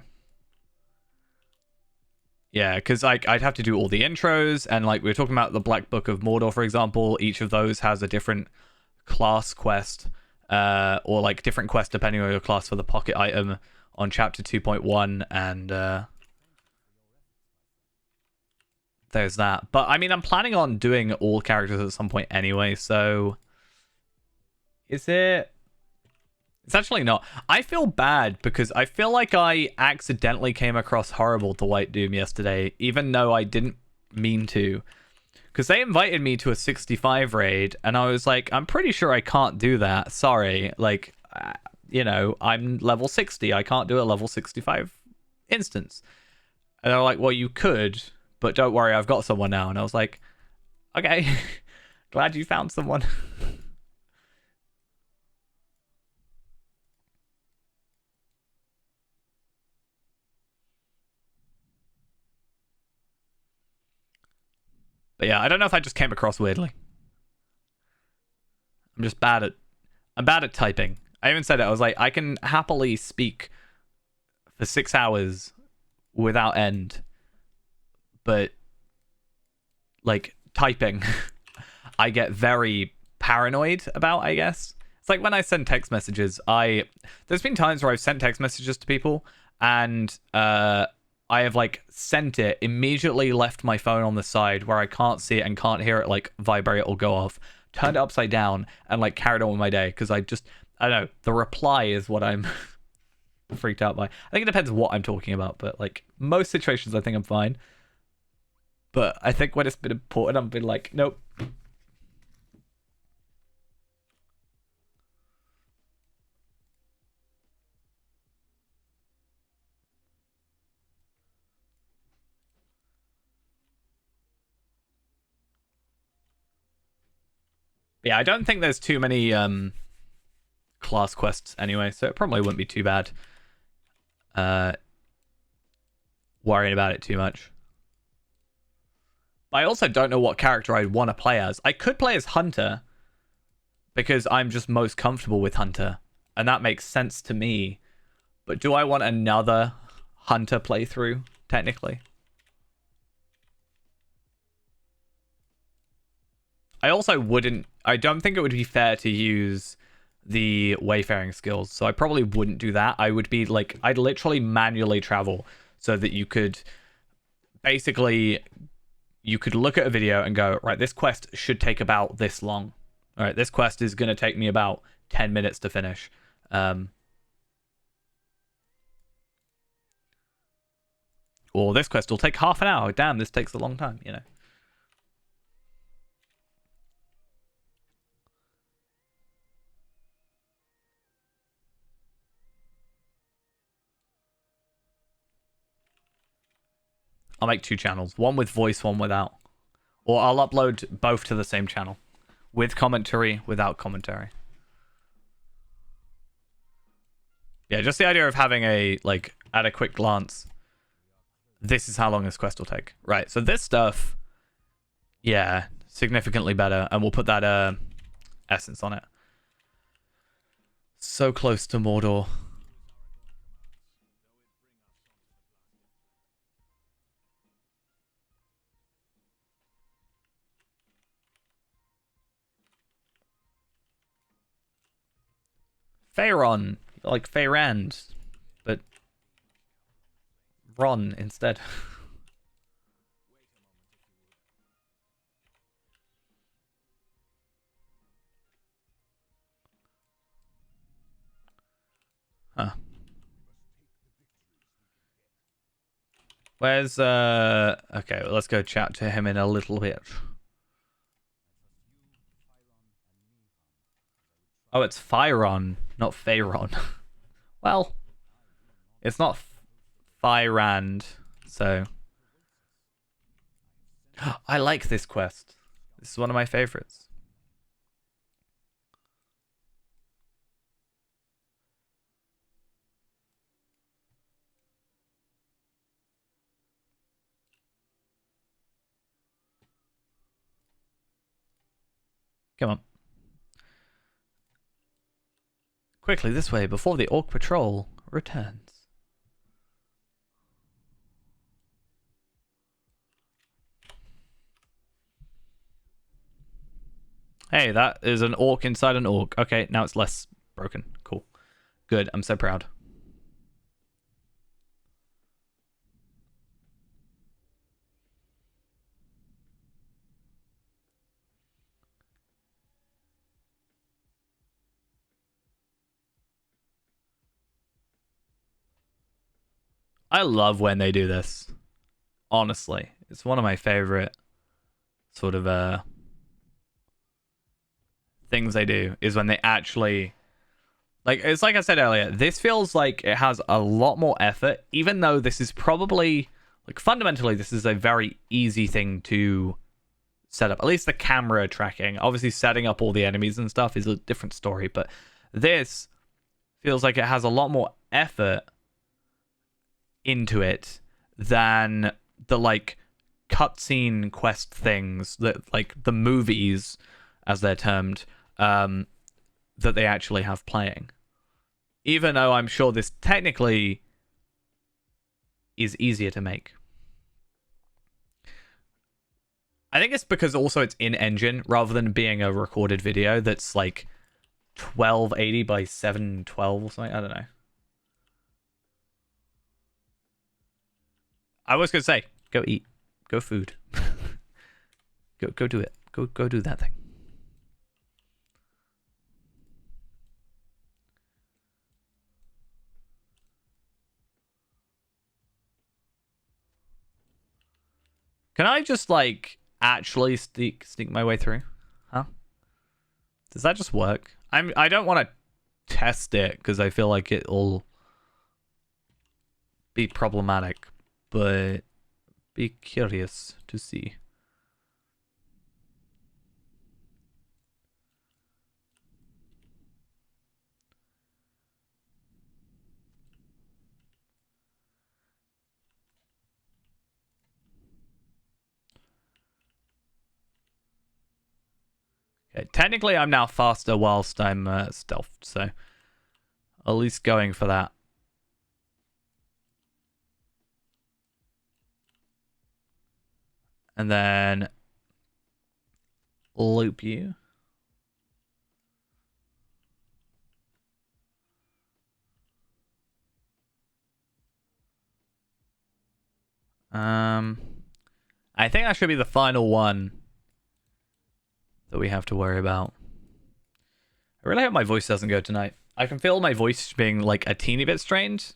Yeah, because like I'd have to do all the intros, and like we were talking about the Black Book of Mordor, for example. Each of those has a different class quest, or like different quest depending on your class for the pocket item on chapter 2.1, and there's that. But I mean, I'm planning on doing all characters at some point anyway, so is it? It's actually not. I feel bad because I feel like I accidentally came across horrible to White Doom yesterday, even though I didn't mean to. Because they invited me to a 65 raid, and I was like, I'm pretty sure I can't do that. Sorry. Like, you know, I'm level 60. I can't do a level 65 instance. And they're like, well, you could, but don't worry, I've got someone now. And I was like, okay, glad you found someone. But yeah, I don't know if I just came across weirdly. I'm bad at typing. I even said it. I was like, I can happily speak for 6 hours without end, but like typing, I get very paranoid about, I guess. It's like when I send text messages, there's been times where I've sent text messages to people and I have like sent it, immediately left my phone on the side where I can't see it and can't hear it like vibrate or go off, turned it upside down and like carried on with my day because I don't know, the reply is what I'm freaked out by. I think it depends what I'm talking about, but like most situations I think I'm fine. But I think when it's been important, I've been like, nope. Yeah, I don't think there's too many class quests anyway, so it probably wouldn't be too bad worrying about it too much. I also don't know what character I'd want to play as. I could play as Hunter because I'm just most comfortable with Hunter, and that makes sense to me. But do I want another Hunter playthrough, technically? I also wouldn't... I don't think it would be fair to use the wayfaring skills, so I probably wouldn't do that. I would be like... I'd literally manually travel so that you could... Basically, you could look at a video and go, right, this quest should take about this long. All right, this quest is going to take me about 10 minutes to finish. Or this quest will take half an hour. Damn, this takes a long time, you know. I'll make 2 channels. One with voice, one without. Or I'll upload both to the same channel. With commentary, without commentary. Yeah, just the idea of having a, like, at a quick glance, this is how long this quest will take. Right, so this stuff, yeah, significantly better. And we'll put that essence on it. So close to Mordor. Faerun, like Faerand, but Ron instead. Huh. Where's okay, well, let's go chat to him in a little bit. Oh, it's Fyron, not Faeron. Well, it's not Fyrand, so I like this quest. This is one of my favorites. Come on. Quickly this way before the Orc Patrol returns. Hey, that is an orc inside an orc. Okay, now it's less broken. Cool. Good, I'm so proud. I love when they do this. Honestly, it's one of my favorite sort of things they do is when they actually, like, it's like I said earlier, this feels like it has a lot more effort, even though this is probably, like, fundamentally this is a very easy thing to set up. At least the camera tracking. Obviously setting up all the enemies and stuff is a different story, but this feels like it has a lot more effort into it than the, like, cutscene quest things that, like, the movies, as they're termed, that they actually have playing. Even though I'm sure this technically is easier to make. I think it's because also it's in engine rather than being a recorded video that's like 1280 by 712 or something. I don't know. I was gonna say, go eat, go food, go do it, go do that thing. Can I just, like, actually sneak my way through? Huh? Does that just work? I don't want to test it because I feel like it'll be problematic, but be curious to see. Okay, technically I'm now faster whilst I'm stealthed, so at least going for that. And then loop you. I think that should be the final one that we have to worry about. I really hope my voice doesn't go tonight. I can feel my voice being like a teeny bit strained.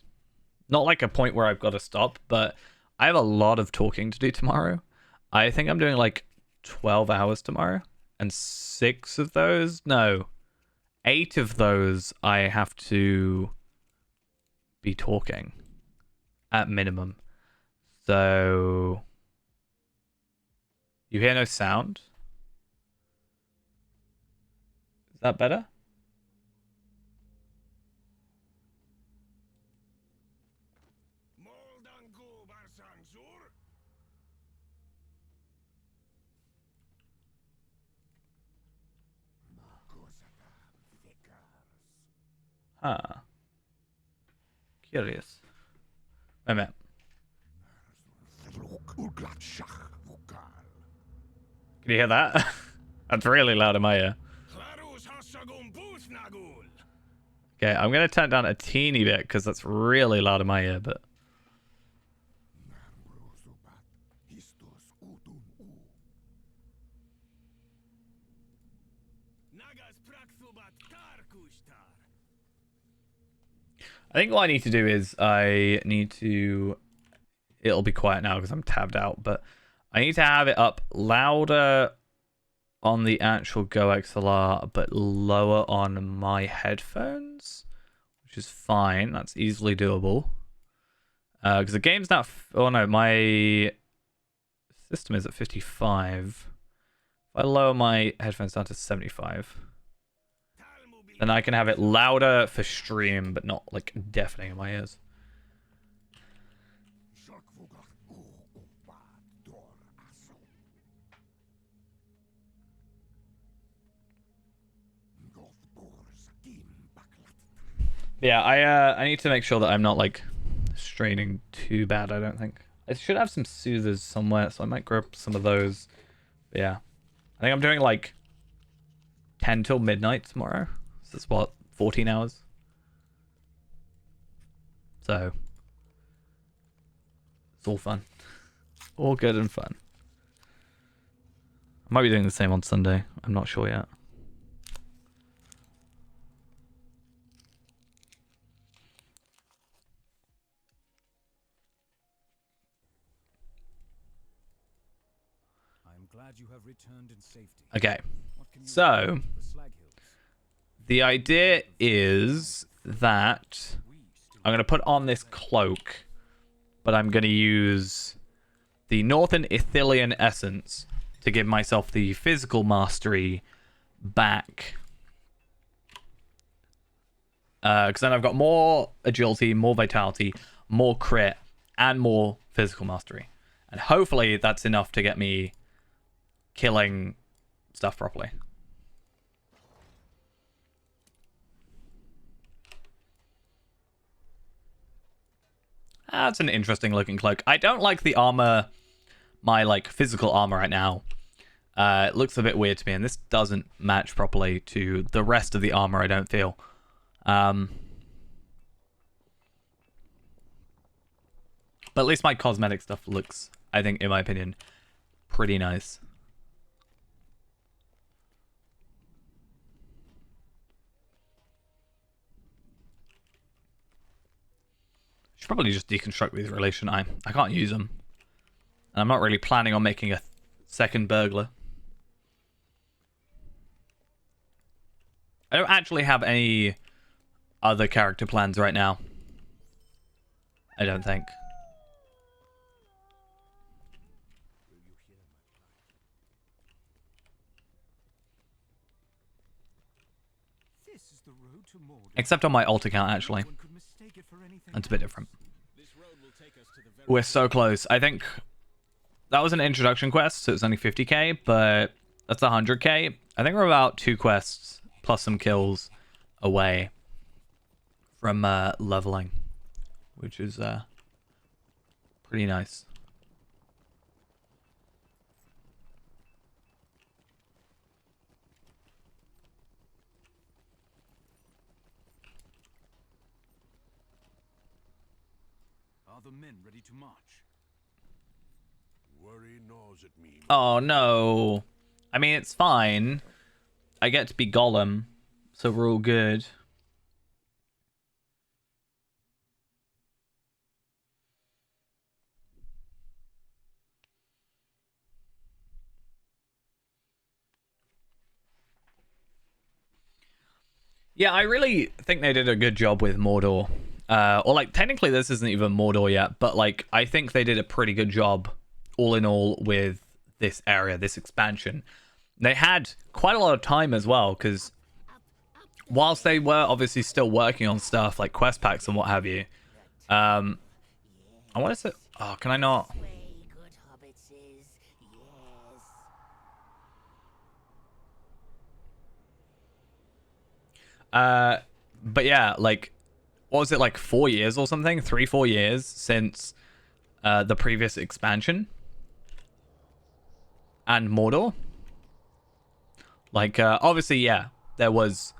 Not like a point where I've got to stop, but I have a lot of talking to do tomorrow. I think I'm doing like 12 hours tomorrow. And 8 of those I have to be talking at minimum. So you hear no sound? Is that better? Huh. Curious. Wait a minute. Can you hear that? That's really loud in my ear. Okay, I'm going to turn it down a teeny bit because that's really loud in my ear, but... I think what I need to do is it'll be quiet now because I'm tabbed out, but I need to have it up louder on the actual Go XLR, but lower on my headphones, which is fine. That's easily doable. Because the game's not... oh no, my system is at 55. If I lower my headphones down to 75... then I can have it louder for stream, but not like deafening in my ears. Yeah, I need to make sure that I'm not like straining too bad. I don't think I should have some soothers somewhere, so I might grab some of those. But yeah, I think I'm doing like 10 till midnight tomorrow. So that's what, 14 hours. So it's all fun, all good and fun. I might be doing the same on Sunday. I'm not sure yet. Glad you have returned in safety. Okay, so the idea is that I'm going to put on this cloak, but I'm going to use the Northern Ithilien Essence to give myself the physical mastery back. Because then I've got more agility, more vitality, more crit, and more physical mastery. And hopefully that's enough to get me killing stuff properly. That's an interesting looking cloak. I don't like the armor, my like physical armor right now. It looks a bit weird to me, and this doesn't match properly to the rest of the armor, I don't feel. But at least my cosmetic stuff looks, I think, in my opinion, pretty nice. Should probably just deconstruct these relation. I can't use them. And I'm not really planning on making a second burglar. I don't actually have any other character plans right now. I don't think. Except on my alt account, actually. That's a bit different. We're so close. I think that was an introduction quest, so it's only 50k, but That's 100k. I think we're about 2 quests plus some kills away from leveling, which is pretty nice. Are the men ready to march? Worry gnaws at me. Oh no. I mean, it's fine. I get to be Gollum, so we're all good. Yeah, I really think they did a good job with Mordor. Or like technically this isn't even Mordor yet, but like I think they did a pretty good job all in all with this area, this expansion. They had quite a lot of time as well, because whilst they were obviously still working on stuff like quest packs and what have you, I want to say, oh, can I not? But yeah, like, what was it, like 4 years or something? 3-4 years since the previous expansion and Mordor. Like, obviously, yeah, there was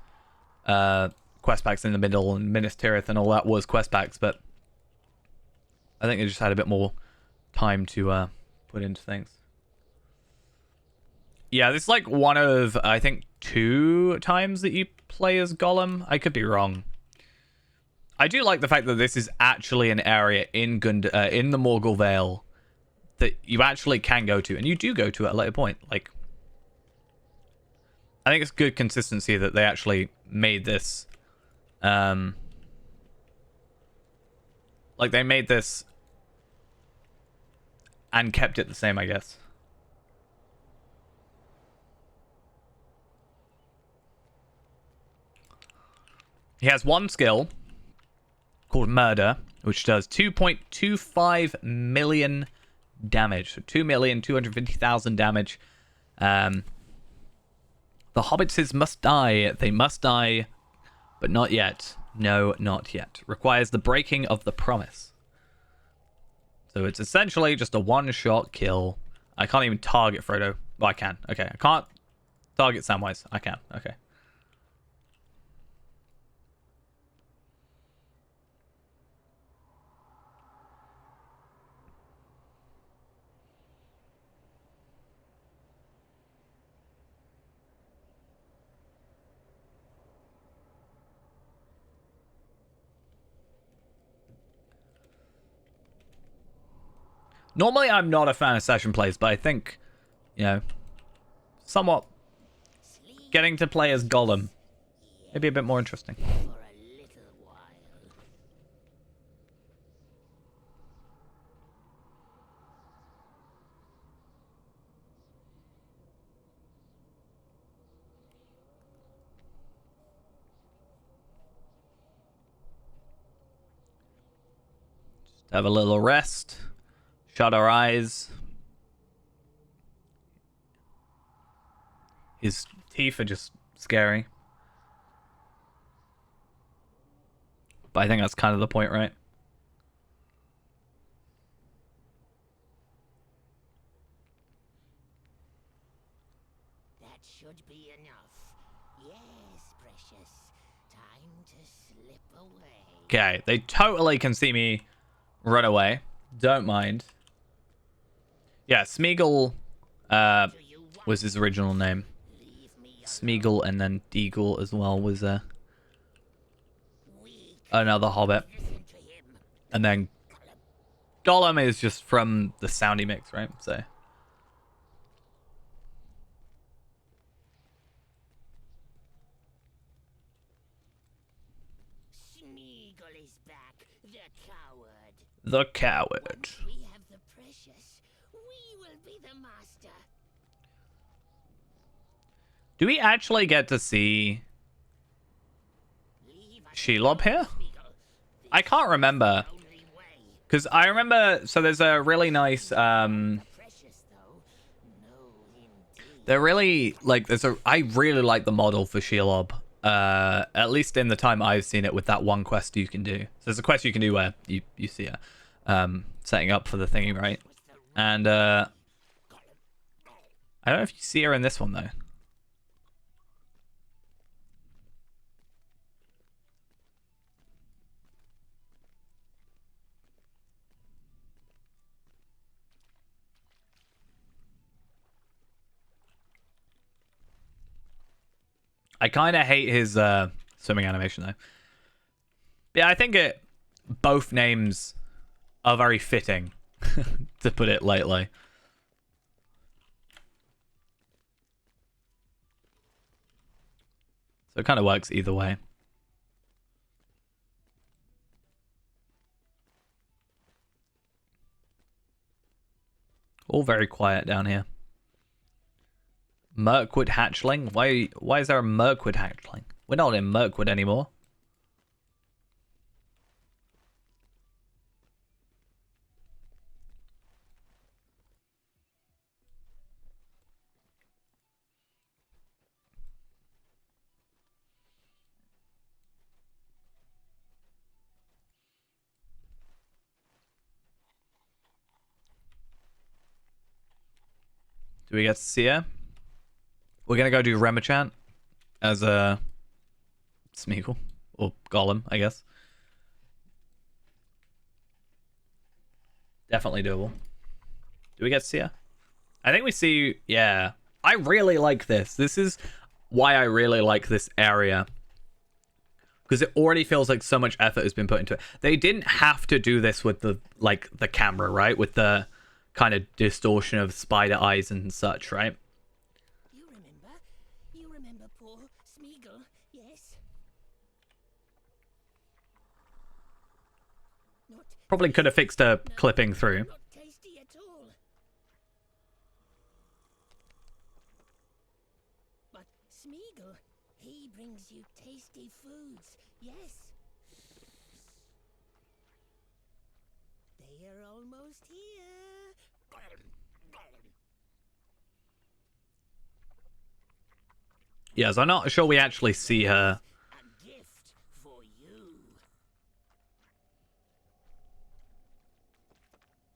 quest packs in the middle, and Minas Tirith and all that was quest packs, but I think they just had a bit more time to put into things. Yeah, this is like one of, I think, 2 times that you play as Gollum. I could be wrong. I do like the fact that this is actually an area in in the Morgul Vale that you actually can go to, and you do go to at a later point. Like, I think it's good consistency that they actually made this, like they made this and kept it the same, I guess. He has one skill called Murder, which does 2.25 million damage. So 2,250,000 damage. The hobbitses must die. They must die, but not yet. No, not yet. Requires the breaking of the promise. So it's essentially just a one-shot kill. I can't even target Frodo. Well, I can. Okay, I can't target Samwise. I can. Okay. Normally, I'm not a fan of session plays, but I think, you know, somewhat getting to play as Gollum maybe a bit more interesting. Just have a little rest. Shut our eyes. His teeth are just scary. But I think that's kind of the point, right? That should be enough. Yes, precious. Time to slip away. Okay, they totally can see me run away. Don't mind. Yeah, Smeagol was his original name. Smeagol and then Deagle as well was another hobbit. And then Gollum is just from the soundy mix, right? So Smeagol is back, the coward. the coward. Once we have the precious, we will be the master. Do we actually get to see Leave us Shelob here? Smeagol. I can't remember. Only way. Because I remember, so there's a really nice, Precious, though. No, indeed. They're really like I really like the model for Shelob. At least in the time I've seen it with that one quest you can do. So there's a quest you can do where you see her setting up for the thingy, right? And I don't know if you see her in this one though. I kind of hate his swimming animation though. Yeah, I think both names are very fitting, to put it lightly. So it kind of works either way. All very quiet down here. Mirkwood hatchling? Why is there a Mirkwood hatchling? We're not in Mirkwood anymore. Do we get to see her? We're gonna go do Remachant as a Smeagol or Gollum, I guess. Definitely doable. Do we get to see her? I think we see. Yeah, I really like this. This is why I really like this area, because it already feels like so much effort has been put into it. They didn't have to do this with the camera, right? With the kind of distortion of spider eyes and such, right? You remember poor Smeagol, yes? Not Probably could have fixed a clipping through. not tasty at all. But Smeagol, he brings you tasty foods, yes? They are almost here. Yes, I'm not sure we actually see her. A gift for you.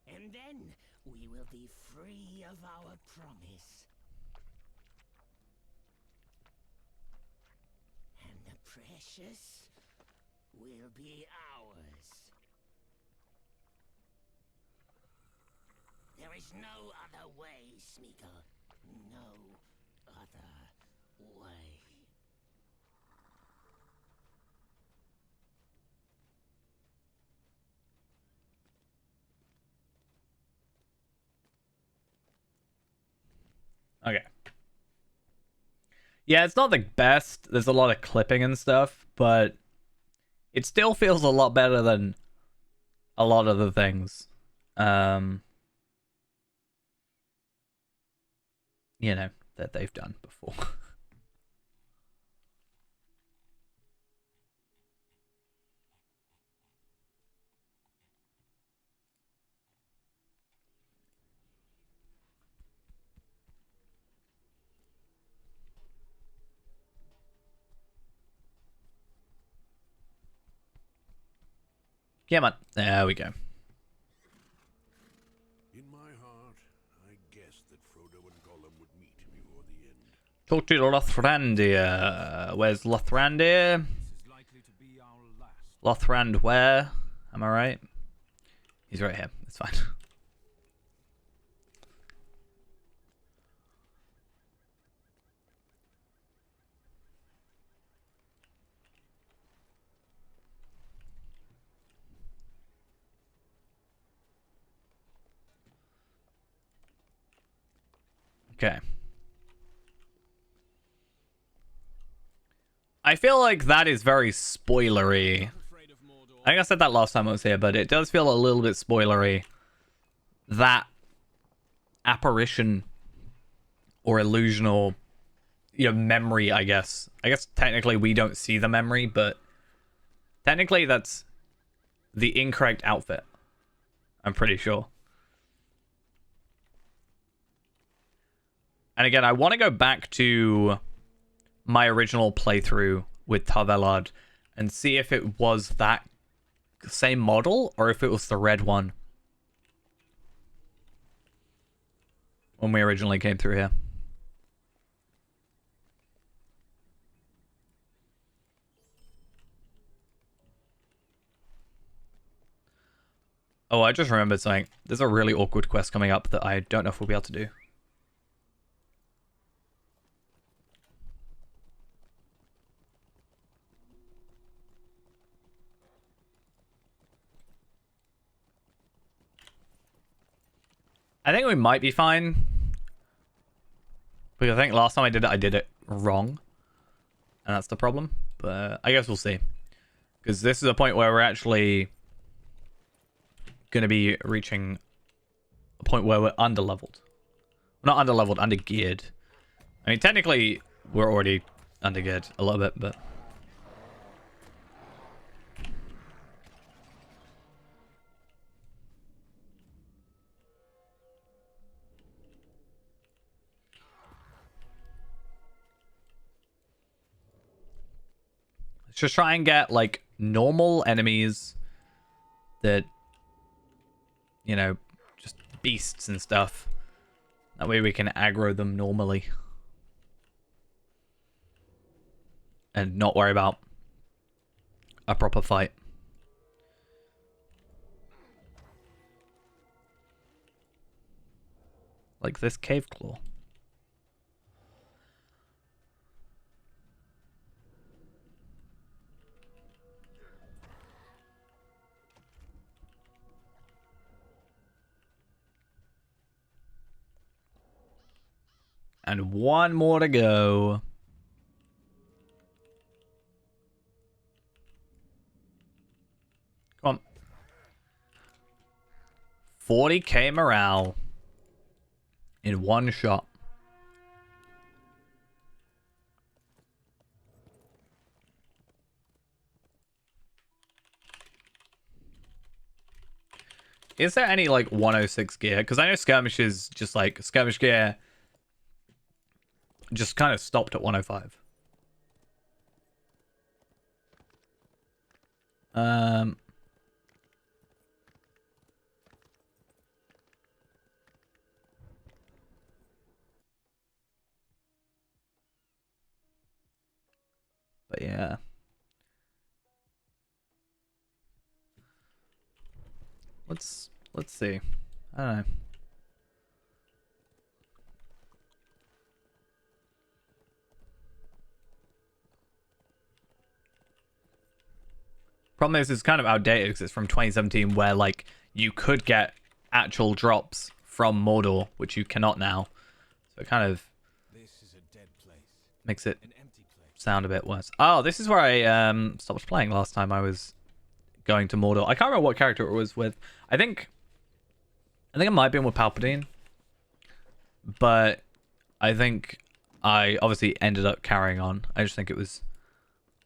And then we will be free of our promise. And the precious will be ours. There is no other way, Smeagol. No other way. Okay. Yeah, it's not the best. There's a lot of clipping and stuff, but it still feels a lot better than a lot of the things. You know, that they've done before. Come on. There we go. In my heart, I guessed that Frodo and Gollum would meet before the end. Talk to Lothrandir. Where's Lothrandir? This is likely to be our last. Lothrand where? Am I right? He's right here. It's fine. Okay. I feel like that is very spoilery. Afraid of Mordor. I think I said that last time I was here, but it does feel a little bit spoilery. That apparition or illusion or memory, I guess. I guess technically we don't see the memory, but technically that's the incorrect outfit. I'm pretty sure. And again, I want to go back to my original playthrough with Tarvelard and see if it was that same model or if it was the red one when we originally came through here. Oh, I just remembered something. There's a really awkward quest coming up that I don't know if we'll be able to do. I think we might be fine. Because I think last time I did it wrong. And that's the problem. But I guess we'll see. Because this is a point where we're actually going to be reaching a point where we're underleveled. Not underleveled, undergeared. I mean, technically, we're already undergeared a little bit, but... Let's just try and get, like, normal enemies that, you know, just beasts and stuff. That way we can aggro them normally. And not worry about a proper fight. Like this cave claw. And one more to go. Come on. 40k morale. In one shot. Is there any, like, 106 gear? Because I know skirmish is just, like, skirmish gear just kind of stopped at 105. But yeah. Let's see. I don't know. Problem is, it's kind of outdated because it's from 2017 where, like, you could get actual drops from Mordor, which you cannot now. So it kind of This is a dead place. makes it An empty place. sound a bit worse. Oh, this is where I stopped playing last time I was going to Mordor. I can't remember what character it was with. I think it might have been with Palpatine. But I think I obviously ended up carrying on. I just think it was...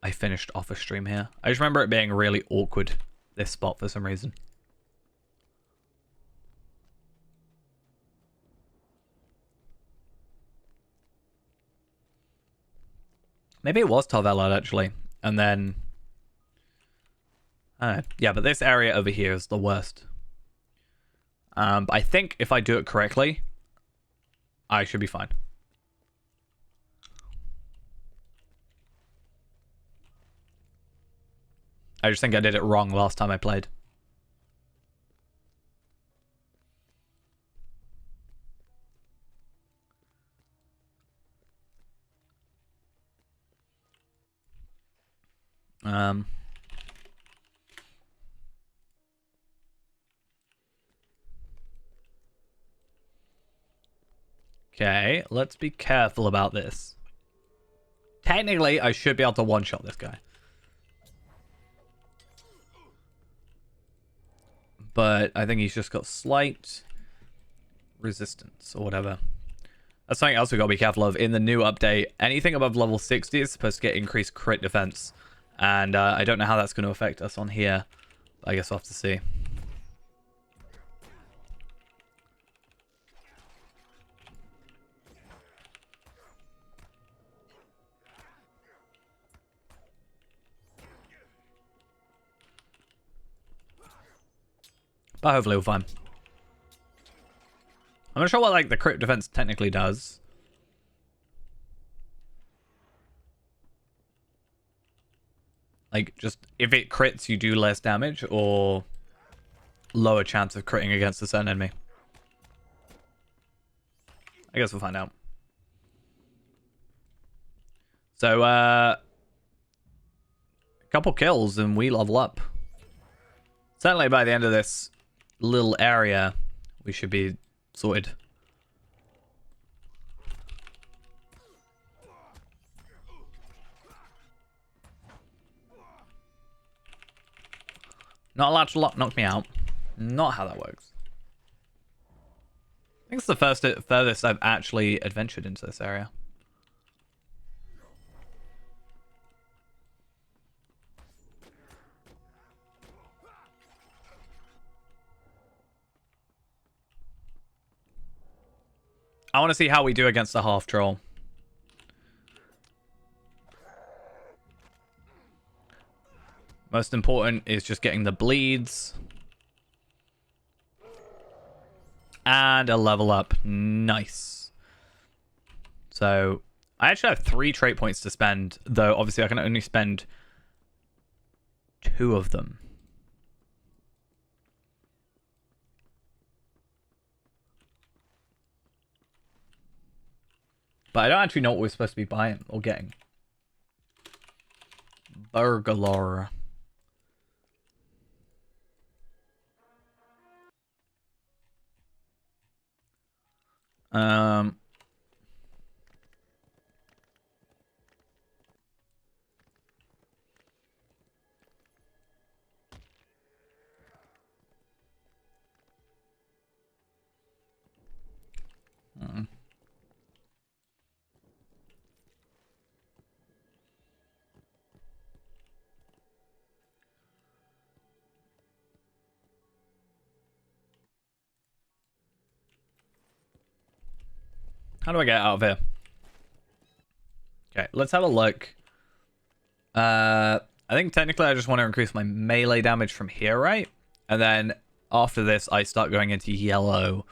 I finished off a stream here. I just remember it being really awkward, this spot, for some reason. Maybe it was Tarvelad, actually. And then... I don't know. Yeah, but this area over here is the worst. But I think if I do it correctly, I should be fine. I just think I did it wrong last time I played. Okay, let's be careful about this. Technically, I should be able to one-shot this guy. But I think he's just got slight resistance or whatever. That's something else we got to be careful of. In the new update, anything above level 60 is supposed to get increased crit defense. And I don't know how that's going to affect us on here. I guess we'll have to see. But hopefully we'll find. I'm not sure what like the crit defense technically does. Like, just if it crits, you do less damage, or lower chance of critting against a certain enemy. I guess we'll find out. So, a couple kills and we level up. Certainly by the end of this little area, we should be sorted. Not allowed to knock me out. Not how that works. I think it's the furthest I've actually adventured into this area. I want to see how we do against the half troll. Most important is just getting the bleeds. And a level up. Nice. So, I actually have 3 trait points to spend, though obviously I can only spend 2 of them. But I don't actually know what we're supposed to be buying or getting. Burglar. Um. How do I get out of here? Okay, let's have a look. I think technically I just want to increase my melee damage from here, right? And then after this, I start going into yellow.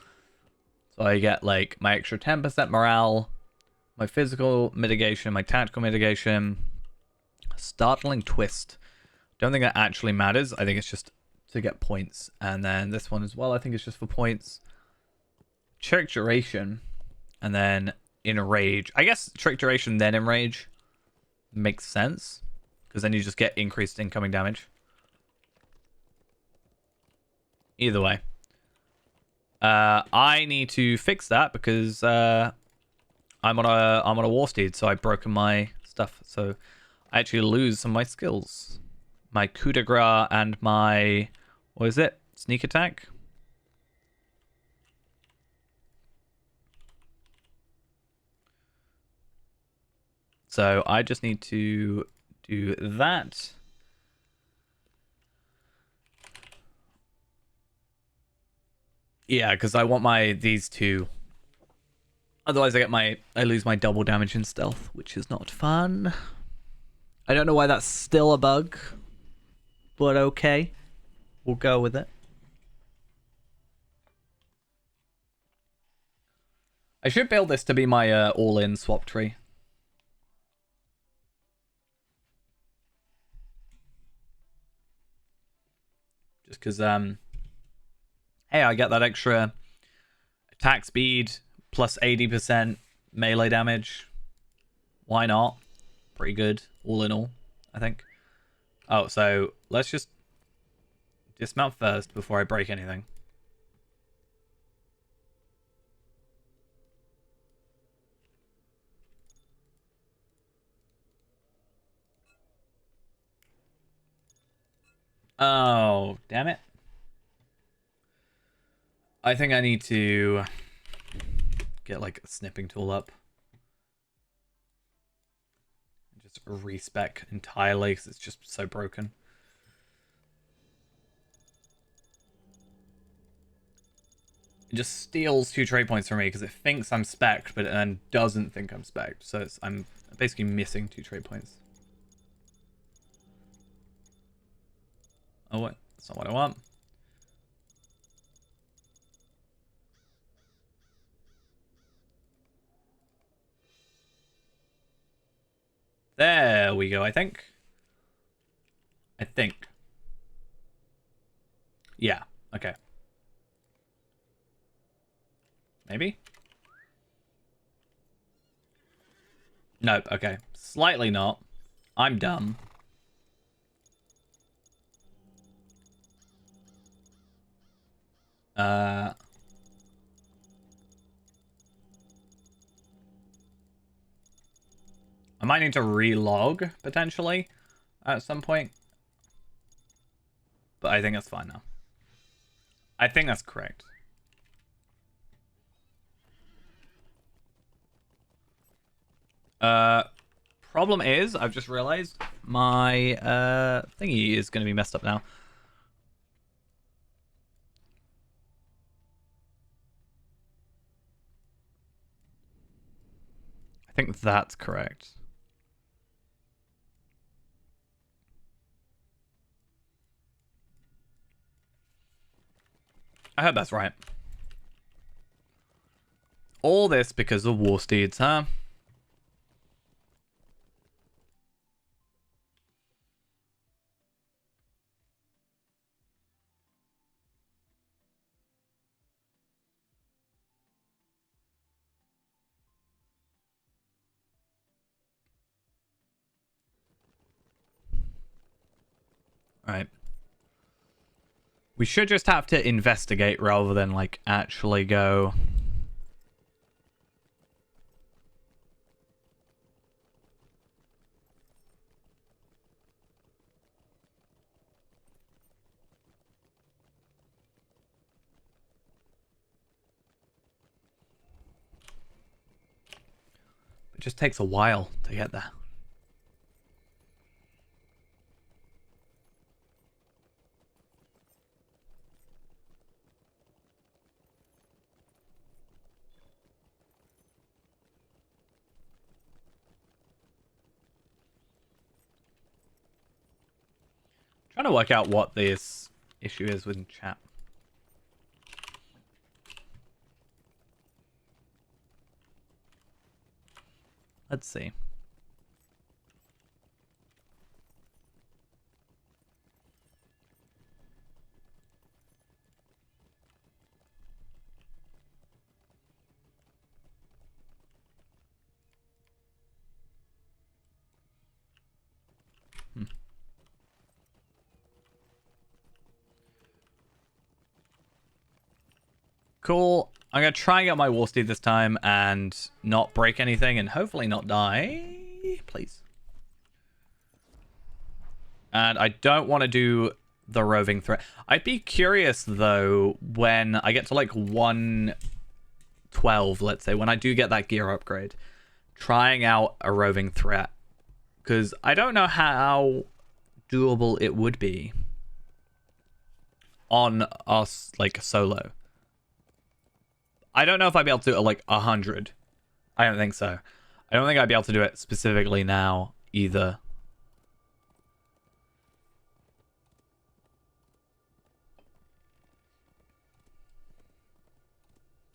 So I get like my extra 10% morale, my physical mitigation, my tactical mitigation, startling twist. Don't think that actually matters. I think it's just to get points. And then this one as well, I think it's just for points. Trick duration. And then enrage. I guess trick duration, then enrage makes sense. Because then you just get increased incoming damage. Either way. I need to fix that because I'm on a war steed, so I've broken my stuff. So I actually lose some of my skills. My coup de grace and my, what is it? Sneak attack? So I just need to do that. Yeah, because I want these two. Otherwise I lose my double damage in stealth, which is not fun. I don't know why that's still a bug. But okay. We'll go with it. I should build this to be my all-in swap tree. Just because, hey, I get that extra attack speed plus 80% melee damage. Why not? Pretty good, all in all, I think. Oh, so let's just dismount first before I break anything. Oh, damn it. I think I need to get like a snipping tool up. Just respec entirely because it's just so broken. It just steals 2 trade points from me because it thinks I'm spec'd, but then doesn't think I'm spec'd. So I'm basically missing 2 trade points. Oh, what? That's not what I want. we go, I think. Yeah, okay. Maybe? Nope, okay. Slightly not. I'm dumb. I might need to relog, potentially, at some point. But I think that's fine now. I think that's correct. Problem is, I've just realized my thingy is going to be messed up now. I think that's correct. I hope that's right. All this because of war steeds, huh? Alright. We should just have to investigate rather than, like, actually go... It just takes a while to get there. Trying to work out what this issue is with chat. Let's see. Cool. I'm going to try and get my war steed this time and not break anything and hopefully not die. Please. And I don't want to do the roving threat. I'd be curious, though, when I get to, like, 112, let's say, when I do get that gear upgrade, trying out a roving threat. Because I don't know how doable it would be on us, like, solo. I don't know if I'd be able to do it at, like, 100. I don't think so. I don't think I'd be able to do it specifically now, either.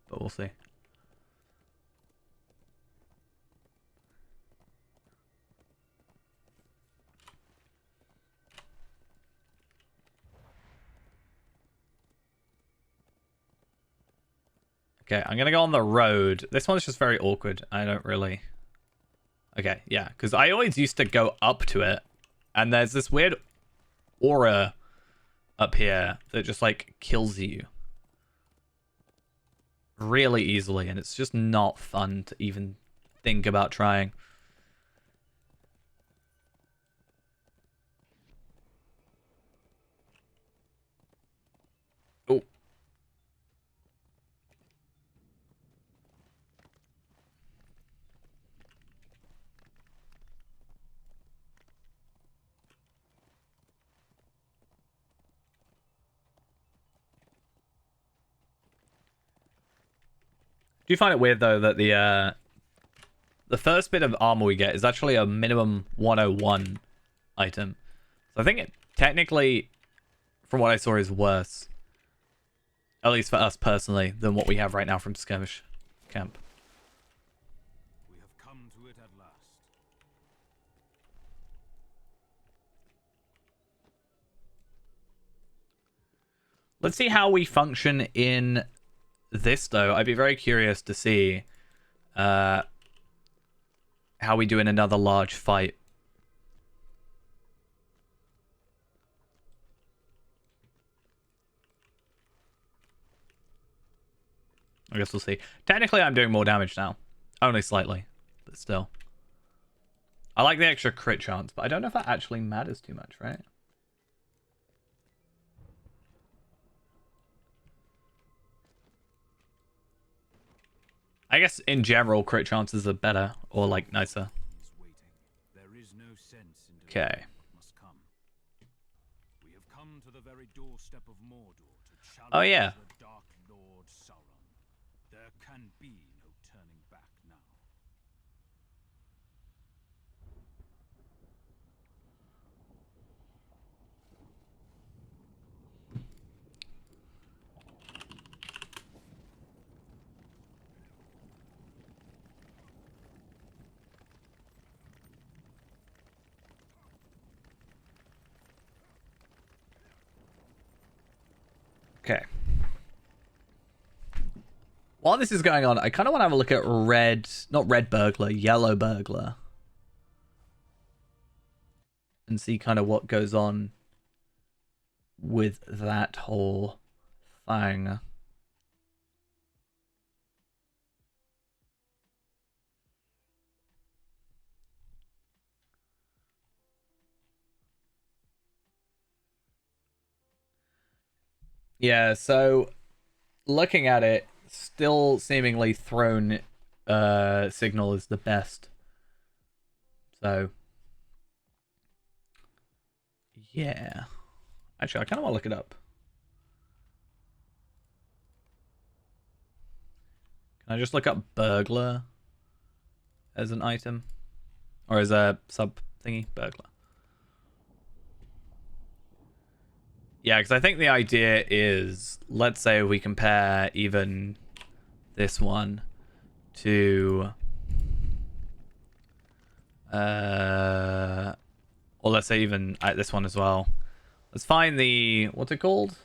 But we'll see. Okay, I'm gonna go on the road. This one's just very awkward. I don't really... Okay, yeah, because I always used to go up to it, and there's this weird aura up here that just, like, kills you really easily, and it's just not fun to even think about trying. Oh. Do you find it weird, though, that the first bit of armor we get is actually a minimum 101 item? So I think it technically, from what I saw, is worse. At least for us personally, than what we have right now from Skirmish Camp. We have come to it at last. Let's see how we function in this, though. I'd be very curious to see how we do in another large fight. I guess we'll see. Technically, I'm doing more damage now. Only slightly, but still. I like the extra crit chance, but I don't know if that actually matters too much, right? I guess in general, crit chances are better or like nicer. He's waiting. There is no sense in Okay. delaying what must come. We have come to the very doorstep of Mordor to challenge Oh, yeah. the Dark Lord Sauron. There can be no turning back now. Okay. While this is going on, I kind of want to have a look at not red burglar, yellow burglar. And see kind of what goes on with that whole thing. Yeah, so looking at it, still seemingly throne signal is the best. So yeah. Actually, I kind of want to look it up. Can I just look up burglar as an item? Or as a sub thingy? Burglar. Yeah, because I think the idea is, let's say we compare even this one to, or let's say even this one as well. Let's find the, what's it called?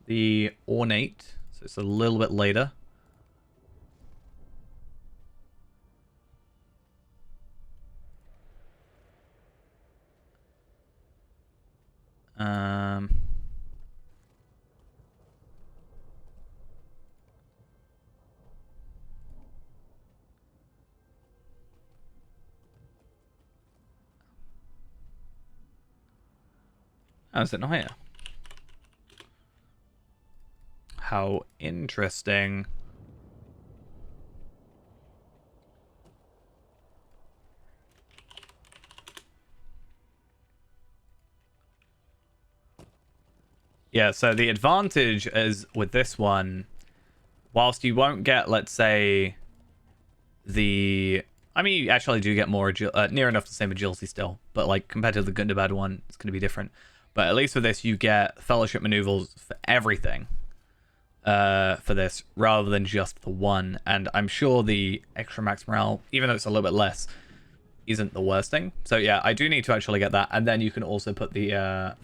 The ornate. So it's a little bit later. Oh, is it not here? How interesting. Yeah, so the advantage is with this one, whilst you won't get, let's say, the... I mean, you actually do get more near enough the same agility still, but like compared to the Gundabad one, it's going to be different. But at least for this, you get fellowship maneuvers for everything for this, rather than just the one. And I'm sure the extra max morale, even though it's a little bit less, isn't the worst thing. So yeah, I do need to actually get that, and then you can also put the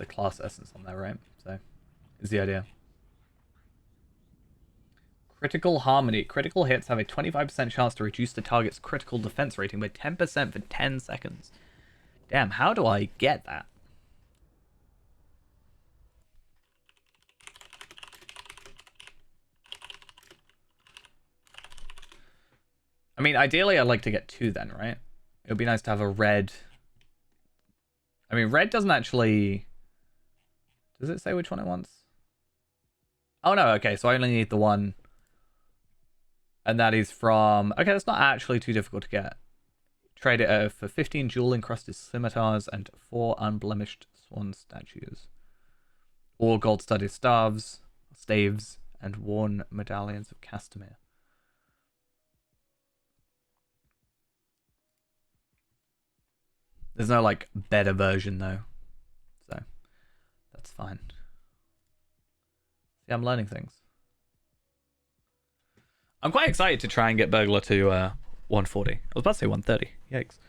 class essence on there, right? So is the idea. Critical harmony. Critical hits have a 25% chance to reduce the target's critical defense rating by 10% for 10 seconds. Damn, how do I get that? I mean, ideally, I'd like to get 2 then, right? It would be nice to have a red. I mean, red doesn't actually... Does it say which one it wants? Oh, no, okay, so I only need the one. And that is from... Okay, that's not actually too difficult to get. Trade it for 15 jewel-encrusted scimitars and 4 unblemished swan statues. All gold-studded staves, and worn medallions of Castamere. There's no, like, better version, though. So, that's fine. See, I'm learning things. I'm quite excited to try and get Burglar to 140. I was about to say 130. Yikes.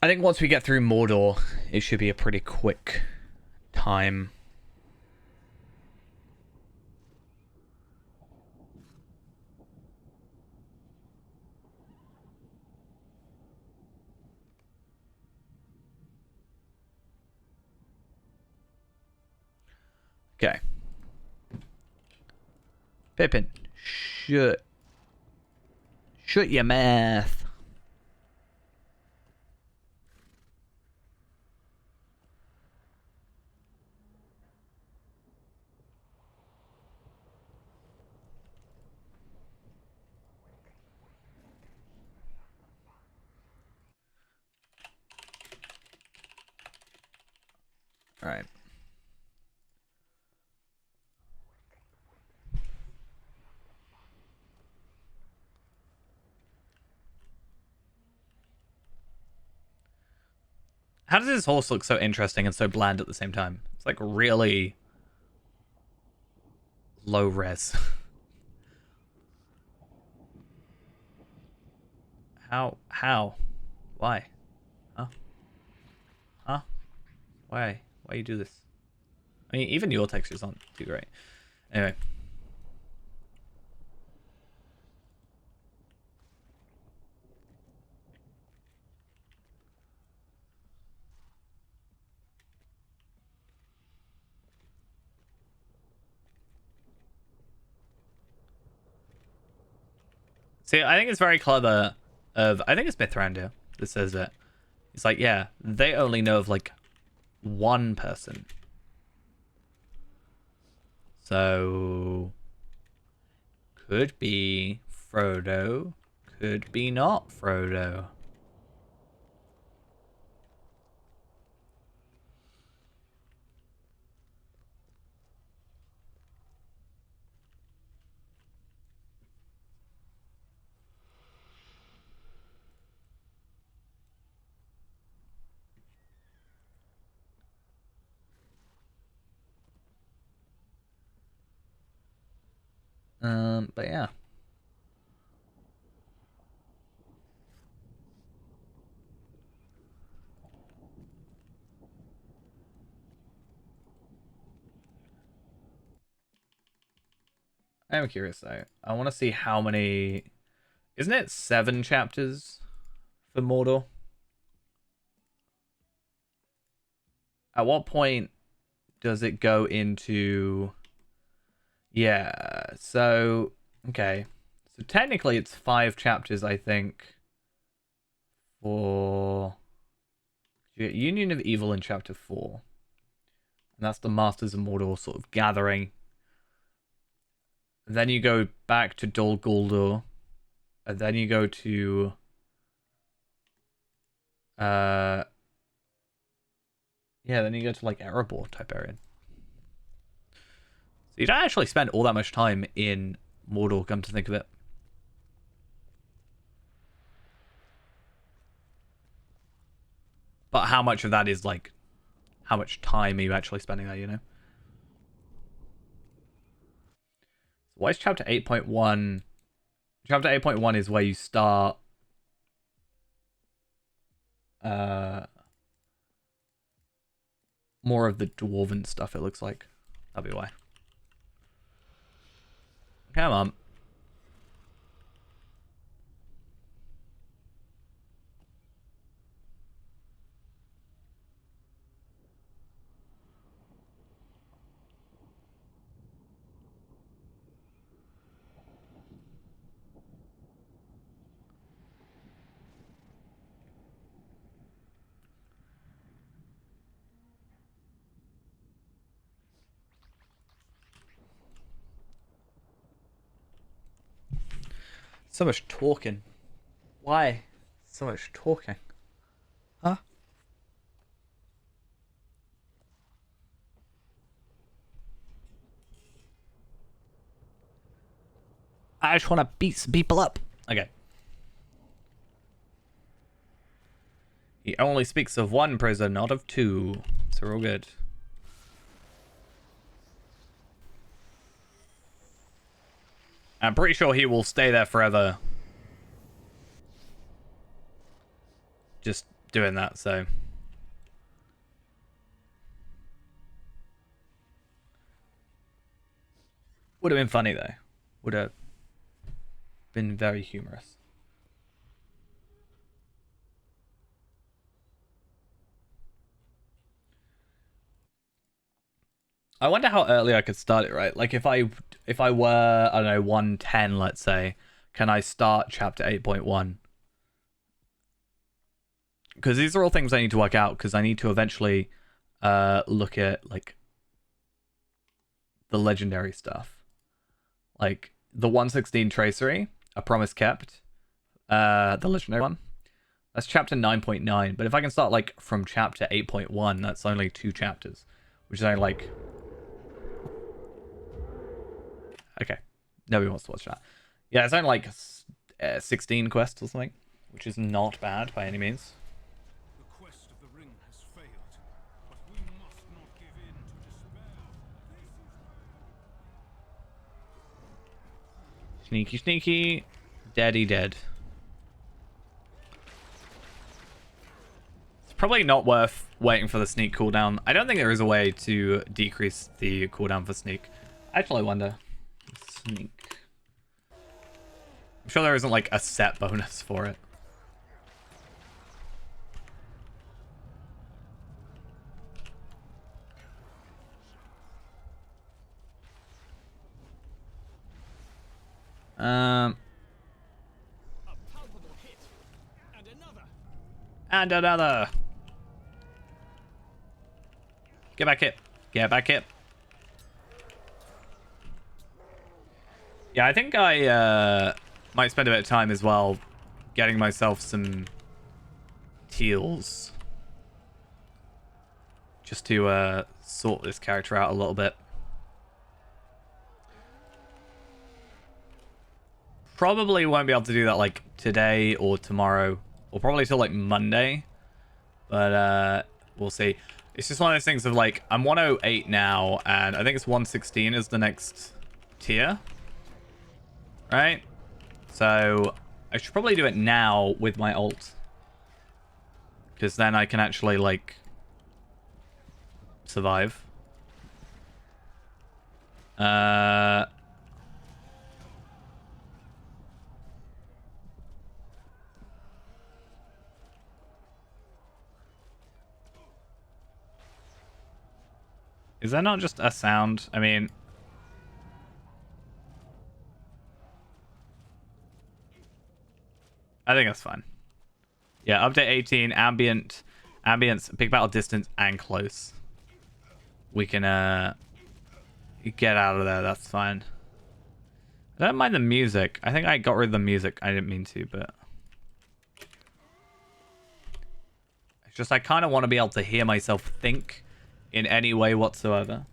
I think once we get through Mordor, it should be a pretty quick time. Okay. Pippin, shut your mouth. All right. How does his horse look so interesting and so bland at the same time? It's like really low res. How? How? Why? Huh? Huh? Why? Why you do this? I mean, even your textures aren't too great. Anyway. See, I think it's very clever I think it's Mithrandir that says it. It's like, yeah, they only know of like one person. So could be Frodo, could be not Frodo. But yeah. I'm curious though. I want to see how many. Isn't it 7 chapters for Mordor? At what point does it go into? Yeah. So okay. So technically, it's 5 chapters, I think. For you get Union of Evil in chapter 4, and that's the Masters of Mordor sort of gathering. And then you go back to Dol Guldur, and then you go to yeah, then you go to like Erebor type area. So you don't actually spend all that much time in Mordor, come to think of it. But how much of that is like, how much time are you actually spending there, you know? Why is chapter 8.1? Chapter 8.1 is where you start more of the dwarven stuff, it looks like. That'll be why. Come on. So much talking. Why? So much talking. Huh? I just want to beat some people up. Okay. He only speaks of one prison, not of 2. So we're all good. I'm pretty sure he will stay there forever. Just doing that, so. Would have been funny though. Would have been very humorous. I wonder how early I could start it, right? Like if I were, I don't know, 110, let's say, can I start chapter 8.1? Because these are all things I need to work out, because I need to eventually look at like the legendary stuff. Like the 116 tracery, A Promise Kept, the legendary one. That's chapter 9.9, but if I can start like from chapter 8.1, that's only 2 chapters, which is only like. Okay, nobody wants to watch that. Yeah, it's only like 16 quests or something, which is not bad by any means. The quest of the ring has failed, but we must not give in to despair. Sneaky, sneaky. Daddy dead. It's probably not worth waiting for the sneak cooldown. I don't think there is a way to decrease the cooldown for sneak. Actually, I wonder. Sneak. I'm sure there isn't like a set bonus for it. A palpable hit, and another. And another. Get back here. Get back here. Yeah, I think I might spend a bit of time as well getting myself some teals. Just to sort this character out a little bit. Probably won't be able to do that like today or tomorrow. Or probably till like Monday. But we'll see. It's just one of those things of like, I'm 108 now, and I think it's 116 is the next tier. Right? So I should probably do it now with my ult. Because then I can actually like survive. Is that not just a sound? I mean, I think that's fine. Yeah, update 18, ambience, big battle distance, and close. We can get out of there, that's fine. I don't mind the music. I think I got rid of the music. I didn't mean to, but it's just I kind of want to be able to hear myself think in any way whatsoever.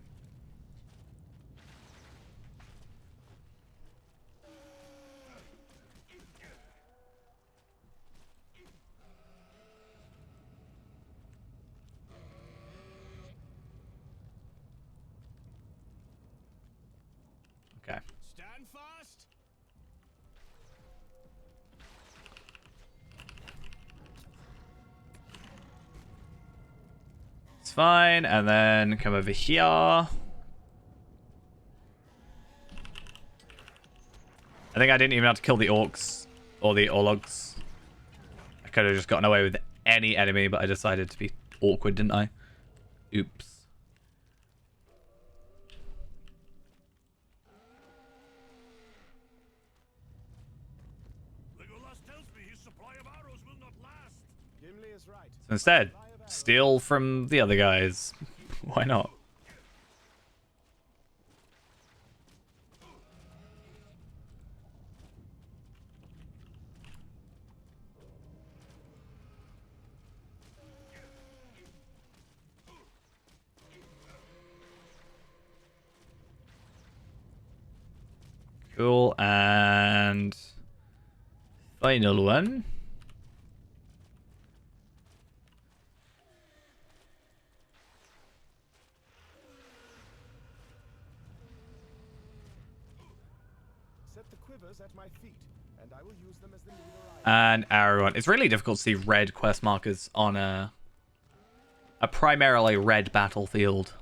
Okay. Stand fast. It's fine, and then come over here. I think I didn't even have to kill the orcs or the orlogs. I could have just gotten away with any enemy, but I decided to be awkward, didn't I? Oops. Legolas tells me his supply of arrows will not last. Gimli is right. So instead, steal from the other guys. Why not? Cool, and final one. Set the quivers at my feet And everyone. It's really difficult to see red quest markers on a primarily red battlefield.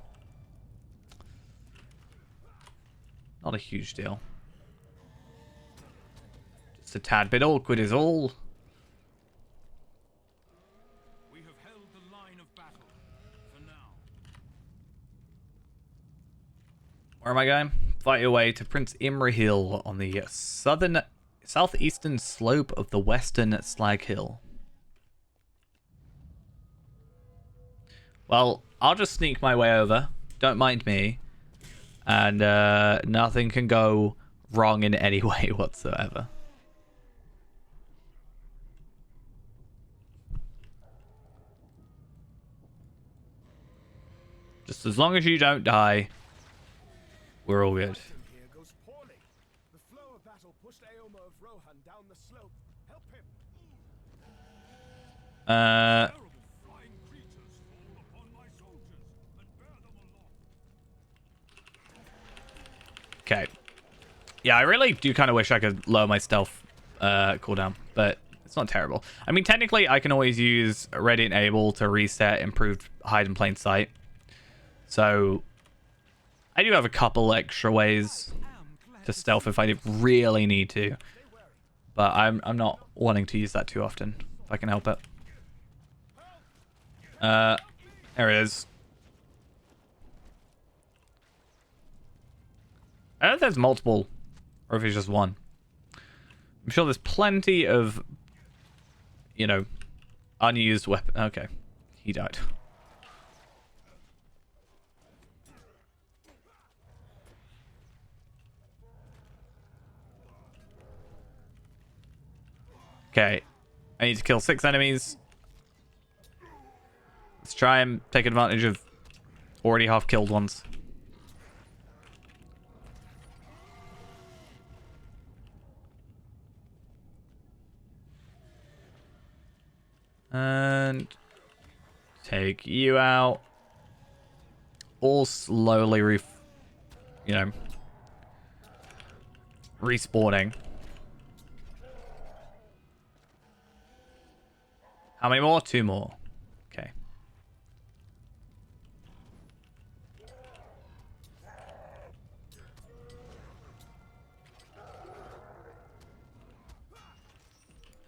Not a huge deal. Just a tad bit awkward is all. We have held the line of battle for now. Where am I going? Fight your way to Prince Imri Hill on the southeastern slope of the western Slag Hill. Well, I'll just sneak my way over. Don't mind me. And nothing can go wrong in any way whatsoever. Just as long as you don't die, we're all good. Here goes poorly. The flow of battle pushed Aomer of Rohan down the slope. Help him. Terrible flying creatures fall upon my soldiers and bear them aloft. Okay. Yeah, I really do kind of wish I could lower my stealth cooldown, but it's not terrible. I mean, technically, I can always use Ready and Able to reset improved hide in plain sight. So, I do have a couple extra ways to stealth if I really need to. But I'm not wanting to use that too often, if I can help it. There it is. I don't know if there's multiple, or if it's just one. I'm sure there's plenty of, you know, unused weapon. Okay, he died. Okay, I need to kill 6 enemies. Let's try and take advantage of already half-killed ones. And take you out. All slowly respawning. How many more? 2 more. Okay.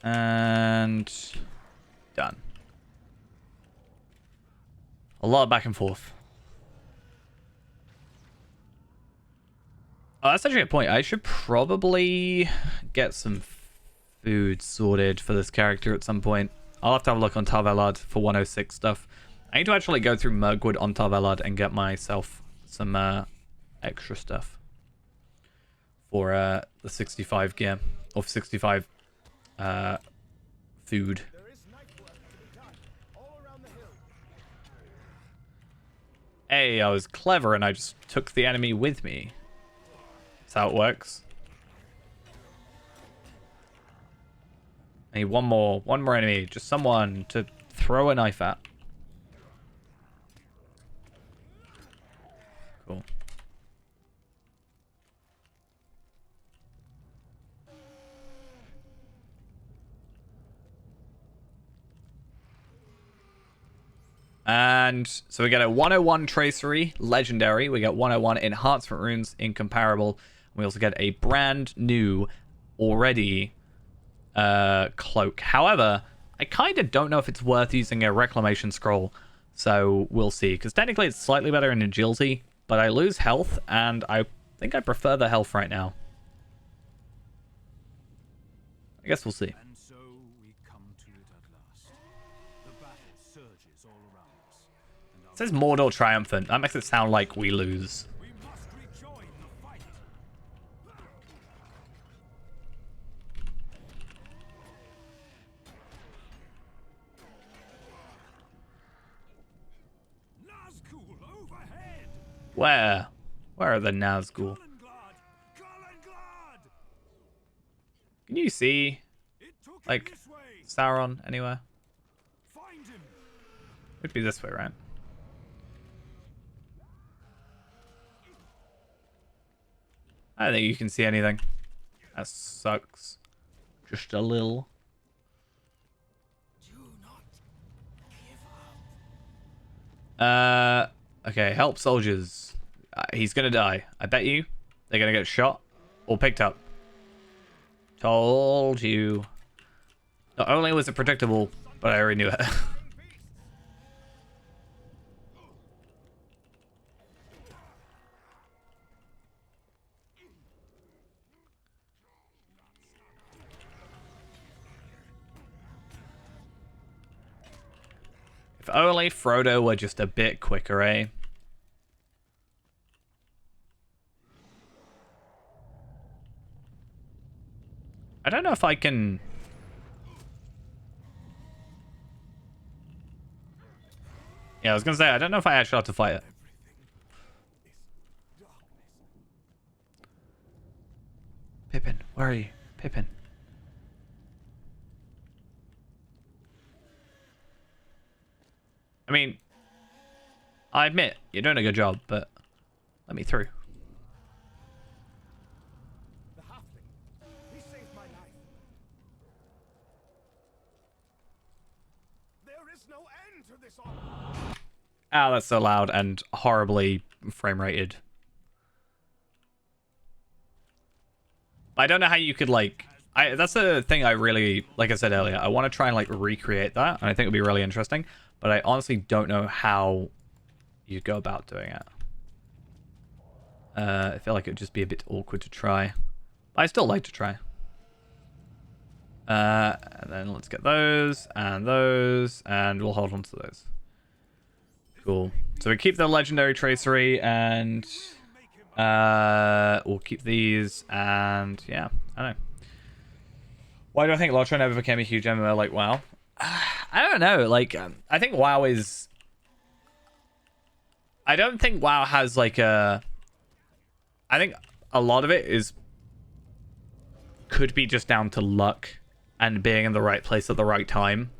And done. A lot of back and forth. Oh, that's actually a point. I should probably get some food sorted for this character at some point. I'll have to have a look on Tarvelard for 106 stuff. I need to actually go through Mirkwood on Tarvelard and get myself some extra stuff for the 65 gear, or 65 food. There is night work to be done all around the hill. Hey, I was clever and I just took the enemy with me. That's how it works. I need one more enemy, just someone to throw a knife at. Cool. And so we get a 101 Tracery, Legendary. We get 101 Enhancement Runes, Incomparable. We also get a brand new, already, cloak. However, I kind of don't know if it's worth using a Reclamation Scroll. So we'll see. Because technically it's slightly better in Agility, but I lose health, and I think I prefer the health right now. I guess we'll see. And so we come to it at last. The battle surges all around us. And It says Mordor Triumphant. That makes it sound like we lose. we must rejoin the fight. Nazgul overhead. Where? Where are the Nazgul? Kalengard! Can you see, It took him like, this way. Sauron anywhere? Find him. It'd be this way, right? I don't think you can see anything. That sucks. Just a little. Do not give up. Okay, help soldiers. He's gonna die. I bet you they're gonna get shot or picked up. Told you. Not only was it predictable, but I already knew it. If only Frodo were just a bit quicker, eh? I don't know if I can... Yeah, I was gonna say, I don't know if I actually have to fight it. Pippin, where are you? Pippin. I mean, I admit, you're doing a good job, but let me through. The halfling. He saved my life. There is no end to this honor. Ow, that's so loud and horribly frame rated. I don't know how you could, like... that's the thing I really, like I said earlier, I want to try and, like, recreate that, and I think it would be really interesting, but I honestly don't know how you go about doing it. I feel like it would just be a bit awkward to try. But I still like to try. And then let's get those, and we'll hold on to those. Cool. So we keep the legendary tracery, and we'll keep these, and yeah, I don't know. Why do I think Lotro never became a huge MMO like WoW? I don't know. Like, I think WoW is... I don't think WoW has like a... I think a lot of it is... could be just down to luck and being in the right place at the right time.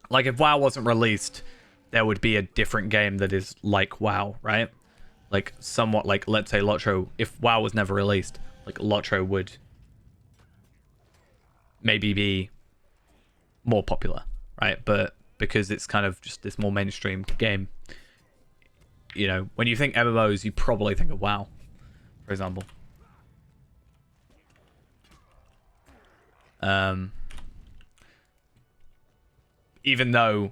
Like, if WoW wasn't released, there would be a different game that is like WoW, right? Like, somewhat like, let's say Lotro, if WoW was never released, like, Lotro would maybe be more popular, right? But because it's kind of just this more mainstream game, you know, when you think MMOs, you probably think of WoW, for example. Even though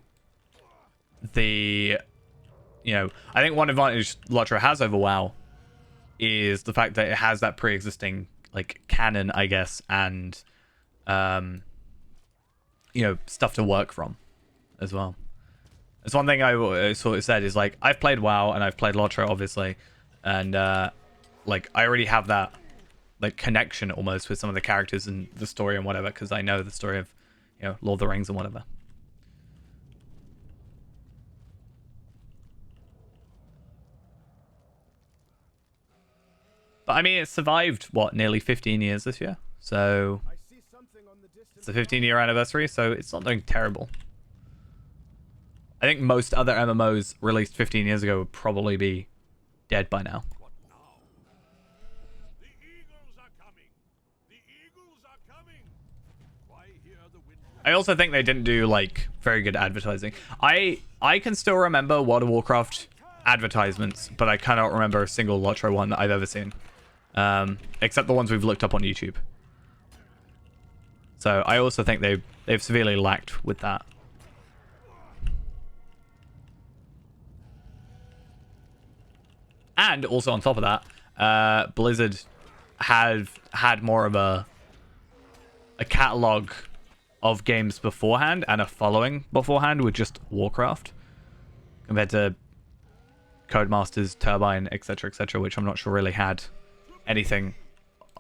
the, you know, I think one advantage Lotro has over WoW is the fact that it has that pre-existing, like, canon, I guess, and, you know, stuff to work from as well. It's one thing I sort of said is, like, I've played WoW and I've played Lotro, obviously, and, like, I already have that, like, connection almost with some of the characters and the story and whatever, because I know the story of, you know, Lord of the Rings and whatever. But I mean, it survived, what, nearly 15 years this year? So I see something on the distance. it's a 15-year anniversary, so it's not doing terrible. I think most other MMOs released 15 years ago would probably be dead by now. What now? The eagles are coming. The eagles are coming. Why hear the wind? I also think they didn't do, like, very good advertising. I can still remember World of Warcraft advertisements, but I cannot remember a single Lotro one that I've ever seen. Except the ones we've looked up on YouTube. So I also think they've severely lacked with that. And also on top of that, Blizzard had more of a catalog of games beforehand and a following beforehand with just Warcraft compared to Codemasters, Turbine, etc., which I'm not sure really had anything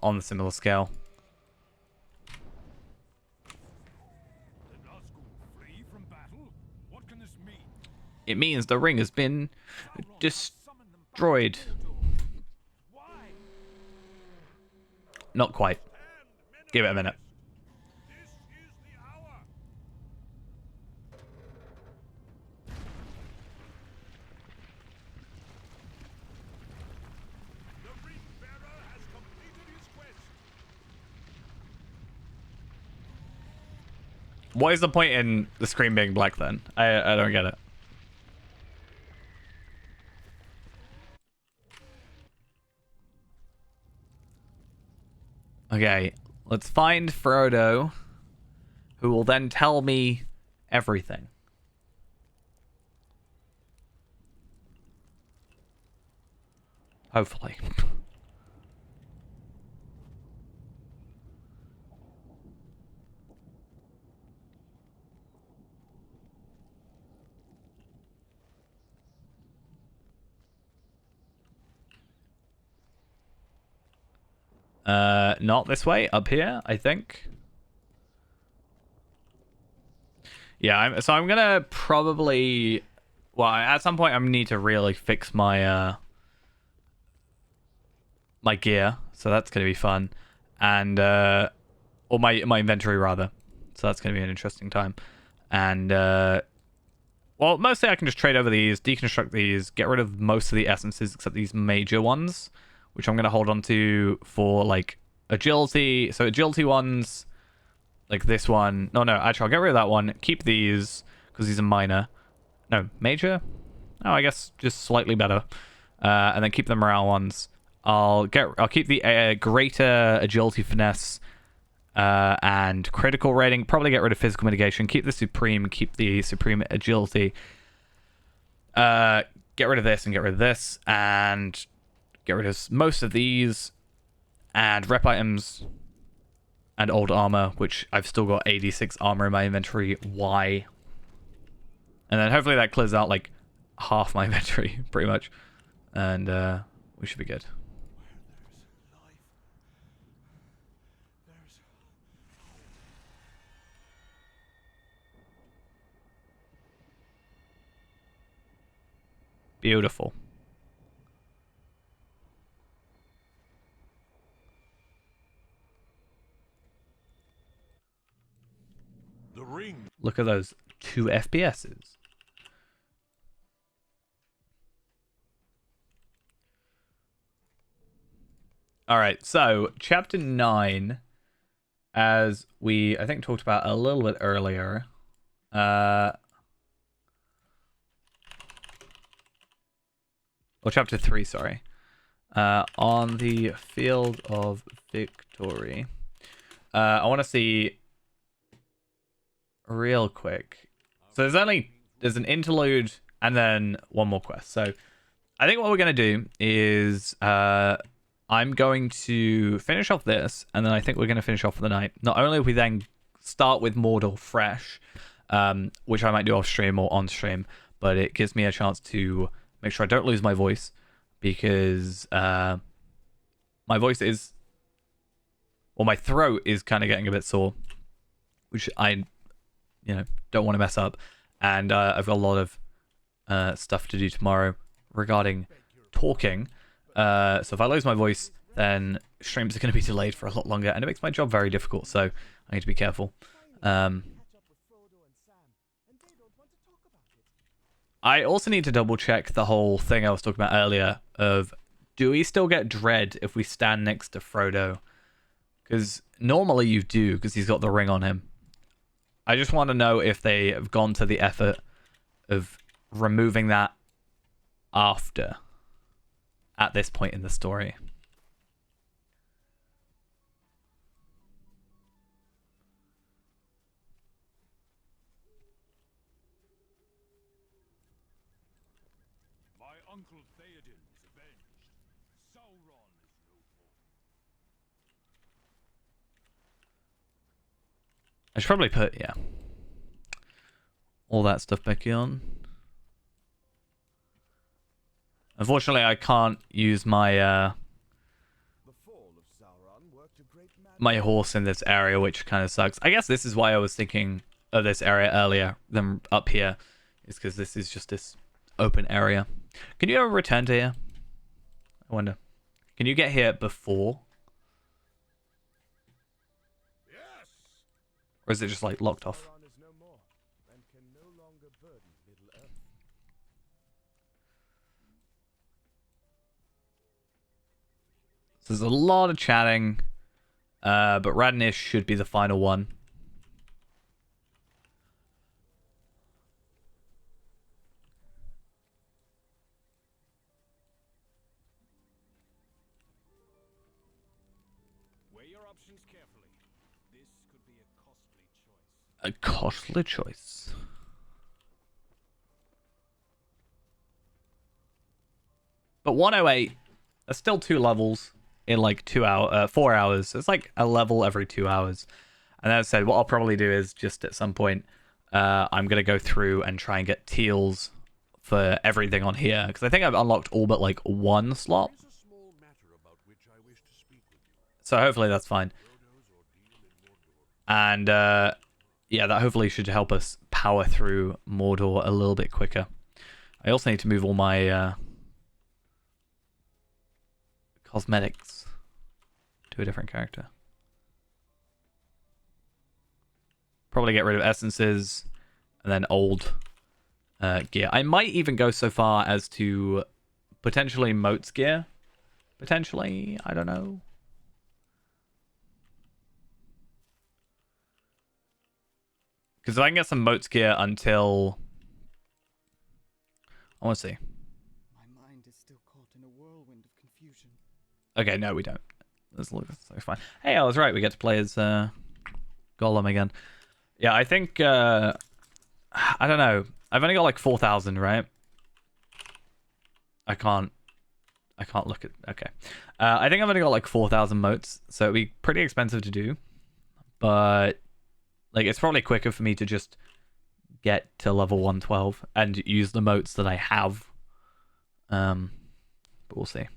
on the similar scale. The Nazgûl flee from battle? What can this mean? It means the ring has been destroyed. Why? Not quite. Give it a minute. This is the hour. The ring bearer has completed his quest. What is the point in the screen being black then? I don't get it. Okay, let's find Frodo, who will then tell me everything. Hopefully. Not this way. Up here, I think. Yeah, so I'm gonna probably... Well, at some point, I'm gonna need to really fix my, my gear. So that's gonna be fun. And, or my inventory, rather. So that's gonna be an interesting time. And, well, mostly I can just trade over these, deconstruct these, get rid of most of the essences except these major ones, which I'm going to hold on to for, like, agility. So agility ones, like this one. No, actually, I'll get rid of that one. Keep these, because these are minor. No, major? Oh, I guess just slightly better. And then keep the morale ones. I'll keep the greater agility finesse and critical rating. Probably get rid of physical mitigation. Keep the supreme. Keep the supreme agility. Get rid of this and get rid of this. And get rid of most of these. And rep items. And old armor, which I've still got 86 armor in my inventory. Why? And then hopefully that clears out like half my inventory, pretty much. And we should be good. Beautiful. The ring. Look at those 2 FPSs. Alright, so chapter 9, as we I think talked about a little bit earlier. Or chapter 3, sorry. On the field of victory. I want to see real quick. So there's an interlude and then one more quest. So I think what we're going to do is I'm going to finish off this, and then I think we're going to finish off for the night. Not only will we then start with Mordor fresh, which I might do off stream or on stream, but it gives me a chance to make sure I don't lose my voice, because my voice is, well, my throat is kind of getting a bit sore, which I, don't want to mess up. And I've got a lot of stuff to do tomorrow regarding talking. So if I lose my voice, then streams are going to be delayed for a lot longer, and it makes my job very difficult. So I need to be careful. I also need to double check the whole thing I was talking about earlier of, do we still get dread if we stand next to Frodo? Because normally you do, because he's got the ring on him. I just want to know if they have gone to the effort of removing that after, at this point in the story. My uncle Theoden is avenged. Sauron is no more. I should probably put, yeah, all that stuff back on. Unfortunately, I can't use my my horse in this area, which kind of sucks. I guess this is why I was thinking of this area earlier than up here, is because this is just this open area. Can you ever return to here? I wonder. Can you get here before? Yes. Or is it just like locked off? Sauron is no more, and can no longer burden Middle Earth. So there's a lot of chatting, but Radnish should be the final one. options carefully. This could be a costly choice. A costly choice. But 108, that's still 2 levels in like 4 hours. It's like a level every 2 hours. And as I said, what I'll probably do is just at some point, I'm going to go through and try and get teals for everything on here. Because I think I've unlocked all but like 1 slot. There is a small matter about which I wish to speak with you. So hopefully that's fine. And yeah, that hopefully should help us power through Mordor a little bit quicker. I also need to move all my cosmetics to a different character. Probably get rid of essences and then old gear. I might even go so far as to potentially Moat's gear. Potentially, I don't know. Because I can get some Moat's gear until... I want to see. My mind is still caught in a whirlwind of confusion. Okay, no, we don't. This looks fine. Hey, I was right. We get to play as Gollum again. Yeah, I think... I don't know. I've only got like 4,000, right? I can't look at... Okay. I think I've only got like 4,000 moats, so it'd be pretty expensive to do. But... like, it's probably quicker for me to just get to level 112 and use the moats that I have. But we'll see.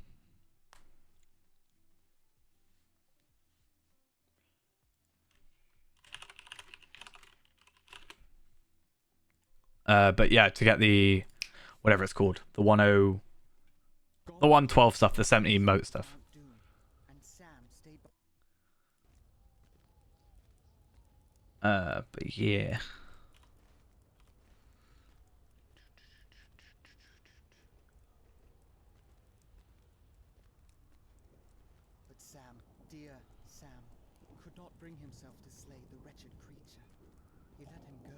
But yeah, to get the... whatever it's called. The 112 stuff, the 70 moat stuff. But yeah. But Sam, dear Sam, could not bring himself to slay the wretched creature. He let him go.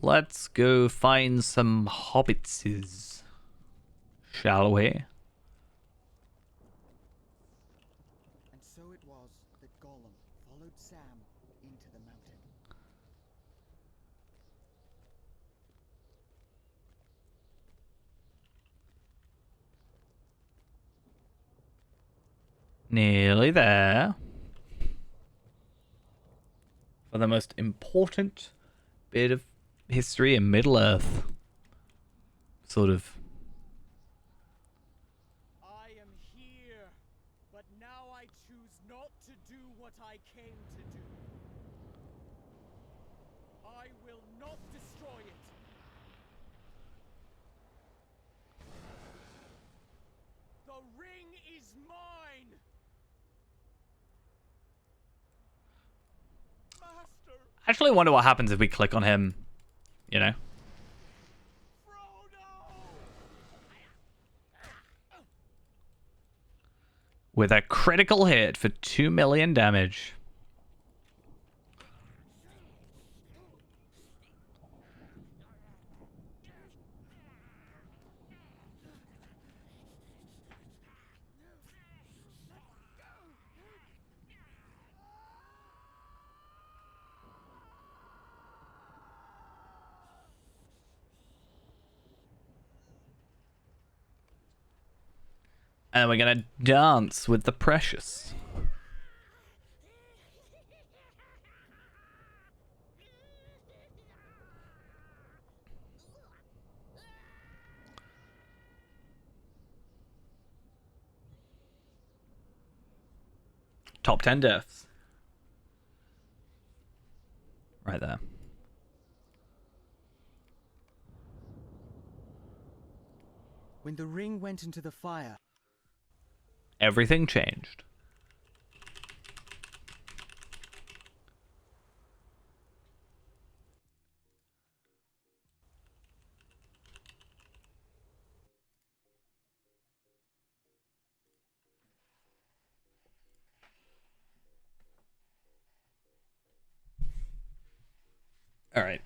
Let's go find some hobbitses, shall we? And so it was that Gollum followed Sam into the mountain. Nearly there. For the most important bit of history in Middle-earth. Sort of. I am here, but now I choose not to do what I came to do. I will not destroy it. The ring is mine. Master I actually wonder what happens if we click on him, you know? Frodo! With a critical hit for 2 million damage. And we're gonna dance with the precious. Top 10 deaths. Right there. When the ring went into the fire, Everything changed. All right.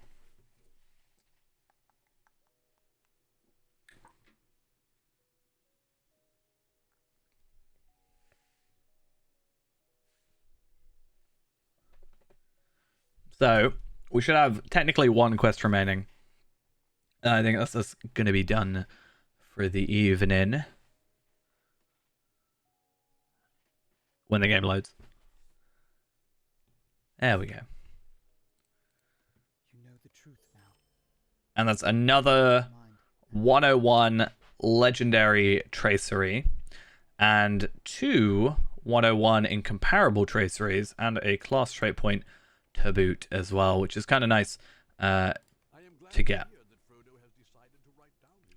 So we should have technically one quest remaining. I think that's just going to be done for the evening. When the game loads. There we go. You know the truth now. And that's another Mind. 101 legendary tracery. And 2 101 incomparable traceries. And a class trait point to boot as well. Which is kind of nice to get.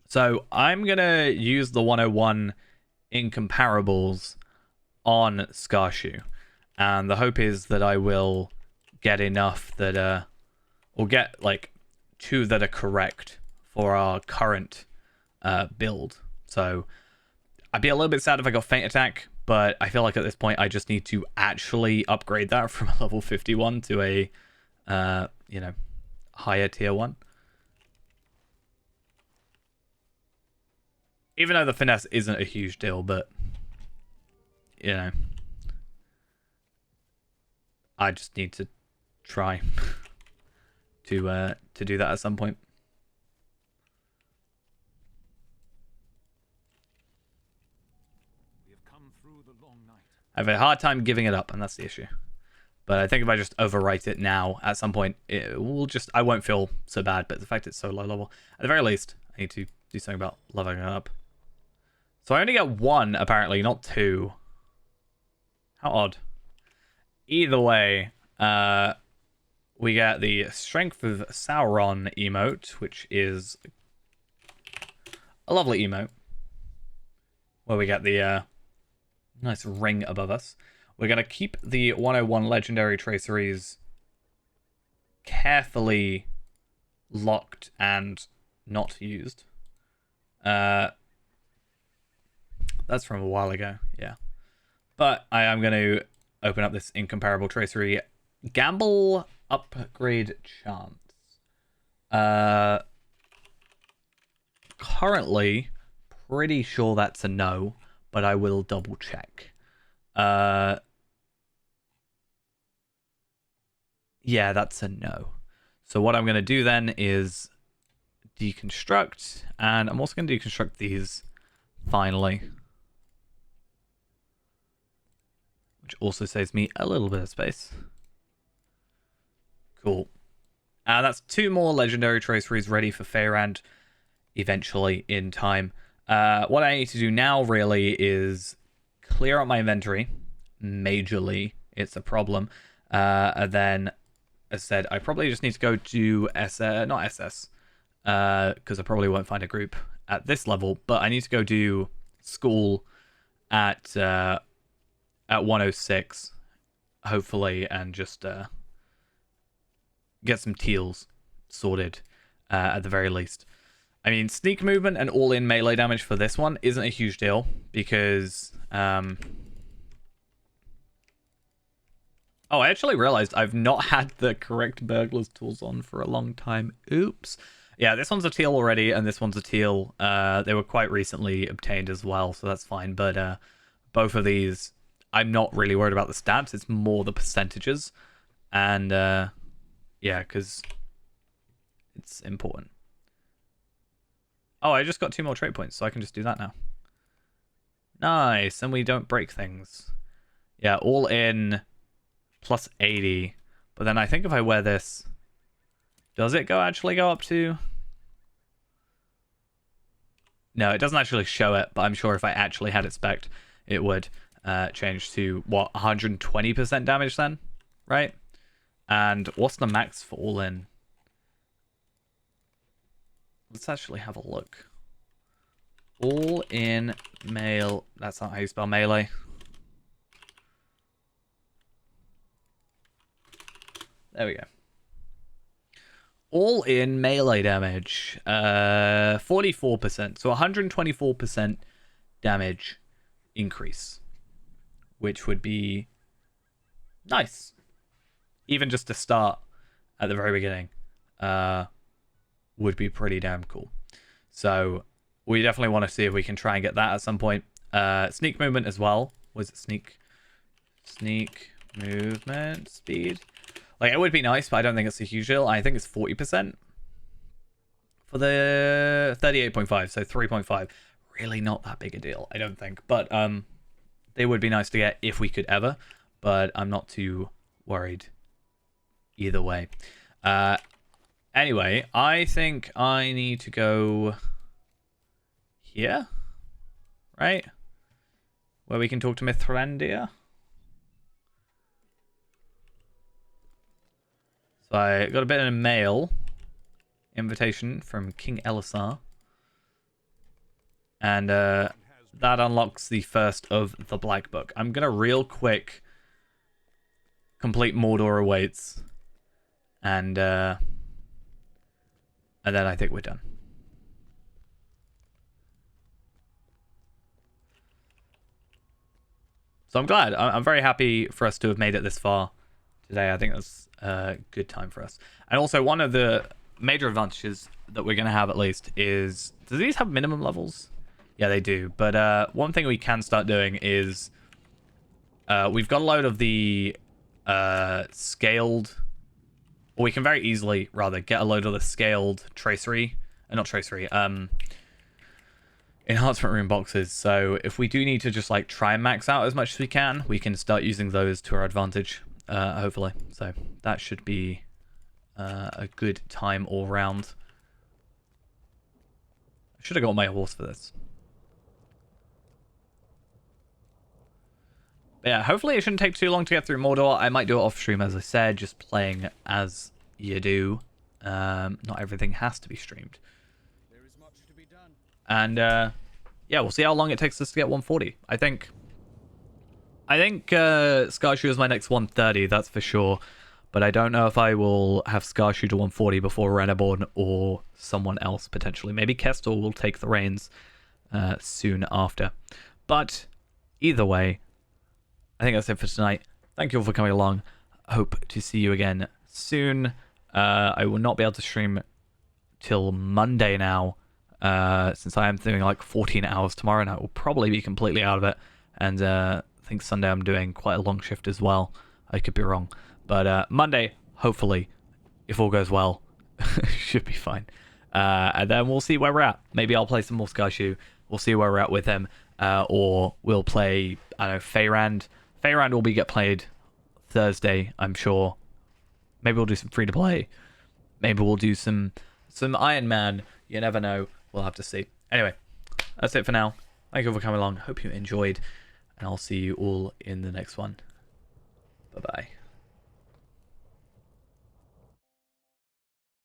So I'm going to use the 101 incomparables on Scarshoe. And the hope is that I will get enough that, or get like 2 that are correct for our current build. So I'd be a little bit sad if I got Feint Attack, but I feel like at this point I just need to actually upgrade that from a level 51 to a, you know, higher tier 1. Even though the finesse isn't a huge deal, but, you know, I just need to try to do that at some point. We have come through the long night. I have a hard time giving it up, and that's the issue. But I think if I just overwrite it now, at some point, it will just, I won't feel so bad. But the fact it's so low level, at the very least, I need to do something about leveling it up. So I only get 1, apparently, not 2. How odd. Either way, we get the Strength of Sauron emote, which is a lovely emote. Where we get the nice ring above us. We're going to keep the 101 legendary traceries carefully locked and not used. That's from a while ago, yeah. But I am going to open up this incomparable tracery. Gamble upgrade chance. Currently, pretty sure that's a no, but I will double check. Yeah, that's a no. So what I'm going to do then is deconstruct, and I'm also going to deconstruct these finally. Which also saves me a little bit of space. Cool. That's 2 more legendary traceries ready for Faerand eventually in time. What I need to do now really is clear out my inventory. Majorly, it's a problem. And then, as I said, I probably just need to go to not SS, because I probably won't find a group at this level, but I need to go do school at 106, hopefully, and just get some teals sorted at the very least. I mean, sneak movement and all-in melee damage for this one isn't a huge deal because... Oh, I actually realized I've not had the correct burglar's tools on for a long time. Oops. Yeah, this one's a teal already, and this one's a teal. They were quite recently obtained as well, so that's fine. But both of these, I'm not really worried about the stats. It's more the percentages. And, yeah, because it's important. Oh, I just got 2 more trait points, so I can just do that now. Nice, and we don't break things. Yeah, all in... plus 80. But then I think if I wear this, does it actually go up to... No, it doesn't actually show it, but I'm sure if I actually had it spec'd, it would change to, what, 120% damage then? Right? And what's the max for all in? Let's actually have a look. All in mail. That's not how you spell melee. There we go. All in melee damage. 44%. So 124% damage increase. Which would be nice. Even just to start at the very beginning. Would be pretty damn cool. So we definitely want to see if we can try and get that at some point. Sneak movement as well. Was it sneak? Sneak movement speed. Like, it would be nice, but I don't think it's a huge deal. I think it's 40% for the 38.5, so 3.5. Really not that big a deal, I don't think. But they would be nice to get if we could ever, but I'm not too worried either way. Anyway, I think I need to go here, right? Where we can talk to Mithrandir. So I got a bit of a mail invitation from King Elisar. And that unlocks the first of the Black Book. I'm going to real quick complete Mordor Awaits. And then I think we're done. So I'm glad. I'm very happy for us to have made it this far today. I think that's a good time for us. And also, one of the major advantages that we're going to have at least is... Do these have minimum levels? Yeah, they do. But one thing we can start doing is... we've got a load of the scaled... Or we can very easily, rather, get a load of the scaled tracery... not tracery, enhancement room boxes. So if we do need to just like try and max out as much as we can start using those to our advantage, hopefully. So that should be a good time all round. I should have got my horse for this. But yeah, hopefully it shouldn't take too long to get through Mordor. I might do it off stream, as I said, just playing as you do. Not everything has to be streamed. There is much to be done. And yeah, we'll see how long it takes us to get 140. I think Scarshoe is my next 130, that's for sure. But I don't know if I will have Scarshoe to 140 before Reneborn or someone else potentially. Maybe Kestor will take the reins soon after. But either way, I think that's it for tonight. Thank you all for coming along. Hope to see you again soon. I will not be able to stream till Monday now. Since I am doing like 14 hours tomorrow, and I will probably be completely out of it. And I think Sunday I'm doing quite a long shift as well. I could be wrong. But Monday, hopefully, if all goes well, should be fine. And then we'll see where we're at. Maybe I'll play some more Scarshoe. We'll see where we're at with him. Or we'll play, I don't know, Feyrand. Feyrand will get played Thursday, I'm sure. Maybe we'll do some free-to-play. Maybe we'll do some Iron Man. You never know. We'll have to see. Anyway, that's it for now. Thank you for coming along. Hope you enjoyed. And I'll see you all in the next one. Bye-bye.